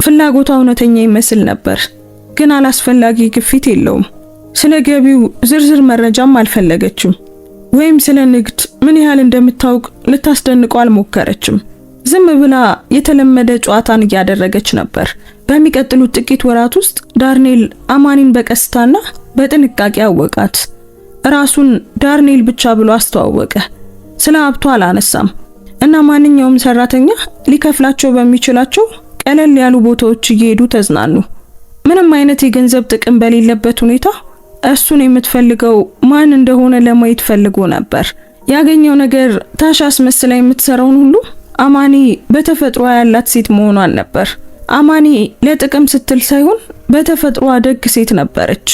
ፍላጎቷ እውነተኛ ይመስል ነበር፣ ግን አላስፈላጊ ግፊት የለውም። ስለ ገቢው ዝርዝር መረጃም አልፈለገችም፣ ወይም ስለ ንግድ ምን ያህል እንደምታውቅ ልታስደንቀው አልሞከረችም። ዝም ብላ የተለመደ ጨዋታን እያደረገች ነበር። በሚቀጥሉት ጥቂት ወራት ውስጥ ዳርኔል አማኒን በቀስታና በጥንቃቄ አወቃት። ራሱን ዳርኔል ብቻ ብሎ አስተዋወቀ። ስለ ሀብቷ አላነሳም እና ማንኛውም ሰራተኛ ሊከፍላቸው በሚችላቸው ቀለል ያሉ ቦታዎች እየሄዱ ተዝናኑ። ምንም አይነት የገንዘብ ጥቅም በሌለበት ሁኔታ እሱን የምትፈልገው ማን እንደሆነ ለማየት ፈልጎ ነበር። ያገኘው ነገር ታሻ አስመስላ የምትሰራውን ሁሉ አማኒ በተፈጥሮ ያላት ሴት መሆኗን ነበር። አማኒ ለጥቅም ስትል ሳይሆን በተፈጥሮ ደግ ሴት ነበረች።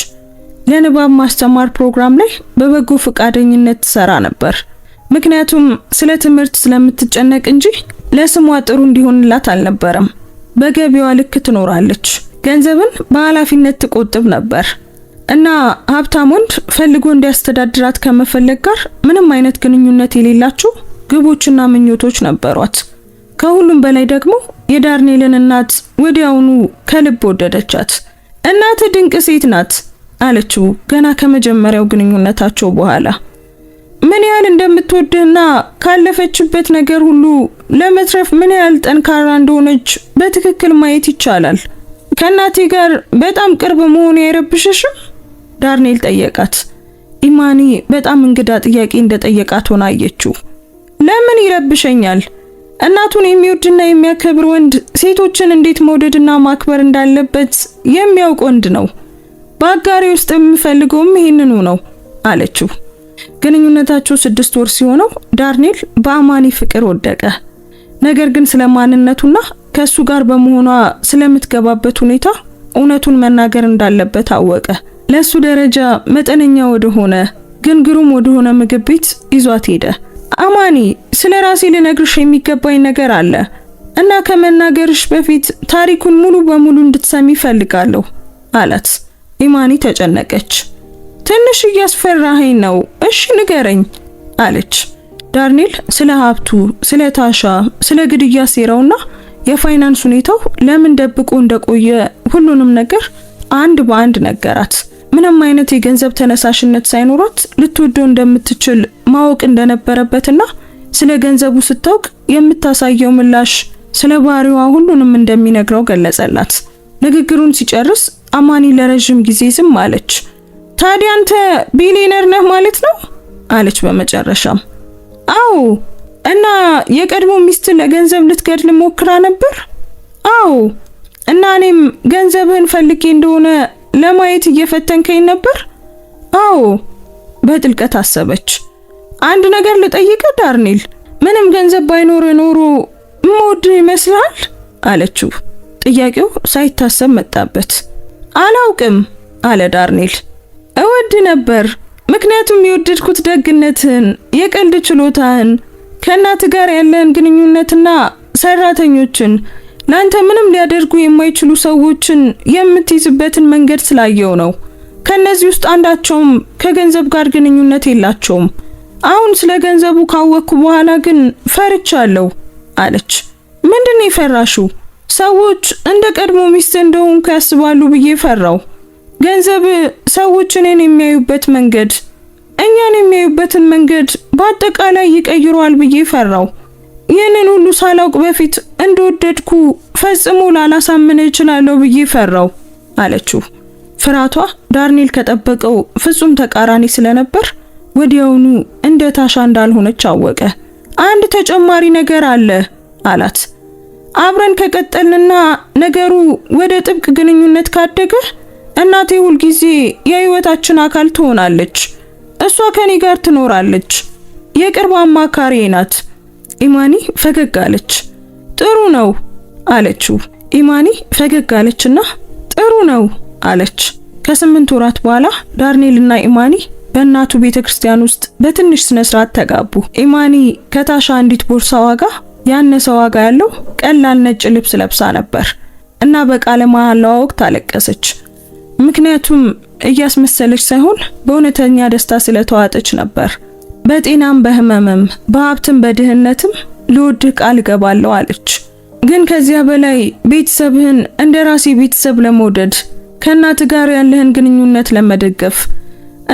ለንባብ ማስተማር ፕሮግራም ላይ በበጎ ፈቃደኝነት ትሰራ ነበር። ምክንያቱም ስለ ትምህርት ስለምትጨነቅ እንጂ ለስሟ ጥሩ እንዲሆንላት አልነበረም። በገቢዋ ልክ ትኖራለች። ገንዘብን በኃላፊነት ትቆጥብ ነበር እና ሀብታም ወንድ ፈልጎ እንዲያስተዳድራት ከመፈለግ ጋር ምንም አይነት ግንኙነት የሌላቸው ግቦችና ምኞቶች ነበሯት። ከሁሉም በላይ ደግሞ የዳርኔልን እናት ወዲያውኑ ከልብ ወደደቻት። እናት ድንቅ ሴት ናት አለችው ገና ከመጀመሪያው ግንኙነታቸው በኋላ። ምን ያህል እንደምትወድህና ካለፈችበት ነገር ሁሉ ለመትረፍ ምን ያህል ጠንካራ እንደሆነች በትክክል ማየት ይቻላል። ከእናቴ ጋር በጣም ቅርብ መሆን አይረብሽሽም? ዳርኔል ጠየቃት። ኢማኒ በጣም እንግዳ ጥያቄ እንደጠየቃት ሆና አየችው። ለምን ይረብሸኛል? እናቱን የሚወድና የሚያከብር ወንድ ሴቶችን እንዴት መውደድና ማክበር እንዳለበት የሚያውቅ ወንድ ነው። በአጋሪ ውስጥ የሚፈልገውም ይሄንኑ ነው አለችው። ግንኙነታቸው 6 ወር ሲሆነው ዳርኔል በአማኒ ፍቅር ወደቀ። ነገር ግን ስለማንነቱና ከሱ ጋር በመሆኗ ስለምትገባበት ሁኔታ እውነቱን መናገር እንዳለበት አወቀ። ለሱ ደረጃ መጠነኛ ወደሆነ ግን ግሩም ወደሆነ ምግብ ቤት ይዟት ሄደ። አማኒ ስለ ራሴ ልነግርሽ የሚገባኝ ነገር አለ እና ከመናገርሽ በፊት ታሪኩን ሙሉ በሙሉ እንድትሰሚ ፈልጋለሁ አላት። ኢማኒ ተጨነቀች። ትንሽ እያስፈራኸኝ ነው፣ እሺ ንገረኝ አለች። ዳርኔል ስለ ሀብቱ፣ ስለ ታሻ፣ ስለ ግድያ ሴራውና የፋይናንስ ሁኔታው ለምን ደብቆ እንደቆየ ሁሉንም ነገር አንድ በአንድ ነገራት። ምንም አይነት የገንዘብ ተነሳሽነት ሳይኖራት ልትወደው እንደምትችል ማወቅ እንደነበረበትና ስለ ገንዘቡ ስታውቅ የምታሳየው ምላሽ ስለ ባህሪዋ ሁሉንም እንደሚነግረው ገለጸላት። ንግግሩን ሲጨርስ አማኒ ለረጅም ጊዜ ዝም አለች። ታዲያ አንተ ቢሊየነር ነህ ማለት ነው? አለች በመጨረሻም። አዎ። እና የቀድሞ ሚስት ለገንዘብ ልትገድል ሞክራ ነበር? አዎ። እና እኔም ገንዘብህን ፈልጌ እንደሆነ ለማየት እየፈተንከኝ ነበር? አዎ። በጥልቀት አሰበች። አንድ ነገር ልጠይቅህ ዳርኔል፣ ምንም ገንዘብ ባይኖር ኖሮ ምወድህ ይመስልሃል? አለችው። ጥያቄው ሳይታሰብ መጣበት። አላውቅም አለ ዳርኔል። እወድ ነበር፣ ምክንያቱም የወደድኩት ደግነትህን፣ የቀልድ ችሎታህን፣ ከእናት ጋር ያለህን ግንኙነትና ሰራተኞችን፣ ላንተ ምንም ሊያደርጉ የማይችሉ ሰዎችን የምትይዝበትን መንገድ ስላየው ነው። ከነዚህ ውስጥ አንዳቸውም ከገንዘብ ጋር ግንኙነት የላቸውም። አሁን ስለ ገንዘቡ ካወቅኩ በኋላ ግን ፈርቻለሁ አለች። ምንድነው የፈራሽው? ሰዎች እንደ ቀድሞ ሚስት እንደሆንኩ ያስባሉ ብዬ ፈራው። ገንዘብ ሰዎች እኔን የሚያዩበት መንገድ፣ እኛን የሚያዩበትን መንገድ በአጠቃላይ ይቀይሯል ብዬ ፈራው። ይህንን ሁሉ ሳላውቅ በፊት እንደወደድኩ ፈጽሞ ላላሳምን እችላለሁ ብዬ ፈራው አለችው። ፍርሃቷ ዳርኔል ከጠበቀው ፍጹም ተቃራኒ ስለነበር ወዲያውኑ እንደ ታሻ እንዳልሆነች አወቀ። አንድ ተጨማሪ ነገር አለ አላት። አብረን ከቀጠልንና ነገሩ ወደ ጥብቅ ግንኙነት ካደገ እናቴ ሁል ጊዜ የህይወታችን አካል ትሆናለች። እሷ ከኔ ጋር ትኖራለች። የቅርብ አማካሪ ናት። ኢማኒ ፈገግ አለች። ጥሩ ነው አለችው። ኢማኒ ፈገግ አለችና ጥሩ ነው አለች። ከ8 ወራት በኋላ ዳርኔልና ኢማኒ በእናቱ ቤተክርስቲያን ውስጥ በትንሽ ስነ ስርዓት ተጋቡ። ኢማኒ ከታሻ አንዲት ቦርሳ ዋጋ ያነሰ ዋጋ ያለው ቀላል ነጭ ልብስ ለብሳ ነበር እና በቃለ መሐላዋ ወቅት አለቀሰች። ምክንያቱም እያስመሰለች ሳይሆን በእውነተኛ ደስታ ስለተዋጠች ነበር። በጤናም በህመምም በሀብትም በድህነትም ልወድህ ቃል እገባለሁ አለች። ግን ከዚያ በላይ ቤተሰብህን እንደ ራሴ ቤተሰብ ለመውደድ፣ ከእናት ጋር ያለህን ግንኙነት ለመደገፍ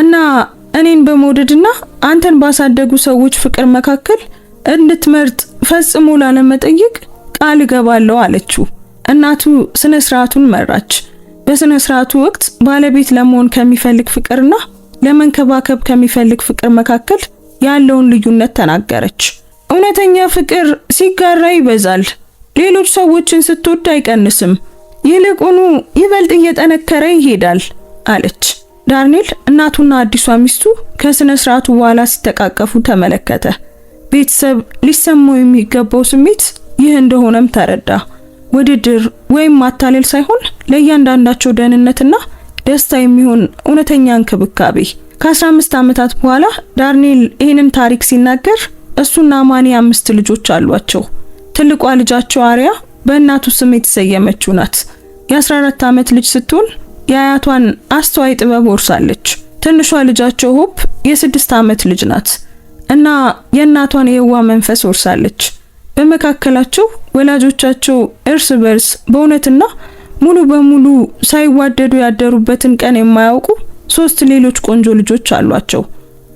እና እኔን በመውደድና አንተን ባሳደጉ ሰዎች ፍቅር መካከል እንድትመርጥ ፈጽሞ ላለመጠየቅ ቃል እገባለሁ አለችው። እናቱ ስነ ስርዓቱን መራች። በስነ ስርዓቱ ወቅት ባለቤት ለመሆን ከሚፈልግ ፍቅርና ለመንከባከብ ከሚፈልግ ፍቅር መካከል ያለውን ልዩነት ተናገረች። እውነተኛ ፍቅር ሲጋራ ይበዛል። ሌሎች ሰዎችን ስትወድ አይቀንስም፣ ይልቁኑ ይበልጥ እየጠነከረ ይሄዳል አለች። ዳርኔል እናቱና አዲሷ ሚስቱ ከስነ ስርዓቱ በኋላ ሲተቃቀፉ ተመለከተ። ቤተሰብ ሊሰማው የሚገባው ስሜት ይህ እንደሆነም ተረዳ። ውድድር ወይም ማታለል ሳይሆን ለእያንዳንዳቸው ደህንነትና ደስታ የሚሆን እውነተኛ እንክብካቤ። ከ15 ዓመታት በኋላ ዳርኔል ይህንን ታሪክ ሲናገር እሱና አማኒ 5 ልጆች አሏቸው። ትልቋ ልጃቸው አሪያ በእናቱ ስም የተሰየመችው ናት። የ14 ዓመት ልጅ ስትሆን የአያቷን አስተዋይ ጥበብ ወርሳለች። ትንሿ ልጃቸው ሆፕ የ6 ዓመት ልጅ ናት እና የእናቷን የዋ መንፈስ ወርሳለች። በመካከላቸው ወላጆቻቸው እርስ በርስ በእውነትና ሙሉ በሙሉ ሳይዋደዱ ያደሩበትን ቀን የማያውቁ 3 ሌሎች ቆንጆ ልጆች አሏቸው።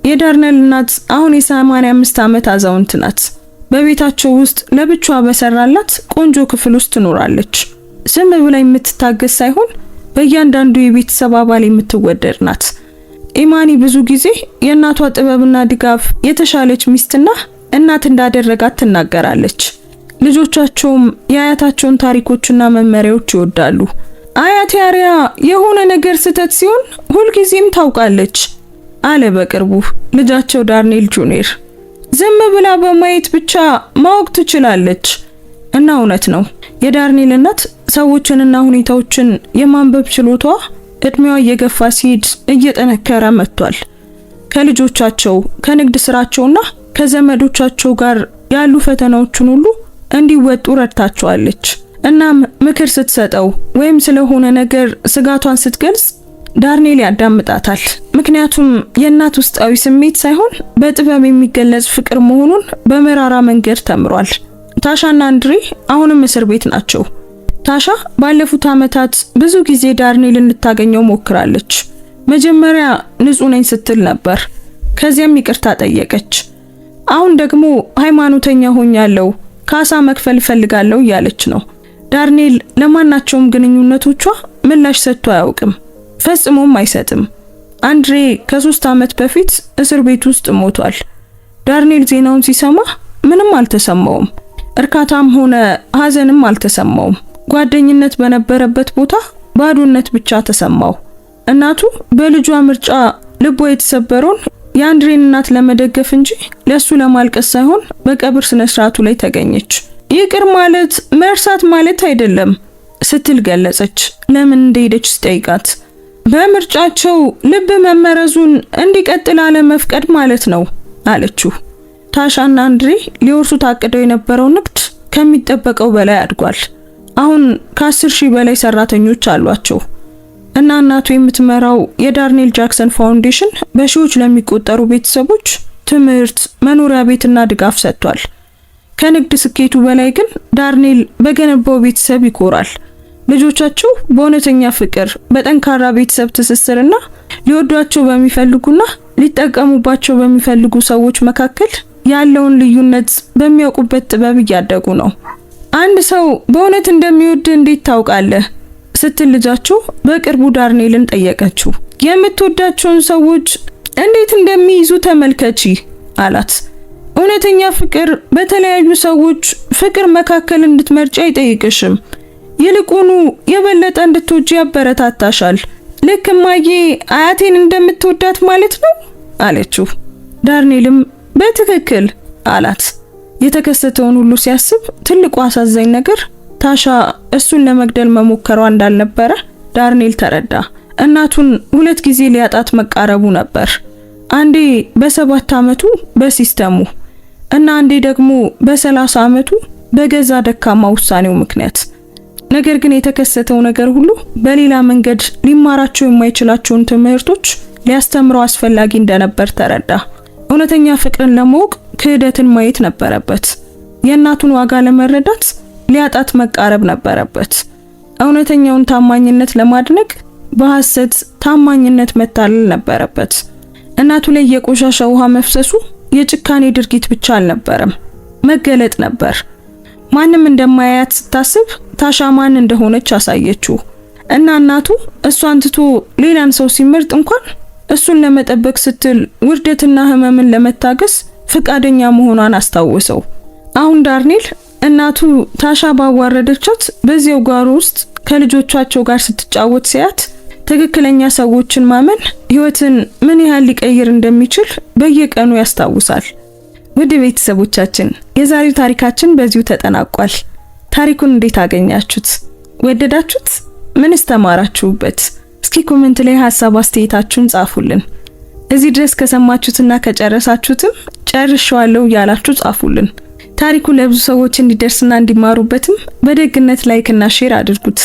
የዳርኔል እናት አሁን የ85 ዓመት አዛውንት ናት። በቤታቸው ውስጥ ለብቻዋ በሰራላት ቆንጆ ክፍል ውስጥ ትኖራለች። ዝም ብላ የምትታገስ ሳይሆን በእያንዳንዱ የቤተሰብ አባል የምትወደድ ናት። ኢማኒ ብዙ ጊዜ የእናቷ ጥበብና ድጋፍ የተሻለች ሚስትና እናት እንዳደረጋት ትናገራለች። ልጆቻቸውም የአያታቸውን ታሪኮችና መመሪያዎች ይወዳሉ። አያቴ አሪያ የሆነ ነገር ስተት ሲሆን ሁልጊዜም ታውቃለች አለ በቅርቡ ልጃቸው ዳርኔል ጁኒየር። ዝም ብላ በማየት ብቻ ማወቅ ትችላለች እና እውነት ነው። የዳርኔል እናት ሰዎችንና ሁኔታዎችን የማንበብ ችሎታዋ እድሜዋ እየገፋ ሲሄድ እየጠነከረ መጥቷል። ከልጆቻቸው ከንግድ ስራቸውና ከዘመዶቻቸው ጋር ያሉ ፈተናዎችን ሁሉ እንዲወጡ ረድታቸዋለች። እናም ምክር ስትሰጠው ወይም ስለሆነ ነገር ስጋቷን ስትገልጽ ዳርኔል ያዳምጣታል። ምክንያቱም የእናት ውስጣዊ ስሜት ሳይሆን በጥበብ የሚገለጽ ፍቅር መሆኑን በመራራ መንገድ ተምሯል። ታሻና አንድሬ አሁንም እስር ቤት ናቸው። ታሻ ባለፉት ዓመታት ብዙ ጊዜ ዳርኔል እንድታገኘው ሞክራለች። መጀመሪያ ንጹህ ነኝ ስትል ነበር። ከዚያም ይቅርታ ጠየቀች። አሁን ደግሞ ሃይማኖተኛ ሆኛለሁ፣ ካሳ መክፈል ፈልጋለሁ እያለች ነው። ዳርኔል ለማናቸውም ግንኙነቶቿ ምላሽ ሰጥቶ አያውቅም፣ ፈጽሞም አይሰጥም። አንድሬ ከ3 ዓመት በፊት እስር ቤት ውስጥ ሞቷል። ዳርኔል ዜናውን ሲሰማ ምንም አልተሰማውም። እርካታም ሆነ ሐዘንም አልተሰማውም። ጓደኝነት በነበረበት ቦታ ባዶነት ብቻ ተሰማው። እናቱ በልጇ ምርጫ ልቧ የተሰበረውን የአንድሬን እናት ለመደገፍ እንጂ ለሱ ለማልቀስ ሳይሆን በቀብር ስነ ስርዓቱ ላይ ተገኘች። ይቅር ማለት መርሳት ማለት አይደለም ስትል ገለጸች። ለምን እንደሄደች ስጠይቃት በምርጫቸው ልብ መመረዙን እንዲቀጥል አለመፍቀድ ማለት ነው አለችው። ታሻና አንድሬ ሊወርሱ ታቅደው የነበረው ንግድ ከሚጠበቀው በላይ አድጓል። አሁን ከ10,000 በላይ ሰራተኞች አሏቸው እና እናቱ የምትመራው የዳርኔል ጃክሰን ፋውንዴሽን በሺዎች ለሚቆጠሩ ቤተሰቦች ትምህርት፣ መኖሪያ ቤትና ድጋፍ ሰጥቷል። ከንግድ ስኬቱ በላይ ግን ዳርኔል በገነባው ቤተሰብ ይኮራል። ልጆቻቸው በእውነተኛ ፍቅር፣ በጠንካራ ቤተሰብ ትስስርና ሊወዷቸው በሚፈልጉና ሊጠቀሙባቸው በሚፈልጉ ሰዎች መካከል ያለውን ልዩነት በሚያውቁበት ጥበብ እያደጉ ነው። አንድ ሰው በእውነት እንደሚወድ እንዴት ታውቃለህ? ስትል ልጃቸው በቅርቡ ዳርኔልን ጠየቀችው። የምትወዳቸውን ሰዎች እንዴት እንደሚይዙ ተመልከቺ አላት። እውነተኛ ፍቅር በተለያዩ ሰዎች ፍቅር መካከል እንድትመርጪ አይጠይቅሽም። ይልቁኑ የበለጠ እንድትወጂ ያበረታታሻል። ልክ እማዬ አያቴን እንደምትወዳት ማለት ነው አለችው። ዳርኔልም በትክክል አላት። የተከሰተውን ሁሉ ሲያስብ ትልቁ አሳዛኝ ነገር ታሻ እሱን ለመግደል መሞከሯ እንዳልነበረ ዳርኔል ተረዳ። እናቱን 2 ጊዜ ሊያጣት መቃረቡ ነበር። አንዴ በ7 ዓመቱ በሲስተሙ እና አንዴ ደግሞ በ30 ዓመቱ በገዛ ደካማ ውሳኔው ምክንያት። ነገር ግን የተከሰተው ነገር ሁሉ በሌላ መንገድ ሊማራቸው የማይችላቸውን ትምህርቶች ሊያስተምረው አስፈላጊ እንደነበር ተረዳ። እውነተኛ ፍቅርን ለማወቅ ክህደትን ማየት ነበረበት። የእናቱን ዋጋ ለመረዳት ሊያጣት መቃረብ ነበረበት። እውነተኛውን ታማኝነት ለማድነቅ በሐሰት ታማኝነት መታለል ነበረበት። እናቱ ላይ የቆሻሻ ውሃ መፍሰሱ የጭካኔ ድርጊት ብቻ አልነበረም፣ መገለጥ ነበር። ማንም እንደማያያት ስታስብ ታሻ ማን እንደሆነች አሳየችው እና እናቱ እሷን ትቶ ሌላን ሰው ሲመርጥ እንኳን እሱን ለመጠበቅ ስትል ውርደትና ህመምን ለመታገስ ፍቃደኛ መሆኗን አስታወሰው። አሁን ዳርኔል እናቱ ታሻ ባዋረደቻት በዚያው ጓሮ ውስጥ ከልጆቻቸው ጋር ስትጫወት ሲያት ትክክለኛ ሰዎችን ማመን ህይወትን ምን ያህል ሊቀይር እንደሚችል በየቀኑ ያስታውሳል። ውድ ቤተሰቦቻችን የዛሬው ታሪካችን በዚሁ ተጠናቋል። ታሪኩን እንዴት አገኛችሁት? ወደዳችሁት? ምንስ ተማራችሁበት? እስኪ ኮሜንት ላይ ሐሳብ አስተያየታችሁን ጻፉልን። እዚህ ድረስ ከሰማችሁትና ከጨረሳችሁትም ጨርሻለሁ ያላችሁ ጻፉልን። ታሪኩ ለብዙ ሰዎች እንዲደርስና እንዲማሩበትም በደግነት ላይክና ሼር አድርጉት።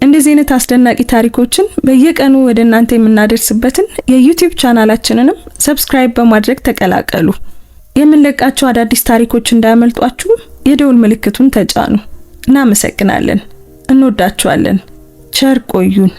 እንደዚህ አይነት አስደናቂ ታሪኮችን በየቀኑ ወደ እናንተ የምናደርስበትን የዩቲዩብ ቻናላችንንም ሰብስክራይብ በማድረግ ተቀላቀሉ። የምንለቃቸው አዳዲስ ታሪኮች እንዳያመልጧችሁ የደውል ምልክቱን ተጫኑ። እናመሰግናለን። እንወዳችኋለን። ቸር ቆዩን።